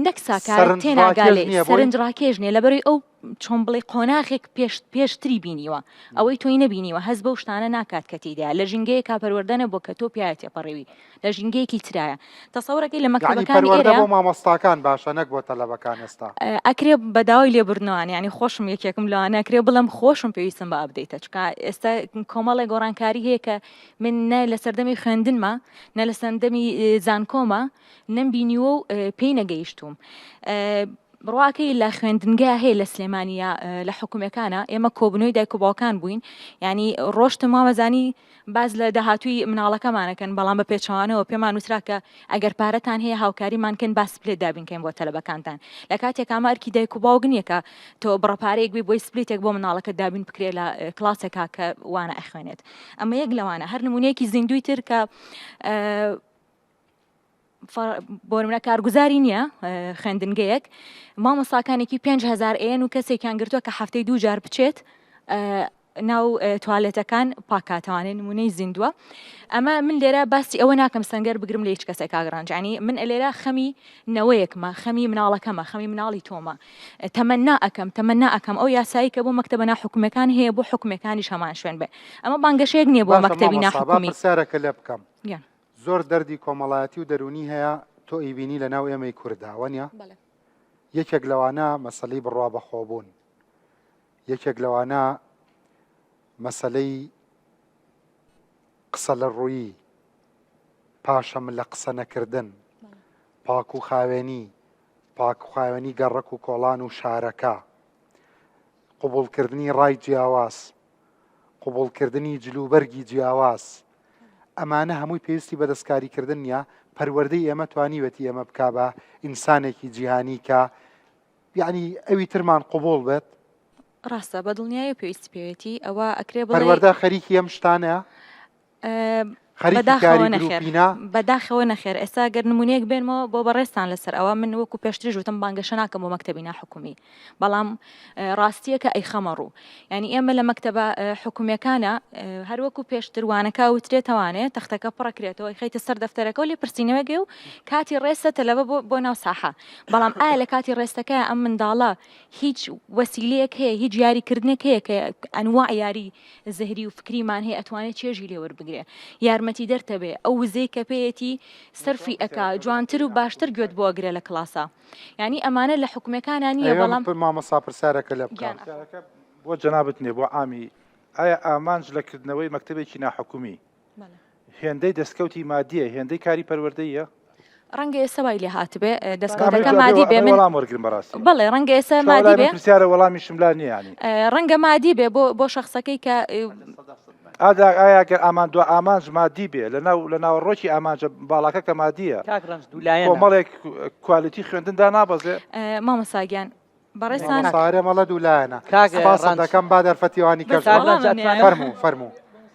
نەک ساکار تێناگالێ سەرنجڕاکێژ نیە لەبەروی ئەو چۆن بڵێ قۆناغێک پێشتری بینیوە ئەوەی تۆی نبینیوە هەز بەو شتانە ناکات کە تێدا لە ژینگەیە کاپەروەردەنە بۆ کە تۆ پیاە تێپەڕێوی لە ژینگەیەکی ترایە تەسەوڕەکەی لە مەکتەبەکانی ئێرە بۆ مامۆستاکان باشە نەک بۆ تەلەبەکان ئێستا ئەکرێ بەداوای لێبوردنەوەوان ینی خۆشم یەکێکم لەوانە ئەکرێ بڵم خۆشم پێویستم بە ئەبدەیتە چکە ئێستا کۆمەڵی گۆڕانکاری هەیە کە من نە لە سەردەمی خوێندنمە نە لە سەردەمی زانکۆمە نەمبینیوە و پێی نەگەیشتوم بڕواکەی لە خوێندنگە هەیە لە سلێمانیا لە حکوومەکانە ئێمە کۆبنەوەی دایک و باوکان بووین ینی ڕۆشتم وامەزانی باز لە داهاتووی مناڵەکەمانەکەن بەڵام بە پێچوانەوە پێمان وترا کە ئەگەر پارەتان هەیە هاوکاریمانکەن باس سپلێت دابینکەین بۆ تەلەبەکانتان لە کاتێک ئامارکی دایک و باوگنیەکە تۆ بڕەپارەیەک بێ بۆی سپلیتێک بۆ مناڵەکە دابین بکرێ لە کلاسێکا کە وانە ئەخوێنێت ئەمە یەک لەوانە هەر نمونەیەکی زیندوی تر کە بۆ منە کارگوزاری نییە خوێندنگەیەک مامۆستاکانێکی 5,000 ئێن و کەسێکیان گرتووە کە هەفتەی 2 جار بچێت ناو توالێتەکان پاکاتوانێن نمونەی زیندووە ئەمە من لێرە باسی ئەوە ناکەم سەنگەر بگرم لە هیچ کەسێک کاگرانجانی من لێرە خەمی نەوەیەکمە خەمی مناڵەکەمە خەمی مناڵی تۆمە تەمەنا ئەەکەم ئەو یاسایی کە بۆ مەکتەبە ناحکومەکان هەیە بۆ حکومەکانیش هەمان شوێن بێ ئەمە بانگەشەیەک نییە بۆ مەکتەبی ناحکومی پرسیارەکە لێ بکەم زۆر دەردی کۆمەڵایەتی و دەرونی هەیە تۆ ئیبینی لە ناو ئێمەی کورداوە نیە یەکێک لەوانە مەسەلەی بڕوا بەخۆبوون یەکێک لەوانە مەسەلەی قسە لە ڕوویی پاشەم لە قسە نەکردن پاک و خاوێنی گەڕک و کۆڵان و شارەکە قوبوڵکردنی ڕای جیاواز قوبوڵکردنی جلوبەرگی جیاواز ئەمانە هەمووی پێویستی بە دەستکاریکردن نیە پەروەردەی ئێمە توانیوەتی ئێمە بک بە ئینسانێکی جیهانی کە یعنی ئەوی ترمان قوبوڵ بێت ڕاستە بە دڵنیایە پێویستی پێوێتی ئەوە ئەکرێ پەروەردە خەریکی ئەم شتانەیە بەداخەوە نەخێر ئێستا گەر نمونەیەک بێنمەوە بۆ بەڕێستان لەسەر ئەوە من وەکو پێشتری وتم بانگەشە ناکەم بۆ مەکتەبی ناحکومی بەڵام ڕاستیە کە ئەی خەمەڕوو ینی ئێمە لە مەکتەبە حکوومەکانە هەروەکو پێشتروانەکە وترێتەوانێت تەختەکە پڕەکرێتەوە خەیتە سەر دەفتەرەکە و لێ پرسیینەوەگە و کاتی ڕێستە تەلەوە بۆ ناو ساحە بەڵام ئایا لە کاتی ڕێستەکە ئەم منداڵە هیچ وەسیلەیەک هەیە هیچ یاریکردنێک هەیە کە ئەنواع یاری زەهری و فکریمان هەیە ئەتوانێت چێژی لێ وەربگرێ یارمەتی دەرتەبێ ئەو وزەی کە پێیەتی سەرفی ئەکا جوانتر و باشتر گوێت بۆ ئەگرێ لە کلاسا ینی ئەمانە لە حکوومەکانان نییە بەڵام مامۆستا پرسیارەکە لێ بکەن بۆ جەنابەت نییە بۆ ئامی ئایا ئامانج لەکردنەوەی مەکتەبێکی ناحکومی هێندەی دەستکەوتی مادیە هێندەی کاری پەروەردەیە ڕەنگە ئێستا وای لێ هاتبێ دەستکەوتەکە مادی بێ وەڵام وەرگرم بەڕاستی بەڵێ ڕەنگە ئێستا مادی بێ پرسیارە وەڵامی شملا نییە ینی ڕەنگە مادی بێ بۆ شخصەکەی کە ئایا گەر ئاماندووە ئامانج مادی بێ لە ناوەڕۆکی ئامانجە باڵاکە کە مادیە کۆمەڵێک کوالیتی خوێندندا نابەزێ مامۆساگیان بەڕێستان مەڵە دوولایەنە دەکەم با دەرفەتیوانی کەس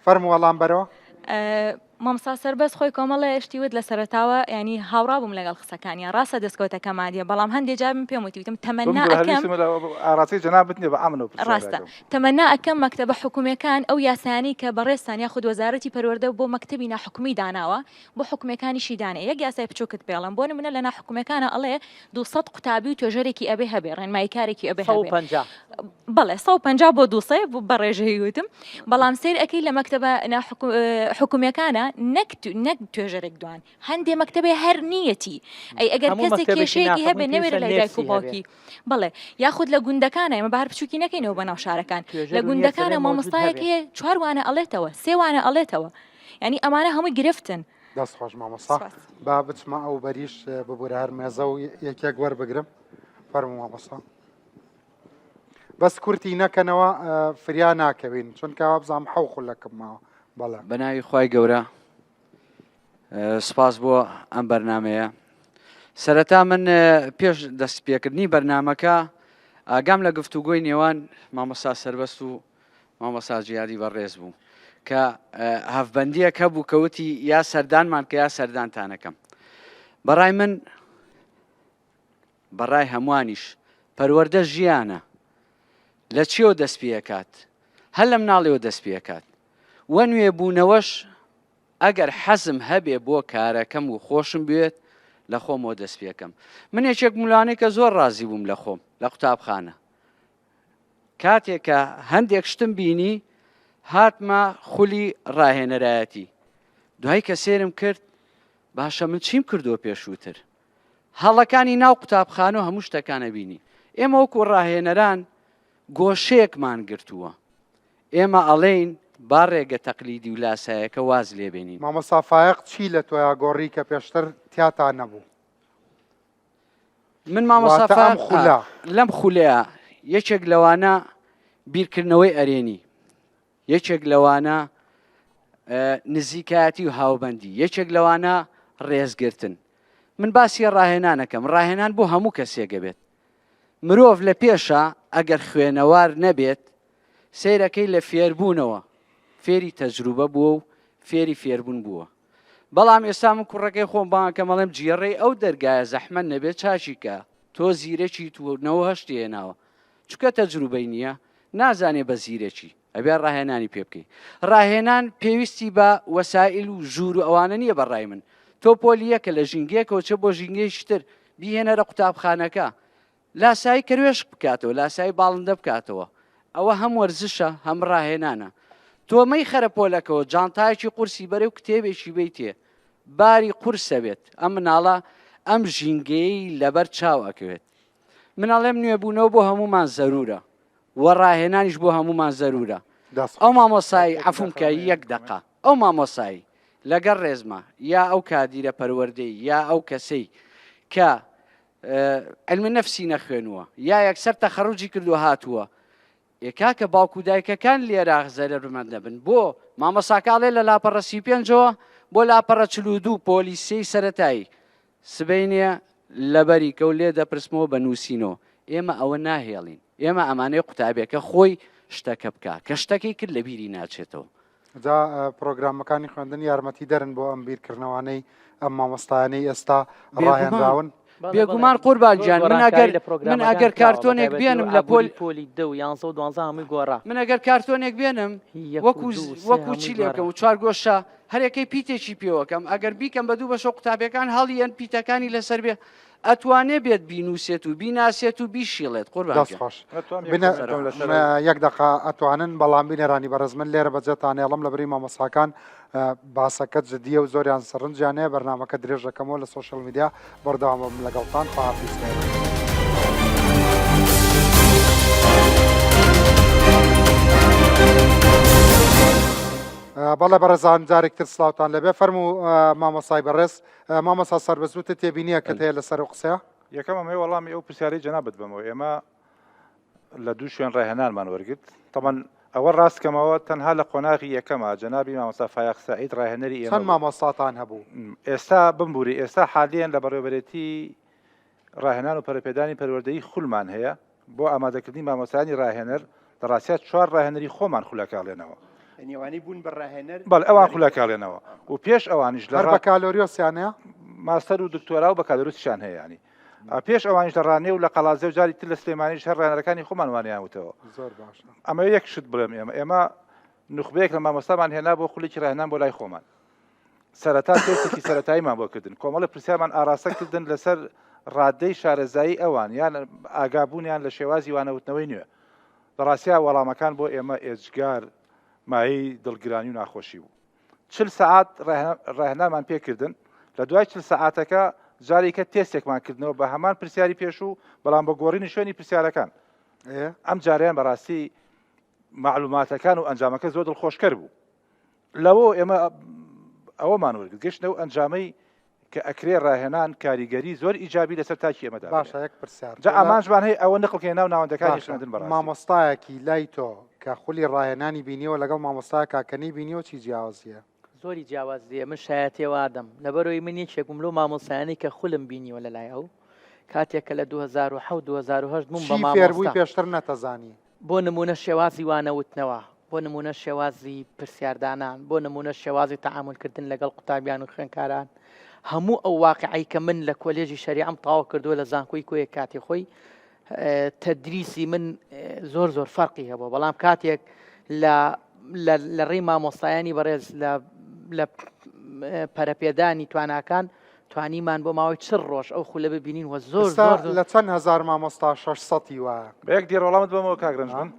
فەرموو وەڵام بەرەوە مامۆستا سەربەز خۆی کۆمەڵە شتیوت لە سەرتاوە ینی هاوڕا بووم لەگەڵ قسەکانیان ڕاستە دەستکەوتەکەمانە بەڵام هەندێک جار من پێم وتیتم تەمەنا ئەەکەم ئاراسی جەناب بتنێ بە ئەمن و ڕاستە تەمەنا ئەەکەم مەکتەبە حکوومیەکان ئەو یاسانی کە بەڕێستان یاخود وەزارەتی پەروەردە بۆ مەکتەبی ناحکومی داناوە بۆ حکوومیەکانیشی دانێ یەک یاسای بچووکت پێڵم بۆ نمونە لە ناحکوومیەکانە ئەڵێ 200 قوتابی و توێژەرێکی ئەبێ هەبێ ڕێنماییکارێکی ئەبێ هەبێ بەڵێ 150 بۆ 200 بە ڕێژەی وتم بەڵام سیر ئەەکەی لە مەکتەبە حکوومیەکانە نەک توێژەرێک دوان هەندێ مەکتەبێ هەر نیەتی ئەی ئەگەر کەسێک کێشەیەکی هەبێ نەوێرە لای دایک و باوکی بڵێ یاخود لە گوندەکانە ئێمە بەهار بچووکی نەکەینەوە بە ناو شارەکان لە گوندەکانە مامۆستایەک هەیە 4 وانە ئەڵێتەوە 3 وانە ئەڵێتەوە ینی ئەمانە هەمووی گرفتن دەست خۆش مامۆستا با بچمە ئەو بەریش ببوورە هەر مێزە و یەکێک وەربگرم فەرموو مامۆستا بەس کورتی نەکەنەوە فریا ناکەوین چونکە بزانم حەو خولەکەم ماوە بەڵێ بە ناوی خوای گەورە سپاس بۆ ئەم بەرنمەیە سەرەتا من پێش دەستپێکردنی بەرنمەکە ئاگام لە گفتوگۆی نێوان مامۆستا سەربەست و مامۆستا جیادی بەڕێز بوو کە هەفبەندیەک هەبوو کەوتی یا سەردانمان کە یا سەردانتانەکەم بەڕای من بەڕای هەمووانیش پەروەردە ژیانە لە چیەوە دەست پێکات هەر لە مناڵێەوە دەست پێکات وە نوێ بوونەوەش ئەگەر حەزم هەبێ بۆ کارەکەم و خۆشم بێت لە خۆمەوە دەست پێکەم من یەکێک مولانەی کە زۆر ڕازی بووم لە خۆم لە قوتابخانە کاتێکە هەندێک شتم بینی هاتمە خولی ڕاهێنەرایەتی دوای کە سێرم کرد باشە من چیم کردووە پێشووتر هەڵەکانی ناو قوتابخانە و هەموو شتەکانە بینی ئێمە وەکو ڕاهێنەران گۆشەیەکمان گرتووە ئێمە ئەڵێین با ڕێگە تەقلیدی و لاسایەکە واز لێبێنین مامۆستا فایق چی لە تۆیا گۆڕی کە پێشتر تیاتان نەبوو من مامۆستا فایق لەم خولەیە یەکێک لەوانە بیرکردنەوەی ئەرێنی یەکێک لەوانە نزیکایەتی و هاوبەندی یەکێک لەوانە ڕێزگرتن من باسی ڕاهێنانەکەم ڕاهێنان بۆ هەموو کەسێکە بێت مرۆڤ لە پێشە ئەگەر خوێنەوار نەبێت سیرەکەی لە فێربوونەوە فێری تەجروبە بووە و فێری فێربوون بووە بەڵام ئێستا من کوڕەکەی خۆم باکە مەڵێم جێڕێی ئەو دەرگایە زەحمەت نەبێت چاچیکە تۆ زیرەکی توەوە هەشتی هێناوە چکە تەجروبەی نییە نازانێ بە زیرەکی ئەبێ ڕاهێنانی پێ بکەی ڕاهێنان پێویستی بە وەسائل و ژوور و ئەوانە نییە بەڕای من تۆ پۆلیەکە لە ژینگەیەکەوە چە بۆ ژینگەیشتر بیهێنەرە قوتابخانەکە لاسایی کەروێش بکاتەوە لاسایی باڵندە بکاتەوە ئەوە هەم وەرزشە هەم ڕاهێنانە تۆمەی خەرە پۆلەکەەوە جانتایەکی قورسی بەرەو کتێبێکی بیتێ باری قورسە بێت ئەم مناڵە ئەم ژینگەی لەبەر چاو ئەکەوێت مناڵێم نوێبوونەوە بۆ هەمومان زەرورە وە ڕاهێنانیش بۆ هەمومان زەرورە ئەو مامۆسایی عەفومکە یەک دەقە ئەو مامۆسایی لەگەڕ ڕێزمە یا ئەو کادیرە پەروەردەی یا ئەو کەسەی کە علمی نەفسی نەخوێنووە یا یەکسەر تەخەڕوجی کردو هاتووە کاکە باوکو دایکەکان لێرە زەرمەند دەبن بۆ مامۆساکاڵێ لە لاپەڕە 35ەوە بۆ لاپەڕە 42 پۆلیسی سەرەتایی سبەینێ لەبەری کە و لێ دەپرسمەوە بە نووسینەوە ئێمە ئەوە ناهێڵین ئێمە ئەمانەیە قوتابێکە خۆی شتەکە بکە کە شتەکەی کرد لە بیری ناچێتەوە جا پرۆگرامەکانی خوێندن یارمەتی دەرن بۆ ئەم بیرکردنەوەانەی ئەم مامۆستایانەی ئێستا ڕاهێنراون بێگومان قوربان گیان من ئەگەر کارتۆنێک بێنم لە پۆلی 2 و 11 هەمووی گۆڕا من ئەگەر کارتۆنێک بێنم وەکو چی لێکەم و چوار گۆشە هەرێکەی پیتێکی پێوەکەم ئەگەر بیکەم بە دوو بەشە قوتابیەکان هەڵیەن پیتەکانی لەسەر بێ ئەتوانێ بێت بینوسێت و بیناسێت و بیشیڵێت قوربان خۆش یەک دقا ئەتوانن بەڵام بینێرانی بەڕزمن لێرە بەجێتان هێڵم لە بری مامۆساکان باسەکەت جدیە و زۆریان سەرنجیانەیە بەرنامەکە درێژەکەمەوە لە سۆشیال میدیا بەردەوام لەگەڵتان خواحافیزکەین. بەڵێ بەڕێزان جارێکتر سلااوان لەبێ فەرموو مامۆسای بەڕێز مامۆسا سەربەزوتە تێبینیە کە هەیە لەسەر و قسەیە یەکەم ئەمەی وەڵامی ئەو پرسیارەی جەنابەت بمەوە ئێمە لە دوو شوێن ڕاهێنانمان وەرگرت تەمان ئەوە ڕاستکەمەوە تەنها لە قۆناغی یەکەمە جەنابی مامۆستا فایق سەعید ڕاهێنەری ئێمە چەند مامۆستاتان هەبوو ئێستا بمبووری ئێستا حالیان لە بەڕێوەبەرێتی ڕاهێنان و پەرەپێدانی پەروەردەیی خولمان هەیە بۆ ئامادەکردنی مامۆستایانی ڕاهێنەر لە ڕاستیات 4 ڕاهێنەری خۆمان خولەکاڵێنەوە نێوانی بوون بەڕاهێنەر بەڵ ئەوان خولاکاڵێنەوە و پێش ئەوانیش لە هەر بە کالۆریۆسیانەیە ماستەر و دکتۆرا و بە کادرستیان هەیە ینی پێش ئەوانیش لە ڕانێ و لە قەڵازێ و جاری تر لە سلێمانیش هەر ڕێنەرەکانی خۆمان وانیاوتەوە زۆر باشە ئەمە یەک شت بڵێم ئێمە نخبەیەک لە مامۆستامان هێنا بۆ خولێکی ڕاهێنان بۆ لای خۆمان سەرەتا تێسێکی سەرەتاییمان بۆ کردن کۆمەڵە پرسیارمان ئاراستە کردن لەسەر ڕادەی شارەزایی ئەوان یان ئاگابوونیان لە شێوازی وانەوتنەوەی نوێ بەڕاستیا وەڵامەکان بۆ ئێمە ئێجگار مایەی دڵگرانی و ناخۆشی بوو 40 سەعات ڕاهێنانمان پێکردن لە دوای 40 سەعاتەکە جارێکە تێستێکمان کردنەوە بە هەمان پرسیاری پێش و بەڵام بە گۆڕینی شوێنی پرسیارەکان ئەم جاریان بەڕاستی معلوماتەکان و ئەنجامەکە زۆر دڵخۆشکەر بوو لەوە ئێمە ئەوەمان وەرگرت گەشتنەوە ئەنجامەی کە ئەکرێ ڕاهێنان کاریگەری زۆر ئیجابی لەسەر تاکی ئێمەدا باشە یەک پرسیار جا ئامانجمان هەیە ئەوە نقڵکەی ناو ناوەندەکانی خوێندن بەڕاستی مامۆستایەکی لای تۆ کە خولی ڕاهێنانی بینیەوە لەگەڵ مامۆستای کاکەنی بینیەوە چی جیاوازیە زۆری جیاوازیە من شایەتێوادەم لەبەرەوەی من یەکێکم لەو مامۆسایانی کە خولم بینیوە لەلای ئەو کاتێک کە لە 2007 2010 بووم بە چی فێربووی پێشتر نەتەزانی بۆ نمونە شێوازی وانەوتنەوە بۆ نمونە شێوازی پرسیاردانان بۆ نمونە شێوازی تەعاملکردن لەگەڵ قوتابیان و خوێندکاران هەموو ئەو واقعی کە من لە کۆلێژی شەریعەم تاوا کردووە لە زانکۆی کۆیە کاتی خۆی تەدریسی من زۆر زۆر فەرقی هەبوو بەڵام کاتێک لە ڕێی مامۆستایانی بەڕێز لە پەرەپێدانی تواناکان توانیمان بۆ ماوەی 40 ڕۆژ ئەو خولە ببینین و زۆر لە چەند هزار مامۆستا 600 وایە بە یەک دیێڕۆڵامت بۆمەوە کاگرنج بن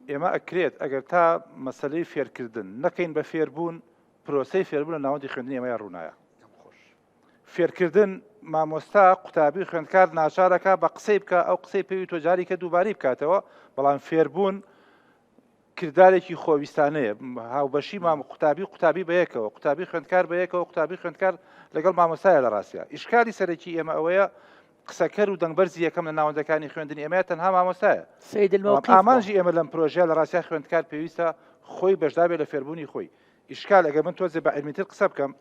ئێمە ئەکرێت ئەگەر تا مەسلەی فێرکردن نەکەین بە فێربوون پرۆسەی فێربوون لە ناوەندی خوێندنی ئێمە ڕوونایە فێرکردن مامۆستا قوتابی خوێندکار ناچارەکە بە قسەی بکە ئەو قسەی پێوی تۆجاری کە دووباری بکاتەوە بەڵام فێربوون کردارێکی خۆویستانەیە هاوبەشی قوتابی بەیەکەوە قوتابی خوێندکار بەیەکەوە قوتابی خوێندکار لەگەڵ مامۆستایە لە ڕاستیە ئیشکالی سەرەکی ئێمە ئەوەیە قسەکەر و دەنگبەرزی یەکەم لە ناوەندەکانی خوێندنی ئێمە تەنها مامۆستایە ئامانجی ئێمە لەم پرۆژە لە ڕاستیا خوێندکار پێویستە خۆی بەشدابێت لە فێربوونی خۆی ئیشکال ئەگەر من تۆزێ بە علمیتر قسە بکەم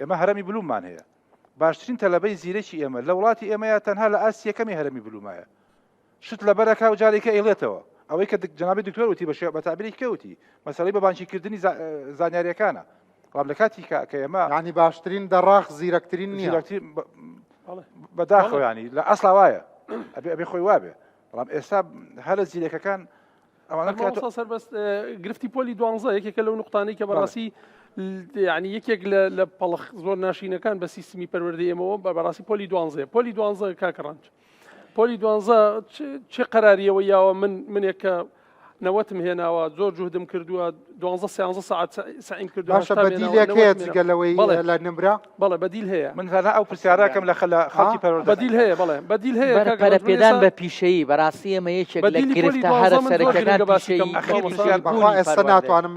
ئێمە هەرمی بلوممان هەیە باشترین تەلەبەی زیرەکی ئێمە لە وڵاتی ئێمەیە تەنها لە ئاسی یەکەمی هەرمی بلومایە شت لەبەرەکە و جارێکە ئێڵێتەوە ئەوەی کە جنابی دکتۆر وتی بە تعبیری کەوتی مەسەڵەی بە بانکیکردنی زانیاریەکانە ڕام لە کاتی کە ئێمە ینی باشترین دەڕاق زیرەکترین نییە بەداخۆ ینی لە ئەسڵا وایە ئەبێ خۆی وابێ ڕام ئێستا هەرە زیرەکەکان ئەوانە سەربەست گرفتی پۆلی 12 یەکێکە لەو نقطانەی کە بەڕاستی یعنی یەکێک لە پەڵخ زۆر ناشینەکان بە سیستمی پەروەردەی ئێمەوە بەڕاستی پۆلی 12 پۆلی 12 کاکەڕانج پۆلی 12 چه قەراریەوە یاوە منێکە نەوەتم هێناوە زۆر جوهدم کردووە 12 ساعت سعیم کردو باشە بەدیلێکەیە جگەلەوەی لە نمرا بەڵێ بەدیل هەیە من هەنا ئەو پرسیارەکەم لە خەڵکی پەروەردە بەدیل هەیە بەڵێ بەدیل هەیە پەرەپێدان بە پیشەیی بەڕاستی ئەمە یەکێک لە گرفتە هەرە سەرەکیەکان پیشەیی ئێستا ناتوانم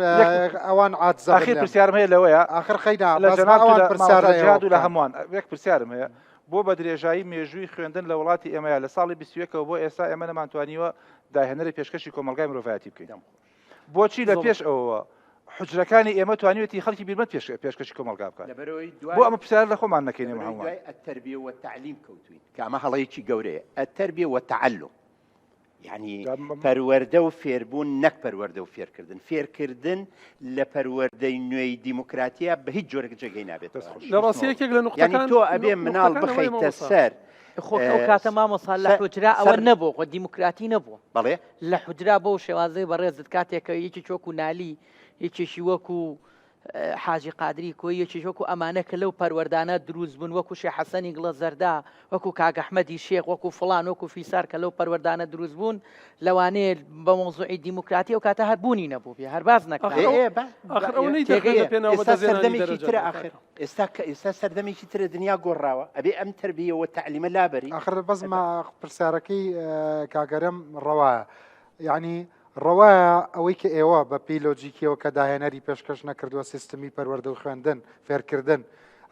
ئەوان ئاخیر پرسیارم هەیە لەوەیە آخر خەینا لە جەناب پرسیارە لە هەمووان یەک پرسیارم هەیە بۆ بە درێژایی مێژووی خوێندن لە وڵاتی ئێمەیە لە ساڵی 21ەوە بۆ ئێستا ئێمە نەمانتوانیوە داهێنەری پێشکەشی کۆمەلگای مرۆڤایەتی بکەین بۆچی لە پێش ئەوەوە حجرەکانی ئێمە توانیوێتی خەڵکی بیرمەت پێشکەشی کۆمەلگا بکات بۆ ئەمە پرسیار لە خۆمان نەکەین ئێمە هەمووان التربیە والتعلیم کەوتوین کە ئەمە هەڵەیەکی گەورەیە التربیە والتعلم یعنی پەروەردە و فێربوون نەک پەروەردە و فێرکردن فێرکردن لە پەروەردەی نوێی دیموکراتیا بە هیچ جۆرەك جێگەی نابێت لە ڕاستی یەکێک لە نقطەکان یعنی تۆ ئەبێ مناڵ بخەیتە سەر خۆ ئەو کاتە مامۆستا لە حوجرا ئەوە نەبوو خۆ دیموکراتی نەبووە بەڵێ لە حوجرا بۆ شێوازەی بەڕێزت کاتێکە یەکی چۆک و نالی یەکێکی وەکو حاجی قادری کۆی یەکێکی وەکو ئەمانە کە لەو پەروەردانە دروست بوون وەکو شێخ حەسەنی گڵە زەردا وەکو کاک ئەحمەدی شێخ وەکو فڵان وەکو فیسار کە لەو پەروەردانە دروست بوون لەوانەیە بە مۆزوعی دیموکراتی و کاتە هەر بوونی نەبوو بێ هەر باز ئێستا سەردەمێکی ترە دنیا گۆڕاوە ئەبێ ئەم تربیەوە تەعلیمە لابەری آخر بەزمە پرسیارەکەی کاگەرم ڕەوایە یعنی ڕەوایە ئەوەی کە ئێوە بە پێی لۆجیکیەوە کە داهێنەری پێشکەش نەکردووە سیستمی پەروەردە و خوێندن فێرکردن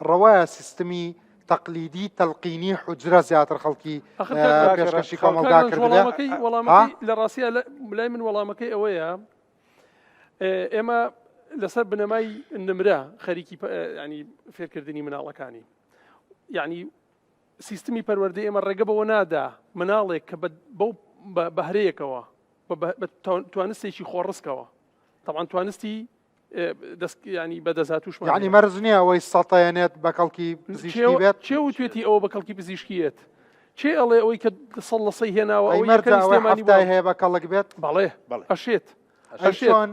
ڕەوایە سیستمی تەقلیدی تەلقینی حجرە زیاتر خەڵکی پێشکەشی کۆمەلگا کردووە لە ڕاستیە لای من وەڵامەکەی ئەوەیە ئێمە لەسەر بنەمای نمرە خەریکی ینی فێرکردنی مناڵەکانی یعنی سیستمی پەروەردەی ئێمە ڕێگە بەوە نادا مناڵێک کە بەو بەهرەیەکەوە توانستێکی خۆڕسکەوە طبعا توانستی ینی بەدەزاتوشمان یعنی مەرج نییە ئەوەی سەڵتەیەنێت بە کەڵکی پزیشکی بێت چێ وتێتی ئەوە بە کەڵکی پزیشکیت چێ ئەڵێ ئەوەی کە 100 هێناوە ئەی مەرجە ئەوەی هەفتای هەیە بە کەڵک بێت بەڵێ ئەشێت چۆن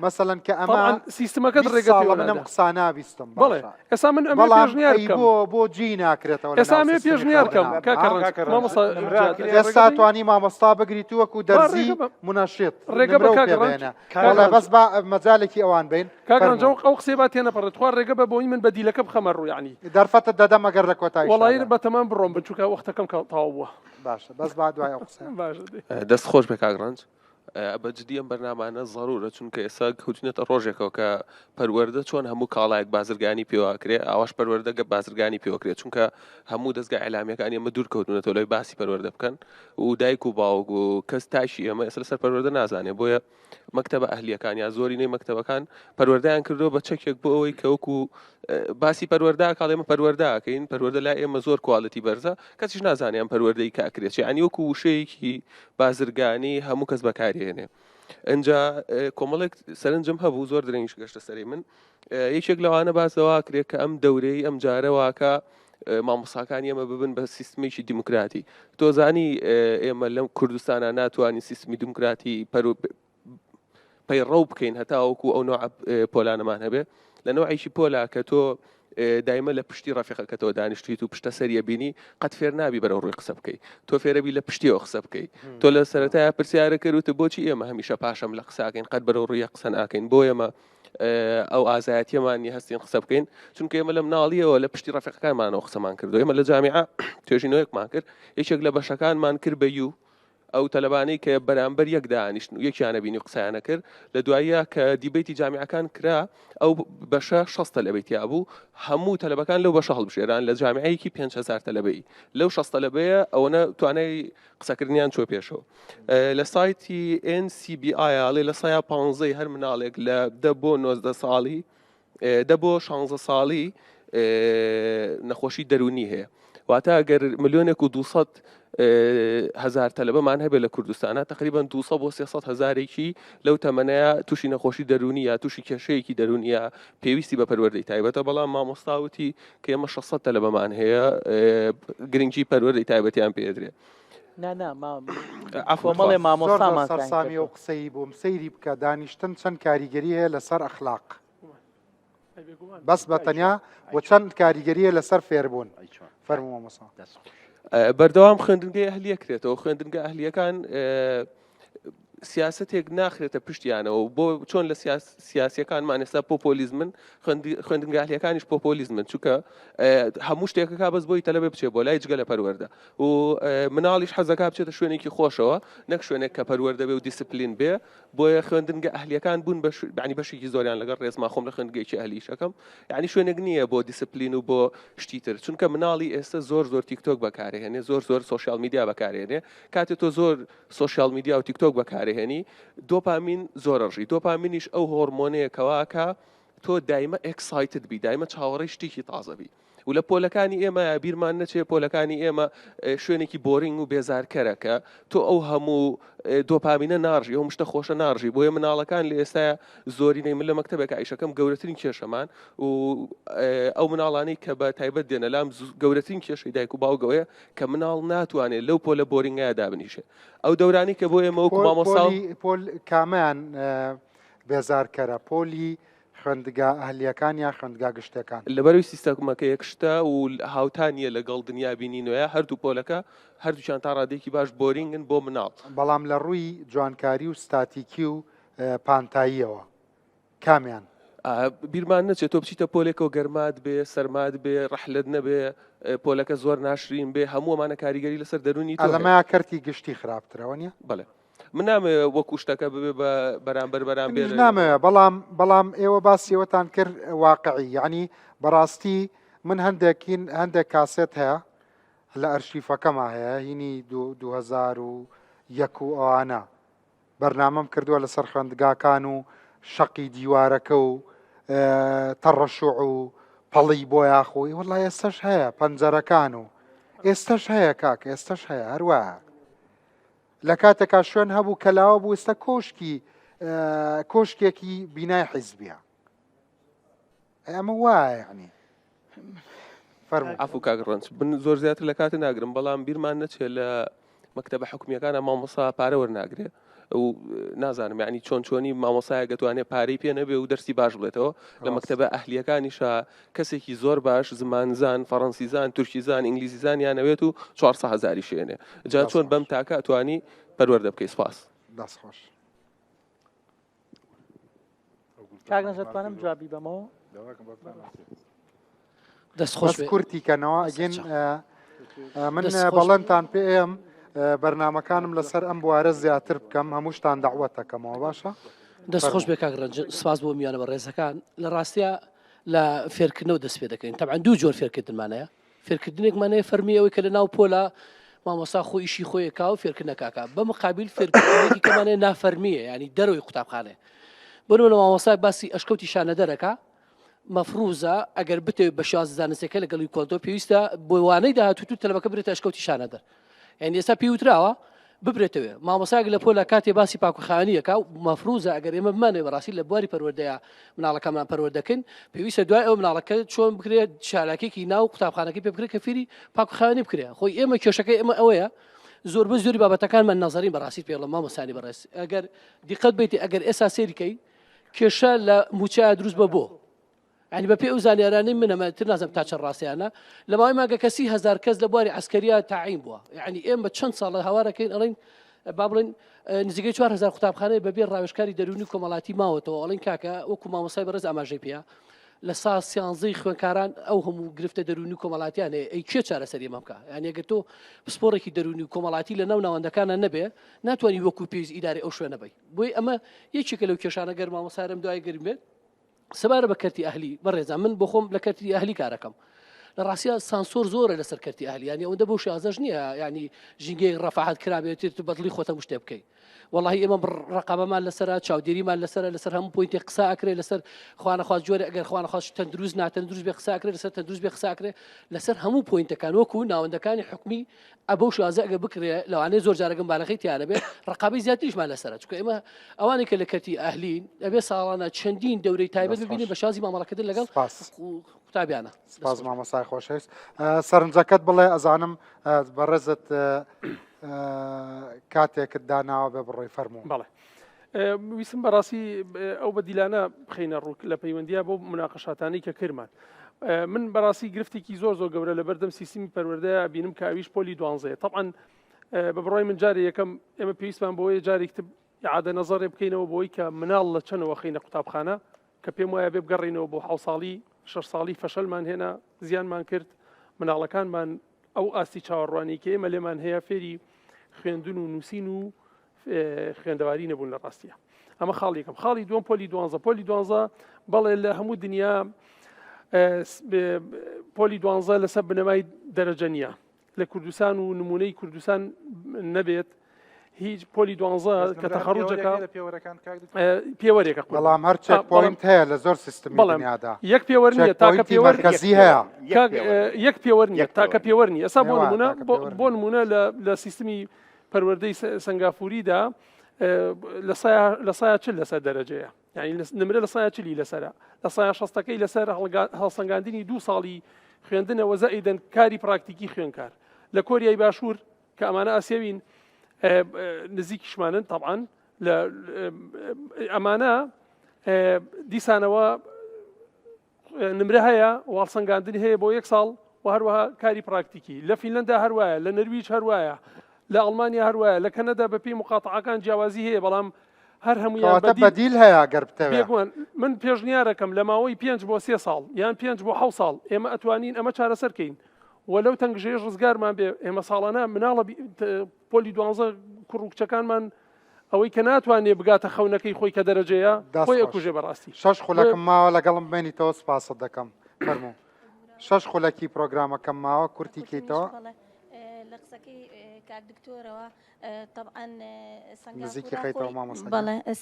مەسەڵەن کە ئەمە سیستمەکەت ڕێگە منم قسا نابیستم بەڵێ ئێستا من ئەمە پێشنیار بکەم بۆ جی ناکرێتەوە ئێستا ئەمێ پێشنیار بکەم ئێستا توانی مامۆستا بگریت وەکو دەرزی منەشێت ڕێگە بەڵێ بەس مەجالێکی ئەوان بین کاگەڕەنجە ئەو قسێ با تێنەپەڕێت خوا ڕێگە بە بۆی من بە دیلەکە بخەمە ڕوو یعنی دەرفەتە دەدەم ئەگەر لە کۆتایی وەڵی بەتەمان بڕۆم بچووکە وەختەکەم تاو بووە باشە بەس با دوای ئەو قسە دەست خۆش بێ کاگڕنج بە جددی ئەم بەرنامانە ضرورە چونکە ئێستا کەوتونێتە ڕۆژێکەوە کە پەروەردە چۆن هەموو کاڵایەک بازرگانی پێواکرێ ئاواش پەروەردەگە بازرگانی پێوەکرێت چونکە هەموو دەستگا ئەلامیەکان ئێمە دوور کەوتونەتەوە لای باسی پەروەردە بکەن و دایک و باوک و کەس تاشی ئێمە ئێستا لەسەر پەروەردە نازانێ بۆیە مەکتەبە ئەهلیەکان یا زۆرینەی مەکتەبەکان پەروەردەیان کردو بە چەکێک بۆ ئەوەی کەوەکو باسی پەروەردا کاڵ ئێمە پەروەرداکەین پەروەردە لای ئێمە زۆر کواڵەتی بەرزە کەسیش نازانیان پەروەردەی کاکرێت ینی وەکو وشەیەکی بازرگانی هەموو کەس بەکارێنێ ئەجا کۆمەڵێک سەرنجم هەبوو زۆر درێنیش گەشتە سەری من یەکێک لەوانە باسەوە کرێت کە ئەم دەورەی ئەم جارەواکە مامۆساکانی ئێمە ببن بە سیستمێکی دیموکراتی تۆزانی ئێمە لەم کوردستانە ناتوانین سیستمی دیموکراتی پەیڕەو بکەین هەتاوەکو ئەو نوع پۆلانەمان هەبێ لە نوعیشی پۆلا کە تۆ دایمە لە پشتی ڕافقەکەتەوە دانیشتیت و پشتە سەریە بینی قەت فێر نابی بەرەو ڕووی قسە بکەیت تۆ فێرەبی لە پشتیەوە قسە بکەیت تۆ لە سەرەتایە پرسیارە کردوتە بۆچی ئێمە هەمیشە پاشەم لە قساکەین قەت بەرەو ڕووی قسە ناکەین بۆ ئێمە ئەو ئازایەتیەمانی هەستین قسە بکەین چونکە ئێمە لە مناڵیەوە لە پشتی ڕافقەکانمانەوە قسەمان کردو ئێمە لە جامیعە توێژینەوەیەکمان کرد یەکێک لە بەشەکانمان کرد بە یوو ئەو تەلەبانەی کە بەرامبەر یەک دانیشتن و یەکیانە بینی قسەیانە کرد لە دواییە کە دیبێتی جامیعەکان کرا ئەو بەشە 6 تەلەبێتیا بوو هەموو تەلەبەکان لەو بەشە هەڵبژێران لە جامیعەیەکی 5,000 تەلەبەی لەو 6 تەلەبەیە ئەوەنە توانای قسەکردنیان چۆ پێشەوە لە سایتی NCBI ئاڵێ لە سایە 15 هەر مناڵێک لە 10 بۆ 19 ساڵی 10 بۆ 16 ساڵی نەخۆشی دەرونی هەیە واتە ئەگەر ملیۆنێک و 200 هزار تەلەبەمان هەبێت لە کوردستانە تقریبا 200 بۆ 300 هزارێکی لەو تەمەنەیە تووشی نەخۆشی دەرونی یا تووشی کێشەیەکی دەرونیە پێویستی بە پەروەردەی تایبەتە بەڵام مامۆستاوتی کە ئێمە 600 تەلەبەمان هەیە گرنگی پەروەردەی تایبەتیان پێدرێت کۆمەڵێ مامۆستامان سەرسامی و قسەی بووم سەیری بکە دانیشتن چەند کاریگەری هەیە لەسەر ئەخلاق بەس بە تەنیا و چەند کاریگەریە لەسەر فێربوون فەرموو مامۆستا بەردەوام خوێندنگەی ئەهلیە کرێتەوە خوێندنگە ئەهلیەکان سیاستێک ناخرێتە پشتیانەوە بۆ چۆن لە سیاسیەکانمان ئێستا پۆپۆلیزمن خوێندنگە ئەهلیەکانیش پۆپۆلیزمن چونکە هەموو شتێکەکە بەس بۆی تەلەبێ بچێت بۆ لای جگە لە پەروەردە و مناڵیش حەزەکە بچێتە شوێنێکی خۆشەوە نەک شوێنێک کە پەروەردە بێ و دیسپلین بێ بۆیە خوێندنگە ئەهلیەکان بوون ینی بەشێکی زۆریان لەگەڵ ڕێزما خۆم لە خوێندنگەیەکی ئەهلیشەکەم یعنی شوێنێک نییە بۆ دیسپلین و بۆ شتیتر چونکە مناڵی ئێستا زۆر تیکتۆک بەکارهێنێ زۆر سوشیال میدیا بەکارهێنێ کاتێ تۆ زۆر سوشیال میدیا و تیکتۆک بەکارهێنی دۆپامین زۆرەڕژی دۆپامینیش ئەو هۆرمۆنەیەکەوە تۆ دایمە ئەکسایتد بی دایمە چاوەڕێی شتێکی تازەبی و لە پۆلەکانی ئێمە بیرمان نەچێت پۆلەکانی ئێمە شوێنێکی بۆرینگ و بێزارکەرەکە تۆ ئەو هەموو دۆپامینە ناڕژی ئەو شتە خۆشە ناڕژی بۆیە مناڵەکان لە ئێستا زۆرینەی من لە مەکتەبێک ئایشەکەم گەورەترین کێشەمان و ئەو مناڵانەی کە بە تایبەت دێنە لام گەورەترین کێشەی دایک و باوگەوەیە کە مناڵ ناتوانێت لەو پۆلە بۆرینگایە دابنیشێ ئەو دەورانی کە بۆ ئێمە وەکو مامۆستا پۆل کامیان بێزارکەرە پۆلی خوێندگا ئەهلیەکان یا خوێندگا گشتەکان لەبەروی سیستەمەکە یەکشتە و هاوتانیە لەگەڵ دنیا بینینەوە هەردوو پۆلەکە هەردووچیان تا ڕادێکی باش بۆرینگن بۆ مناڵ بەڵام لە ڕووی جوانکاری و ستاتیکی و پانتاییەوە کامیان بیرمان نەچێت تۆ بچیتە پۆلێکەوە گەرمات بێ سەرمات بێ ڕەحلت نەبێ پۆلەکە زۆر ناشرین بێ هەموو ئەمانە کاریگەری لەسەر دەرونی ئەلەمەیە کەرتی گشتی خراپترەوە نیە بەڵێ من نامەوێت وەکو شتەکە ببێ بە بەرامبەر نامەوێت بەڵام ئێوە باسیەوەتان کرد واقعی یعنی بەڕاستی من هەندێک کاسێت هەیە لە ئەرشیفەکەما هەیە هینی 2001 و ئەوانە بەرنامەم کردووە لەسەر خوێندگاکان و شەقی دیوارەکە و تەڕەشوع و پەڵی بۆ یاخۆی وەڵای ئێستش هەیە پەنجەرەکان و ئێستش هەیە کاکە ئێستش هەیە هەروەها لە کاتێکا شوێن هەبوو کەلاوە بوو ئێستا کۆشکێکی بینای حیزبیە ئەمە وایە یعنی فەرموو. عفو کاگڕنج بن زۆر زیاتر لە کاتە ناگرم بەڵام بیرمان نەچێت لە مەکتەبە حکومیەکانە مامۆسا پارە وەرناگرێ و نازانم یعنی چۆنی مامۆسایە دەتوانێت پارەی پێ نەبێ و دەرسی باش بڵێتەوە لە مەکتەبە ئەهلیەکانیشە کەسێکی زۆر باش زمانزان فەڕەنسیزان تورکیزان ئینگلیزیزان یانەوێت و 400,000 شوێنێ جا چۆن بەم تاکە ئەتوانی پەروەردە بکەی سپاس. دەستخۆش. کاگنەژەتوانم جوابی بەمەوە بەس کورتیکەنەوە ئەگەن من بەڵێنتان پێم بەرنمەکانم لەسەر ئەم بوارە زیاتر بکەم هەمووشتان داوەتەکەمەوە باشە؟ دەستخۆش بێ کاگڕنج سپاس بۆ میانە بە ڕێزەکان لە ڕاستیە لە فێرکردنەوە دەست پێ دەکەین تەبعاً دوو جۆر فێرکردنمانەیە فێرکردنێکمانەیە فەرمیەوەی کە لە ناو پۆلە مامۆستا خۆی ئیشی خۆیەکا و فێرکردنەکاکە بە مقابل فێرکردنێکی کەمانەیە نافەرمیە ینی دەرەوەی قوتابخانەیە بۆ لە مامۆستای باسی ئەشکەوتی شانە دەرەکە مەفروزە ئەگەر بتێ بە شازە زانستەکە لەگەڵی کۆلتۆ پێویستە بۆ وانەی داهاتوو تەلەبەکە بێتە ئەشکەوتی شانە دەر یعنی ئێستا پێوتراوە ببرێتەوە مامۆساگ لە پۆلە کاتێ باسی پاکوخانیەکە و مەفروزە ئەگەر ئێمە بمانێ بەڕاستی لە بواری پەروەردەیە مناڵەکەمان پەروەردەکەن پێویستە دوای ئەو مناڵەکە چۆن بکرێت شارەکەی ناو قوتابخانەکەی پێ بکرێت کە فێری پاکوخانی بکرێت خۆی ئێمە کێشەکەی ئێمە ئەوەیە زۆر بە زۆری بابەتەکانمان نەزەرین بەڕاستی پێ لە مامۆسانی بەڕێز ئەگەر دیقەت بیتی ئەگەر ئێستا سێریکەی کێشە لە موچە دروست بە بۆ ینی بە پێ ئەو زانیارانەی منەمە تر نازم تا چەند ڕاستیانە لە ماوەی ماگە کەسی 1000 کەس لە بواری عسکەریە تاعین بووە یعنی ئێمە چەند ساڵە هەوارەکەین ئەڵین با بڵێن نزیکەی 4000 قوتابخانەی بەبێ ڕاوێژکاری دەرونی کۆمەڵاتی ماوەتەوە ئەڵین کاکە وەکو مامۆسای بەڕێز ئاماژەی پێە لە سا سیانزەی خوێنکاران ئەو هەموو گرفتە دەرونی کۆمەڵاتیانێ ئەی کێ چارەسەری ئەمە بکە یعنی ئەگەر تۆ پسپۆڕێکی دەرونی کۆمەڵاتی لە ناو ناوەندەکانە نەبێ ناتوانانی وەکو پێویست ئیدارەی ئەو شوێنە بی بۆی ئەمە یەکێکە لەو کێشانە گەر مامۆسارم دوای گەرم بێت سەبارە بە کەرتی ئەهلی بەڕێزە من بۆ خۆم لە کەرتی ئەهلی کارەکەم لە ڕاستیە سانسۆر زۆرە لەسەر کەرتی ئەهلی ینی ئەوەندە بۆ شازەش نییە ینی ژینگەی ڕەفاحەت کرابێت تو بەدڵی خۆتە شتێ بکەیت والله ئێمە ڕقابەمان لەسەر چاودێریمان لەسەر هەموو پوینتی قسە ئەکرێ لەسەر خوانەخواست جۆرە ئەگەر خوانەخواست تەندروست ناتەندروست بێ قسە ئەکرێ لەسەر تەندروست بێ قسە ئەکرێ لەسەر هەموو پوینتەکان وەکو ناوەندەکانی حکومی ئەبەو شازە ئەگە بکرێ لەوانەیە زۆر جارەگەم بالەخەی تیانە بێ ڕقابەی زیاتریشمان لەسەرە چونکە ئێمە ئەوانێک کە لە کەرتی ئەهلین ئەبێ ساڵانە چەندین دەورەی تایبەت ببینین بە شازی مامەڵەکەدن لەگەڵ قوتابیانە. سپاس مامۆستای خۆشەویست سەرنجەکەت بڵێ ئەزانم بەڕێزت کاتێکت داناوە بێ بڕۆی فەرموو. بەڵێ ویسم بەڕاستی ئەو بە دیلانە بخینە ڕووک لە پەیوەندیە بۆ مناقەشاتانەی کە کردمان من بەڕاستی گرفتێکی زۆر گەورە لە بەردەم سیستمی پەروەردەیە بینم کە ئەویش پۆلی 12 طبعاً بە بڕۆی من جارێ یەکەم ئێمە پێویستمان بۆیە جارێک عادە نەزەڕێ بکەینەوە بۆی کە مناڵ لە چەنەوە خینە قوتابخانە کە پێم وایە بێ بگەڕینەوە بۆ 7 ساڵی 6 ساڵی فەشەلمان هێنا زیانمان کرد مناڵەکانمان ئەو ئاستی چاوەڕوانی کە ئێمە لێمان هەیە فێری خوێندن و نووسین و خوێندەواری نەبوون لە ڕاستیە ئەمە خاڵێکم خاڵی دوم پۆلی 12 پۆلی 12 بەڵێ لە هەموو دنیا پۆلی 12 لەسەر بنەمای دەرەجە نییە لە کوردستان و نمونەی کوردستان نەبێت هیچ پۆلی 12 کە تەخەڕوجەکە پێوەرێکە بەڵام هەر چێک پۆینت هەیە لە زۆر سیستمی دنیادا یەک پێوەر نییە تاکە پێوەرکەزی هەیە یەک پێوەر نییە تاکە پێوەر نیە ئەسا بۆ نمونە لە سیستمی پەروەردەی سنگافوریدا لە سایە چل لەسەر دەرەجەیە یعنی نمرە لە سایە چلی لەسەرە لە سایە 60ەکەی لەسەر هەڵسەنگاندنی 2 ساڵی خوێندنەوە زائیدەن کاری پراکتیکی خوێنکار لە کۆریای باشوور کە ئەمانە ئاسیاوین نزیکیشمانن طبعاً لە ئەمانە دیسانەوە نمرە هەیە واڵسەنگاندنی هەیە بۆ 1 ساڵ و هەروەها کاری پراکتیکی لە فینلەندا هەروایە لە نەرویج هەروایە لە ئەڵمانیا هەروایە لە کەنەدا بەپێی مقاتعەکان جیاوازی هەیە بەڵام هەر هەموویان بەدیل هەیە گەر بتەوێت من پێشنیارەکەم لە ماوەی 5 بۆ 3 ساڵ یان 5 بۆ 7 ساڵ ئێمە ئەتوانین ئەمە چارەسەرکەین وەلەو تەنگژەیە ڕزگارمان بێ ئێمە ساڵانە مناڵە پۆلی 12 کوڕوکچەکانمان ئەوەی کە ناتوانێت بگاتە خەونەکەی خۆی کە دەرەجەیە خۆی ئەکوژێ بەڕاستی 6 خولەکەم ماوە لەگەڵم بینیتەوە سپاست دەکەم فەرموو 6 خولەکی پرۆگرامەکەم ماوە کورتی کەیتەوە لە قسەکەی کاک دکتۆرەوە طبعاً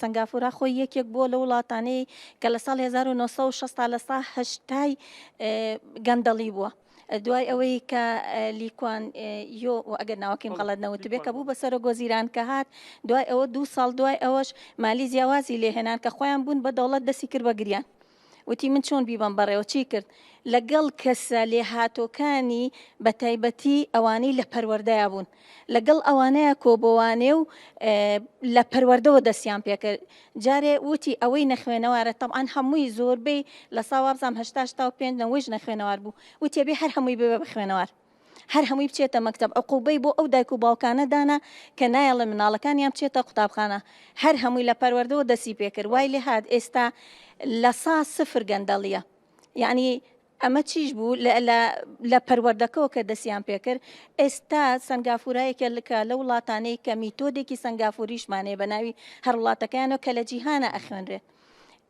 سنگافورە خۆی یەکێک بۆ لە وڵاتانەی کە لە ساڵ 1960 لە سا هەشتای گەندەڵی بووە دوای ئەوەی کە لیکوان یۆ ئەگەر ناوەکەیم غەڵەت نەوت بێ کە بوو بەسەرە گۆزیران کە هات دوای ئەوە 2 ساڵ دوای ئەوەش مالی جیاوازی لێهێنان کە خۆیان بوون بە دەوڵەت دەستی کرد بە گریان وتی من چۆن بیبم بەڕێوە چی کرد لەگەڵ کەسە لێ هاتۆکانی بە تایبەتی ئەوانەی لە پەروەردەیە بوون لەگەڵ ئەوانەیە کۆبوانێ و لە پەروەردەوە دەستیان پێکرد جارێ وتی ئەوەی نەخوێنەوارە تەعاان هەمووی زۆربەی لە ساوابزام 85 نەوەش نەخوێنەوار بوو وتێ بێ هەر هەمووی بێ بە خوێنەوار هەر هەمووی بچێتە مەکتەب عقوبەی بۆ ئەو دایک و باوکانە دانا کە نایەڵە مناڵەکانیان بچێتە قوتابخانە هەر هەمووی لە پەروەردەوە دەسی پێکرد وای لێ هات ئێستا لە 100 گەندەڵیە یعنی ئەمە چیش بوو لە پەروەردەکەەوە کە دەستیان پێکرد ئێستا سنگافورایەکە لکە لە وڵاتانەی کە میتۆدێکی سنگافوریشمانەیە بە ناوی هەر وڵاتەکانەوە کە لە جیهانە ئەخوێنرێت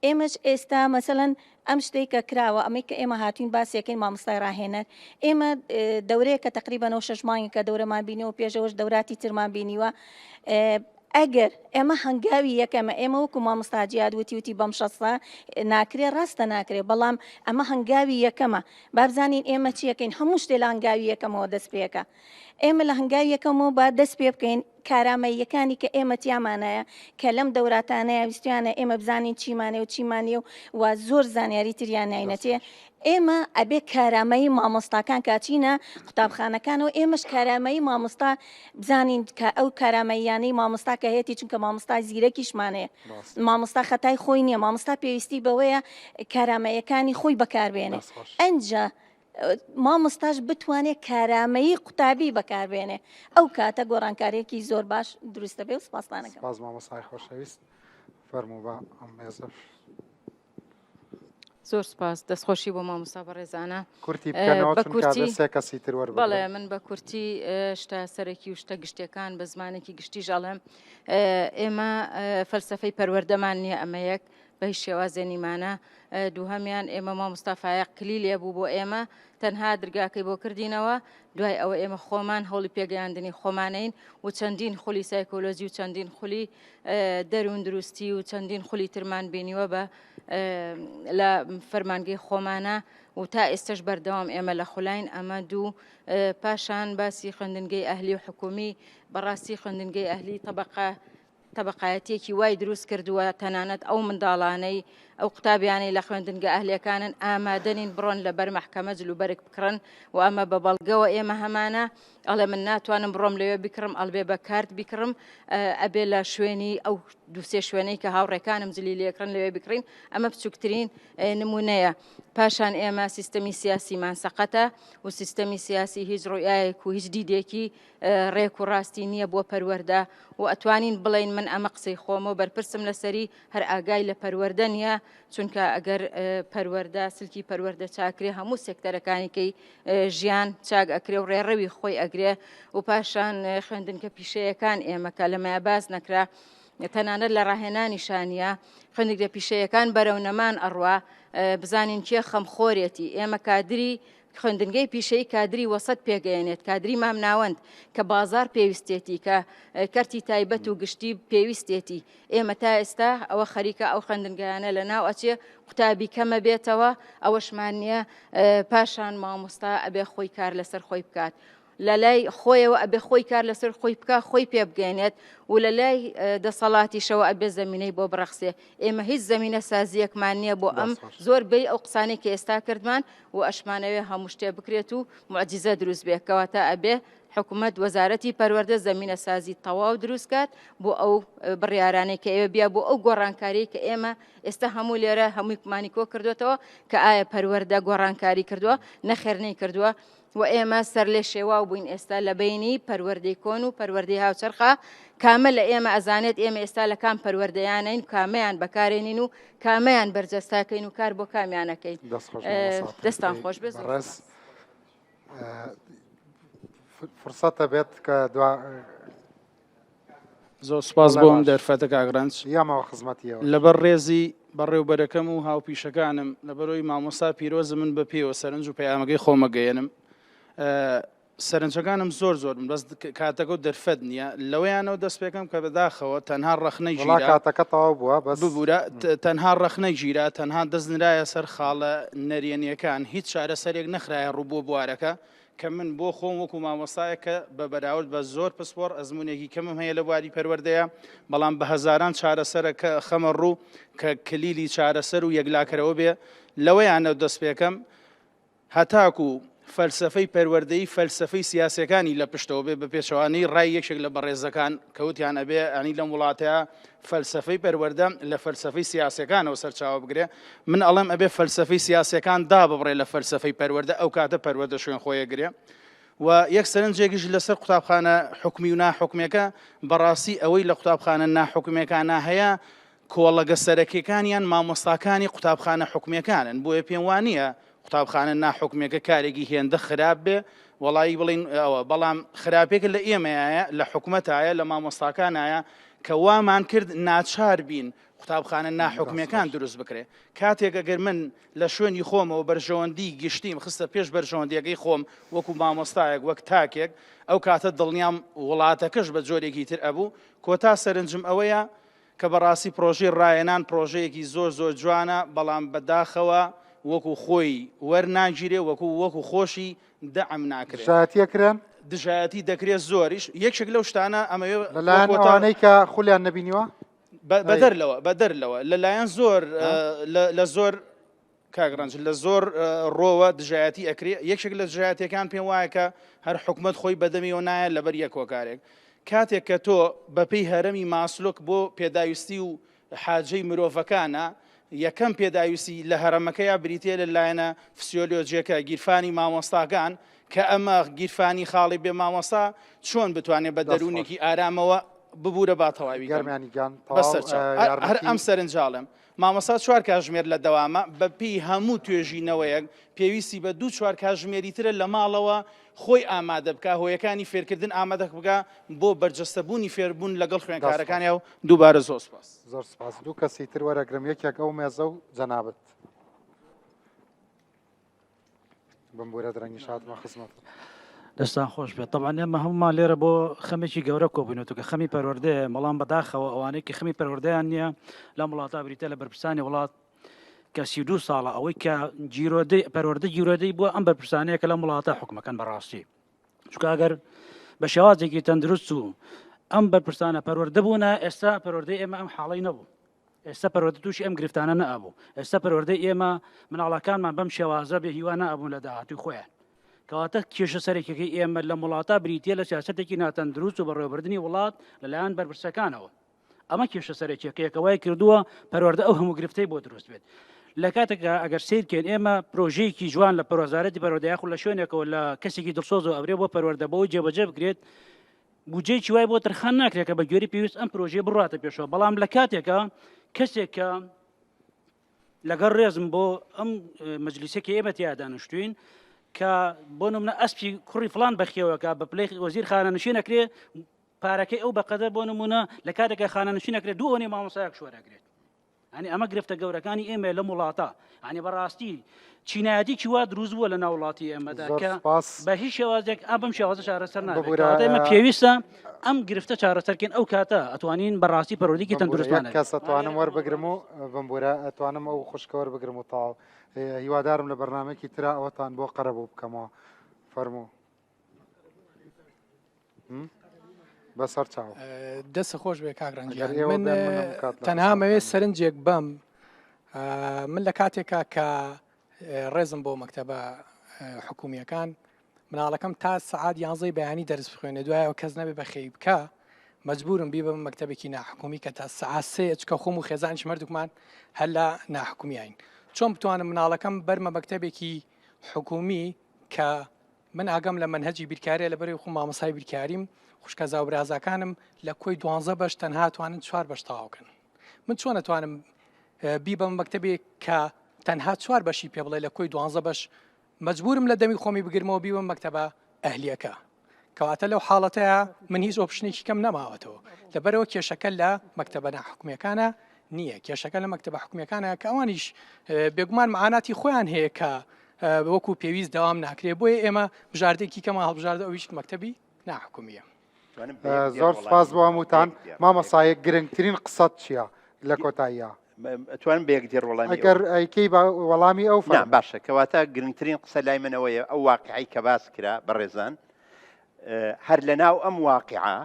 ئێمەش ئێستا مەسەڵەن ئەم شتێک کە کراوە ئەمەی کە ئێمە هاتوین باسیەکەین مامۆستای ڕاهێنەر ئێمە دەورەیە کە تقریبەنەوە 6 مانگی کە دەورەمان بینیەوە پێشەوەش دەوراتی ترمان بینیوە ئەگەر ئێمە هەنگاوی یەکەمە ئێمە وەکو مامۆستاجیاد وتی بەم شەسە ناکرێ ڕاستە ناکرێ بەڵام ئەمە هەنگاوی یەکەمە بابزانین ئێمە چیەکەین هەموو شتێ لە هەنگاوی یەکەمەوە دەست پێەکە ئێمە لە هەنگاوی یەکەمەوە با دەست پێ بکەین کارامەیەکانی کە ئێمە تیامانایە کە لەم دەوراتانەیە ویستیانە ئێمە بزانین چیمانێ و چیمانێ و زۆر زانیاری تریان ناینەتێ ئێمە ئەبێ کارامەی مامۆستاکان کاچینە قوتابخانەکانەوە ئێمەش کارامەی مامۆستا بزانین کە ئەو کارامەیانەی مامۆستا کە هەیەی چونکە مامۆستا زیرەکیشمانەیە مامۆستا خەتای خۆی نییە مامۆستا پێویستی بەوەیە کارامەیەکانی خۆی بەکاربێنێ ئەنجا مامۆستاش بتوانێت کارامەیی قوتابی بەکاربێنێ ئەو کاتە گۆڕانکاریەکی زۆر باش دروستە بێ و سپاسدانەکەم سپاس مامۆستای خۆشەویست فەرموو بە ئەم مێزە زۆر سپاس دەستخۆشی بۆ مامۆستا بەڕێزانە کورتی بکەنەوە چونکە سێ کەسی تر وەربگرن بەڵێ من بە کورتی شتە سەرەکی و شتە گشتەکان بە زمانێکی گشتی ژەڵێم ئێمە فەلسەفەی پەروەردەمان نییە ئەمە یەک بە هیچ شێوازێنیمانە دووهەمیان ئێمە مامۆستافایەق کلی لێبوو بۆ ئێمە تەنها درگاکەی بۆ کردینەوە دوای ئەوە ئێمە خۆمان هەوڵی پێگەیاندنی خۆمانین و چەندین خولی سایکۆلۆژی و چەندین خولی دەروون دروستی و چەندین خولی ترمان بینیوە بە لە فەرمانگەی خۆمانە و تا ئێستش بەردەوام ئێمە لە خولاین ئەمە دوو پاشان باسی خوێندنگەی ئەهلی و حکومی بەڕاستی خوێندنگەی ئەهلی تەبقایەتێکی وای دروست کردووە تەنانەت ئەو منداڵانەی ئەو قوتابیانەی لە خوێندنگە ئەهلیەکانن ئامادەنین بڕۆن لەبەر مەحکەمە جلوبەرگ بکڕن و ئەمە بە بەڵگەوە ئێمە هەمانە ئەڵێ من ناتوانم بڕۆم لەوێ بکڕم ئەڵبێ بە کارت بکڕم ئەبێ لە شوێنی ئەو دووسێ شوێنەی کە هاوڕێکانم جلی لێکڕن لەوێ بکڕین ئەمە بچووکترین نمونەیە پاشان ئێمە سیستەمی سیاسیمان سەقەتە و سیستەمی سیاسی هیچ ڕوئایەک و هیچ دیدێکی ڕێک و ڕاستی نییە بۆ پەروەردە و ئەتوانین بڵین من ئەمە قسەی خۆمە و بەرپرسم لەسەری هەر ئاگای لە پەروەردە نیە چونکە ئەگەر پەروەردە سلکی پەروەردە چاکرێ هەموو سێکتەرەکانیکەی ژیان چاک ئەکرێ و ڕێڕەوی خۆی ئەگرێ و پاشان خوێندنکە پیشەیەکان ئێمە کە لەمەیە باز نەکرا تەنانەت لە ڕاهێنانی شانیە خوێندنگە پیشەیەکان بەرەو نەمان ئەڕوا بزانین کێ خەمخۆرێتی ئێمە کادری خوێندنگەی پیشەی کادری وەسەد پێگەیەنێت کادری مامناوەند کە بازار پێویستێتی کە کەرتی تایبەت و گشتی پێویستێتی ئێمە تا ئێستا ئەوە خەریکە ئەو خوێندنگەیانە لە ناو ئەچێ قوتابی کەمە بێتەوە ئەوەشمان نییە پاشان مامۆستا ئەبێ خۆی کار لەسەر خۆی بکات لە لای خۆیەوە ئەبێ خۆی کار لەسەر خۆی بکە خۆی پێ بگەێنێت و لە لای دەسەڵاتیشەوە ئەبێ زەمینەی بۆ بڕەخسێ ئێمە هیچ زەمینە سازیەکمان نییە بۆ ئەم زۆر بەی ئەو قسانەی کە ئێستا کردمان و ئەشمانەوێ هەموو شتێ بکرێت و معجزە دروست بێت کەواتە ئەبێ حکوومەت وەزارەتی پەروەردە زەمینە سازی تەواو دروستکات بۆ ئەو بڕیارانەی کە ئێوە بیا بۆ ئەو گۆڕانکاری کە ئێمە ئێستا هەموو لێرە هەموویمانی کۆ کردوێتەوە کە ئایا پەروەردە گۆڕانکاری کردووە نەخێرنەی کردووە و ئێمە سەر لێ شێوا بووین ئێستا لە بینی پەروەردەی کۆن و پەروەردەی هاوچەرخە کامە لە ئێمە ئەزانێت ئێمە ئێستا لە کام پەروەردەیانین کامەیان بەکارێنین و کامەیان بەرجەستاکەین و کار بۆ کامیانەکەین دەستان خۆش بێت فرسەتە بێت کە زۆر سپاس بۆم دەرفەتە کاگرانج یامەوە خزمەتیەوە لەبەر ڕێزی بەڕێوبەرەکەم و هاوپیشەکانم لەبەرەوەی مامۆستا پیرۆزە من بە پێوە سەرنج و پەیامەکەی خۆمەگەیەنم سەرنجەکانم زۆر بەس کاتەکە و دەرفەت نییە لەوەیانەوە دەست پێکەم کە بەداخەوە تەنها ڕەخنەی ژیرا کاتەکە تەواو بووە بەس ببوورە تەنها ڕەخنەی ژیرا تەنها دەستنرایە سەر خاڵە نەرێنیەکان هیچ چارەسەرێک نەخرایە ڕووبۆ بوارەکە کە من بۆ خۆم وەکو مامۆستایە کە بە بەراورد بە زۆر پسپۆر ئەزمونێکی کەمم هەیە لە بواری پەروەردەیە بەڵام بە هەزاران چارەسەرە کە خەمە ڕوو کە کلیلی چارەسەر و یەکلاکەرەوە بێ لەوەیانە دەست پێکەم هەتاکو فەلسفەی پەروەردەی فەلسفەی سیاسەکانی لە پشتەوە بێ بە پێشەوانەی ڕای یەکێک لە بەڕێزەکان کەوتیان ئەبێ ئەنی لەم وڵاتەیە فەلسفەی پەروەردە لە فەلسفەی سیاسەکانەوە سەرچاوە بگرێ من ئەڵێم ئەبێ فەلسفەی سیاسەکان دا ببڕێ لە فەلسفەی پەروەردە ئەو کاتە پەروەردە شوێن خۆیە گرێ و یەک سەرنجێکیش لەسەر قوتابخانە حکومی و ناحکومەکە بەڕاستی ئەوەی لە قوتابخانە ناحکومەکانە هەیە کۆڵەگە سەرەکیەکانیان مامۆستاکانی قوتابخانە حکومیەکانن بۆیە پێم وانە قوتابخانە ناحکومەکە کارێکی هێندە خراپ بێ وڵی بڵین ئەوە بەڵام خراپێکە لە ئێمەیە لە حکوومەتایە لە مامۆستاکانایە کە وامان کرد ناچار بین قوتابخانە ناحکومەکان دروست بکرێ کاتێک ئەگەر من لە شوێنی خۆمەوە بەرژەوەندی گشتیم خستە پێش بەرژەوەندیەکەی خۆم وەکو مامۆستایەک وەک تاکێک ئەو کاتە دڵنیام وڵاتەکەش بە جۆرێکی تر ئەبوو کۆتا سەرنجم ئەوەیە کە بەڕاستی پرۆژەی ڕایەنان پرۆژەیەکی زۆر جوانە بەڵام بەداخەوە وەکو خۆی وەرناگیرێ وەکو خۆشی دەعم ناکرێت شاتیەکرێن دژایەتی دەکرێت زۆریش یەکێک لەو شتانە ئەمەوێ لەلایەنەوەی کە خولیان نبینیوە بەدەرلەوە لەلایەن زۆر لە زۆر کاگڕنج لە زۆر ڕۆوە دژایەتی ئەکرێ یەکێک لە دژایەتەکان پێم وایە کە هەر حکومت خۆی بەدەمیەوە نایە لەبەر یەک کۆکارێک کاتێک کە تۆ بەپێی هەرەمی ماسلۆک بۆ پێداویستی و حاجەی مرۆڤەکانە یەکەم پێداویستی لە هەرەمەکەیە بریتێ لەلایەنە فسیۆلۆجیەکە گیرفانی مامۆستاکان کە ئەمە گیرفانی خاڵی بێ مامۆستا چۆن بتوانێت بە دەرونێکی ئارامەوە ببوورە باتەواوی گەرمانیگان هەر ئەم سەرنجاڵم مامۆستا 4 کاتژمێر لە دەوامە بەپێی هەموو توێژینەوەیەک پێویستی بە 2-4 کاتژمێری ترە لە ماڵەوە خۆی ئامادە بکە هۆیەکانی فێرکردن ئامادە بگا بۆ بەرجەستەبوونی فێربوون لەگەڵ خوێنکارەکانی و دووبارە زۆر سپاس زۆر سپاس دوو کەسی تر وەرەگرم یەکێک ئەو مێزە و جەنابەت بمبورە درەنگی شاتمە خزمەت دەستان خۆش بێت طبعاً ئێمە هەمومان لێرە بۆ خەمێکی گەورە کۆبوونەوە کە خەمی پەروەردەیە بەڵام بەداخەوە ئەوانەی کە خەمی پەروەردەیان نییە لەم وڵاتە بریتە لە بەرپرسانی وڵات کە 32 ساڵە ئەوەی کە پەروەردە گیرۆدەی بووە ئەم بەرپرسانەیە کە لەم وڵاتە حکومەکان بەڕاستی چونکە ئەگەر بە شێوازێکی تەندروست و ئەم بەرپرسانە پەروەردە بوونە ئێستا پەروەردەی ئێمە ئەم حاڵەی نەبوو ئێستا پەروەردە تووشی ئەم گرفتانە نەبوو ئێستا پەروەردەی ئێمە مناڵەکانمان بەم شێوازە بێ هیوا نەبوون لە داهاتوی خۆیان کەواتە کێشە سەرێکەکەی ئێمە لە وڵاتە بریتە لە سیاسەتێکی ناتەندروست و بەڕێوەبردننی وڵات لەلایەن بەرپرسەکانەوە ئەمە کێشە سەرێکیەکەوای کردووە پەروەردە ئەو هەموو گرفتەی بۆ دروست بێت لە کاتێکە ئەگەر سیرکەین ئێمە پرۆژەیەکی جوان لە پەروەزارەتی پەروەردەیە خو لە شوێنێکەوە لە کەسێکی دڵسۆز و ئەبرێ بۆ پەروەردە بەوەی جێبەجێ بگرێت بودجەیەکی وای بۆ ترخان ناکرێت کە بە گوێری پێویست ئەم پرۆژەیە بڕاتە پێشەوە بەڵام لە کاتێکە کەسێک کە لەگەڵ ڕێزم بۆ ئەم مەجلیسێکی ئێمە تیا دانیشتوین کە بۆ نمونە ئەسپی کوڕی فلان بەخێوەکە بە پلەی وەزیر خانەنشین ئەکرێ پارەکەی ئەو بەقەدەر بۆ نمونە لە کاتێکە خانەنشین ئەکرێت دوو ئەوەی مامۆستایەک شوەرەگرێت ئەنی ئەمە گرفتە گەورەکانی ئێمە لە وڵاتە ئەنی بەڕاستی چینایەتی چی وا دروست بووە لە ناو وڵاتی ئێمەدا کە بە هیچ شێوازێک ئابم شێوازە چارەسەر ناکات ئێمە پێویستە ئەم گرفتە چارەسەرکەین ئەو کاتە ئەتوانین بەڕاستی پەروەردەیەکی تەندروستمانە کەس ئەتوانم وەربگرم و بمبورە ئەتوانم ئەو خوشکە وەربگرم و تاو هیوادارم لە بەرنامەیەکی ترا ئەوەتان بۆ قەرەبوو بکەمەوە فەرموو بەسەر چاو دەستە خۆش بێ کاگرانجیان من تەنها مەوێ سەرنجێک بەم من لە کاتێکا کە ڕێزم بۆ مەکتەبە حکومیەکان مناڵەکەم تا سعات 11 بەیانی دەرس بخوێنێ دوایەوە کەس نەبێ بەخێی بکە مەجبورم بی بم مەکتەبێکی ناحکومی کە تا سعات 3 چکە خۆم و خێزانش مردوکمان هەر لە ناحکومیین چۆن بتوانم مناڵەکەم بەرمە مەکتەبێکی حکومی کە من ئاگەم لە منهەجی بیرکاریە لە بەرەوەی خۆم مامۆستای بیرکاریم خوشکە زاوبرازەکانم لە کۆی 12 بەش تەنها توانن 4 بەش تەواوکەن من چۆن ئەتوانم بی بەم مەکتەبێک کە تەنها 4 بەشی پێ بڵێ لە کۆی 12 بەش مەجبورم لە دەمی خۆمی بگرمەوە بیوم مەکتەبە ئەهلیەکە کەواتە لەو حاڵەتەیە من هیچ ئۆپشنێکی کەم نەماوەتەوە لەبەرەوە کێشەکە لە مەکتەبە ناحکومیەکانە نییە کێشەکە لە مەکتەبە حکومیەکانە کە ئەوانیش بێگومان معاناتی خۆیان هەیە کە وەکو پێویست داوام ناکرێ بۆیە ئێمە بژاردێکی کەمە هەڵبژاردە ئەویش مەکتەبی ناحکومیە. زۆر سپاس بۆ هەمووتان. مامۆسایە گرنگترین قسەت چییە لە کۆتاییە؟ ئەتوانم بەیەک دێر وەڵامی ئەگەر ئەیکەی وەڵامی ئەو فەرمە باشە کەواتە گرنگترین قسە لای منەوەیە ئەو واقعی کە باس کرا بەڕێزان هەر لەناو ئەم واقعە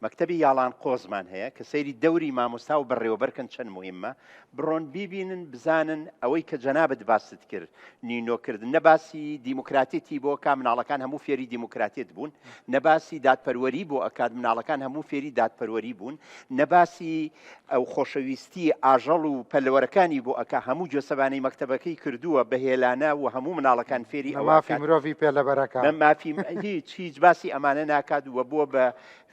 مەکتەبی یاڵان قۆزمان هەیە کە سەیری دەوری مامۆستا و بەڕێوەبەرکەن چەند مهمە بڕۆن بیبینن بزانن ئەوەی کە جەنابەت باست کرد نینۆکردن نەباسی دیموکراتێتی بۆ کا مناڵەکان هەموو فێری دیموکراتێت بوون نەباسی دادپەروەری بۆ ئەکات مناڵەکان هەموو فێری دادپەروەری بوون نەباسی ئەو خۆشەویستی ئاژەڵ و پەلەوەرەکانی بۆ ئەکا هەموو جۆسەبانەی مەکتەبەکەی کردووە بەهێلانە و هەموو مناڵەکان فێری مافی مرۆڤی پێلەبەرەکان مافی هیچ باسی ئەمانە ناکات وە بووە بە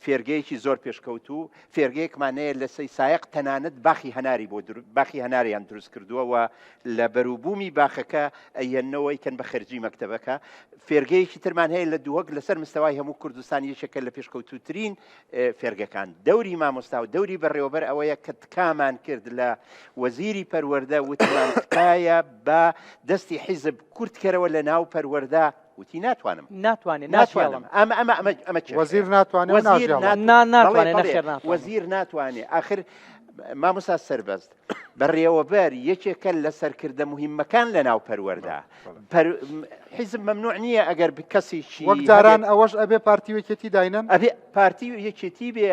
فێرگەیەکی زۆر پێشکەوتو فێرگەیەکمانەیە لە سایق تەنانەت باخی هەناری بۆ باخی هەناریان دروست کردووە لە بەروبوومی باخەکە ئەیەنەوەی کەن بە خەرجی مەکتەبەکە فێرگەیەکی ترمان هەیە لە دووەک لەسەر مستەوای هەموو کوردستان یەکێکە لە پێشکەوتوترین فێرگەکان دەوری مامۆستا و دەوری بەڕێوەبەر ئەوەیە کە تکامان کرد لە وەزیری پەروەردە وتمان تکایە بە دەستی حیزب کورتکەرەوە لە ناو پەروەردە وتی ناتوانم وەزیر ناتوانێت وەزیر ناتوانێت آخر مامۆستا سەربەست بەڕێوەبەر یەکێکە لە سەرکردە مهمەکان لە ناو پەروەردە حیزب مەمنوع نییە ئەگەر کەسێکی وەکداران ئەوەش ئەبێ پارتی یەکێتی داینن ئەبێ پارتی یەکێتی بێ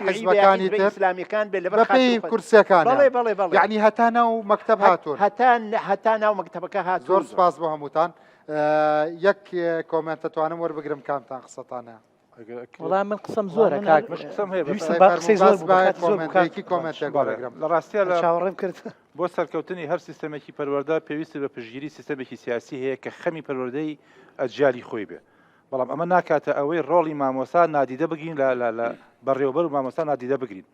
حیزبەکانی تر ئیسلامیەکان بێ لەبەر کورسیەکان بەڵێ یعنی هەتا ناو مەکتەب هاتوون هەتا ناو مەکتەبەکە هاتوون. زۆر سپاس بۆ هەمووتان. یەک کۆمنتە توانم وەربگرم کامتان قسەتانە وەڵام من قسەم زۆرە لە ڕاستیە لە چاوەڕێم کرد بۆ سەرکەوتنی هەر سیستەمێکی پەروەردە پێویستی بە پشگیری سیستەمێکی سیاسی هەیە کە خەمی پەروەردەی ئەجیالی خۆی بێ بەڵام ئەمە ناکاتە ئەوەی ڕۆڵی مامۆستا نادیدە بگرین لە بەڕێوەبەر و مامۆستا نادیدە بگرین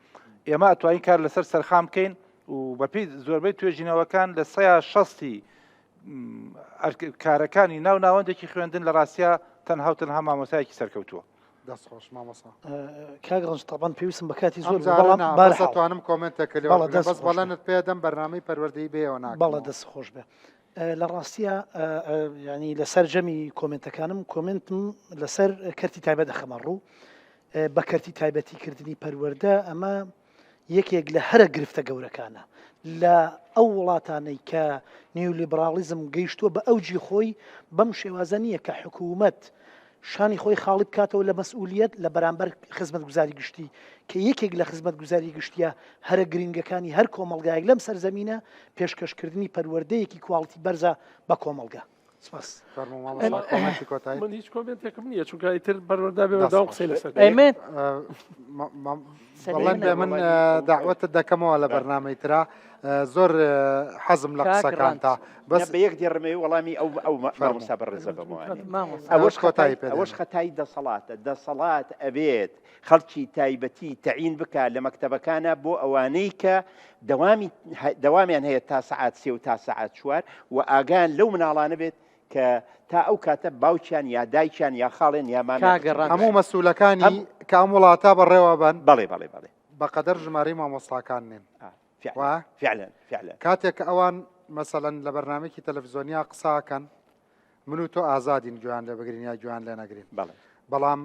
ئێمە ئەتوانین کار لەسەر سەرخام بکەین و بەپێی زۆربەی توێژینەوەکان لە 160 کارەکانی ناو ناوەندێکی خوێندن لە ڕاستیە تەنها مامۆسایەکی سەرکەوتووە. دەستخۆش مامۆستا کاگڕنج تاوان پێویستم بەکاتی زۆر بەڵام کۆمنتێک بەس بەڵێنت پێدەم بەرنامەی پەروەردەی بێەوە بەڵە دەست خۆش بێ لە ڕاستیە ینی لەسەر جەمی کۆمنتەکانم کۆمنتم لەسەر کەرتی تایبەت دەخەمە ڕوو بە کەرتی تایبەتیکردنی پەروەردە ئەمە یەکێک لە هەرە گرفتە گەورەکانە لە ئەو وڵاتانەی کە نیولیبرالیزم گەیشتووە بە ئەوجی خۆی بەم شێوازە نییە کە حکوومەت شانی خۆی خاڵی بکاتەوە لە مەسئولیت لە بەرامبەر خزمەت گوزاری گشتی کە یەکێک لە خزمەت گوزاری گشتیە هەرە گرنگەکانی هەر کۆمەلگایەک لەم سەرزەمینە پێشکەشکردنی پەروەردەیەکی کواڵتی بەرزە بە کۆمەلگا. من هیچ کۆمنتێکم نییە چونکە ئیتر بەروەردا بێ داوام قسەی لەسەر بەڵێن بێ من داوەتت دەکەمەوە لە بەرنامەی ترا زۆر حەزم لە قسەکانتا بەس بە یەک دیڕمەوە وەڵامی ئەو مامۆستا بەڕێزە بموانێ ئەوەش خەتای دەسەڵات ئەبێت خەڵکی تایبەتی تەعین بکە لە مەکتەبەکانە بۆ ئەوانەی کە دەوامیان هەیە تا سەعات 3 و تا سەعات 4 و ئاگان لەو مناڵانە بێت کە تا ئەو کاتە باوکیان یا دایکیان یا خاڵێن یا هەموو مەسئولەکانی کە ئەم وڵاتە بەڕێوە بن بەڵێ بەقەدەر ژمارەی مامۆستاکان نێن فعلا کاتێک کە ئەوان مەسەڵەن لە بەرنامێکی تەلەڤیزۆنیا قساکەن من و تۆ ئازادین گویان لێ بگرین یا گویان لێ نەگرین بەڵام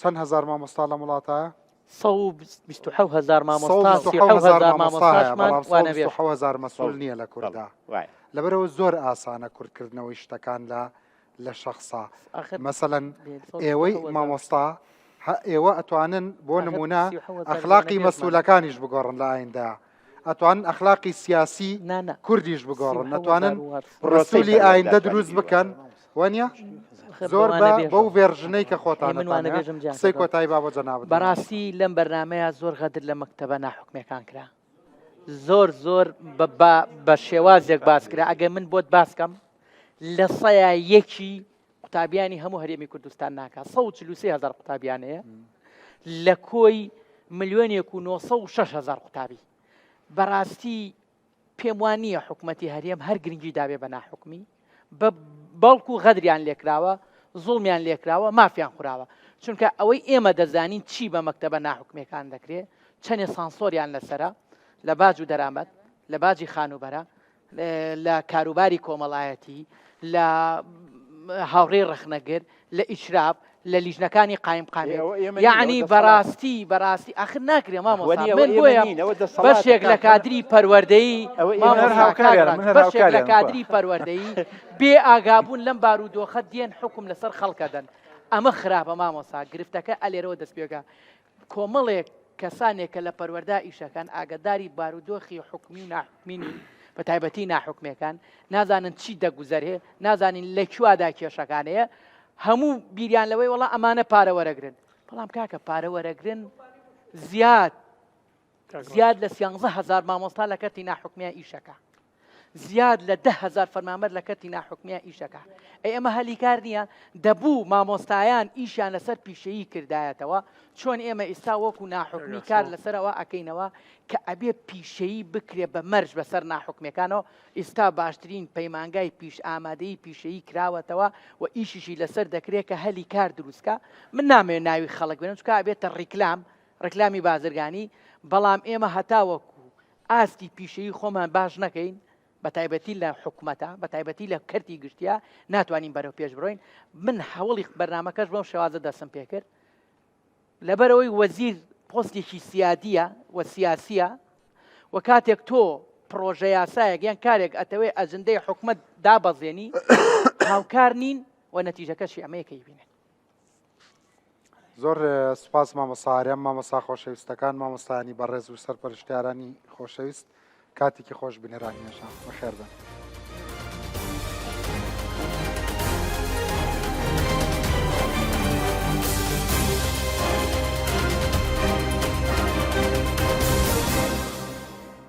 چەند هەزار مامۆستا لە وڵاتایە 127,000 مامۆستا مەسئول نییە لە کووردا لەبەرەوە زۆر ئاسانە کوردکردنەوەی شتەکان لە شەخصا مەسەڵەن ئێوەی مامۆستا ئێوە ئەتوانن بۆ نمونە ئەخلاقی مەسئولەکانیش بگۆڕن لە ئایندا ئەتوانن ئەخلاقی سیاسی کوردیش بگۆڕن نەتوانن ڕسوولی ئایندە دروست بکەن وانە زۆر بەو ڤێرژنەی کە خۆتان قسەی کۆتایی با بۆ جەناب بەڕاستی لەم بەرنامەیە زۆر غەدر لە مەکتەبە ناحوکمەکان کرا زۆر بە شێوازێک باسکرا ئەگە من بۆت باسکەم لە سەیە یەکی قوتابیانی هەموو هەرێمی کوردستان ناکات 143,000 قوتابیانەیە لە کۆی 1,906,000 قوتابی بەڕاستی پێم وان نییە حکوومەتی هەرێم هەر گرنگی دابێ بە ناحکمی بەڵکو غەدریان لێکراوە زوڵمیان لێکراوە مافیان خوراوە چونکە ئەوەی ئێمە دەزانین چی بە مەکتەبە ناحکمەکان دەکرێت چەندێ سانسۆریان لەسرە لە باج و دەرامەت لە باجی خانوبەرە لە کاروباری کۆمەڵایەتی لە هاوڕێ ڕخنەگر لە ئیشراف لە لیژنەکانی قایم یعنی بەڕاستی آخر ناکرێ مامۆستا من بۆیە بەشێک لە کادری پەروەردەیی بەشێک لە کادری پەروەردەیی بێ ئاگابوون لەم بارودۆخە دێن حکم لەسەر خەڵکەدەن ئەمە خراپە مامۆستا گرفتەکە ئەلێرەوە دەست پێکە کۆمەڵێک کەسانێکە لە پەروەردا ئیشەکان ئاگداری بارودۆخی حکمی و ناحکمینی بە تایبەتی ناحکمەکان نازانن چی دەگوزەرێ نازانین لە کووادا کێشەکانەیە هەموو بیریان لەوەی وڵا ئەمانە پارە وەرەگرن بەڵام کاکە پارە وەرەگرن زیاد لە 11,000 مامۆستا لە کەتی ناحکمیە ئیشەکە زیاد لە 10,000 فەرمانبەر لە کەتی ناحکمیە ئیشەکە ئەمە هەلیکار نییە دەبوو مامۆستایان ئیشیان لەسەر پیشەیی کردایەتەوە چۆن ئێمە ئێستا وەکو ناحکمی کار لەسەرەوە ئەکەینەوە کە ئەبێ پیشەیی بکرێ بە مەرج بەسەر ناحکمەکانەوە ئێستا باشترین پەیمانگای پیش ئامادەی پیشەیی کراوەتەوە و ئیشیشی لەسەر دەکرێت کە هەلی کار دروستکە من نامەوێت ناوی خەڵک بێنم چکە ئەبێتە ڕیکلامی بازرگانی بەڵام ئێمە هەتاوەکو ئاستی پیشەیی خۆمان باش نەکەین بە تایبەتی لە حکوومەتە بە تایبەتی لە کەرتی گشتیا ناتوانین بەرەو پێش بڕۆین من هەوڵی بەرنامەکەش بەم شێوازە دەسم پێ کرد لەبەرەوەی وەزیر پۆستێکی سیادیە و سیاسیە و کاتێک تۆ پرۆژە یاسایەک یان کارێک ئەتەوەی ئەجندەی حکومەت دابەزێنی هاوکار نین و نەتیجەکەشی ئەمەیەکەی بینێت زۆر سوپاس مامۆساریان مامۆستا خۆشەویستەکان مامۆستایانی بەڕێز و سەرپەرشتیارانی خۆشەویست کاتێکی خۆش بنێرانیێشان بەخێر بن.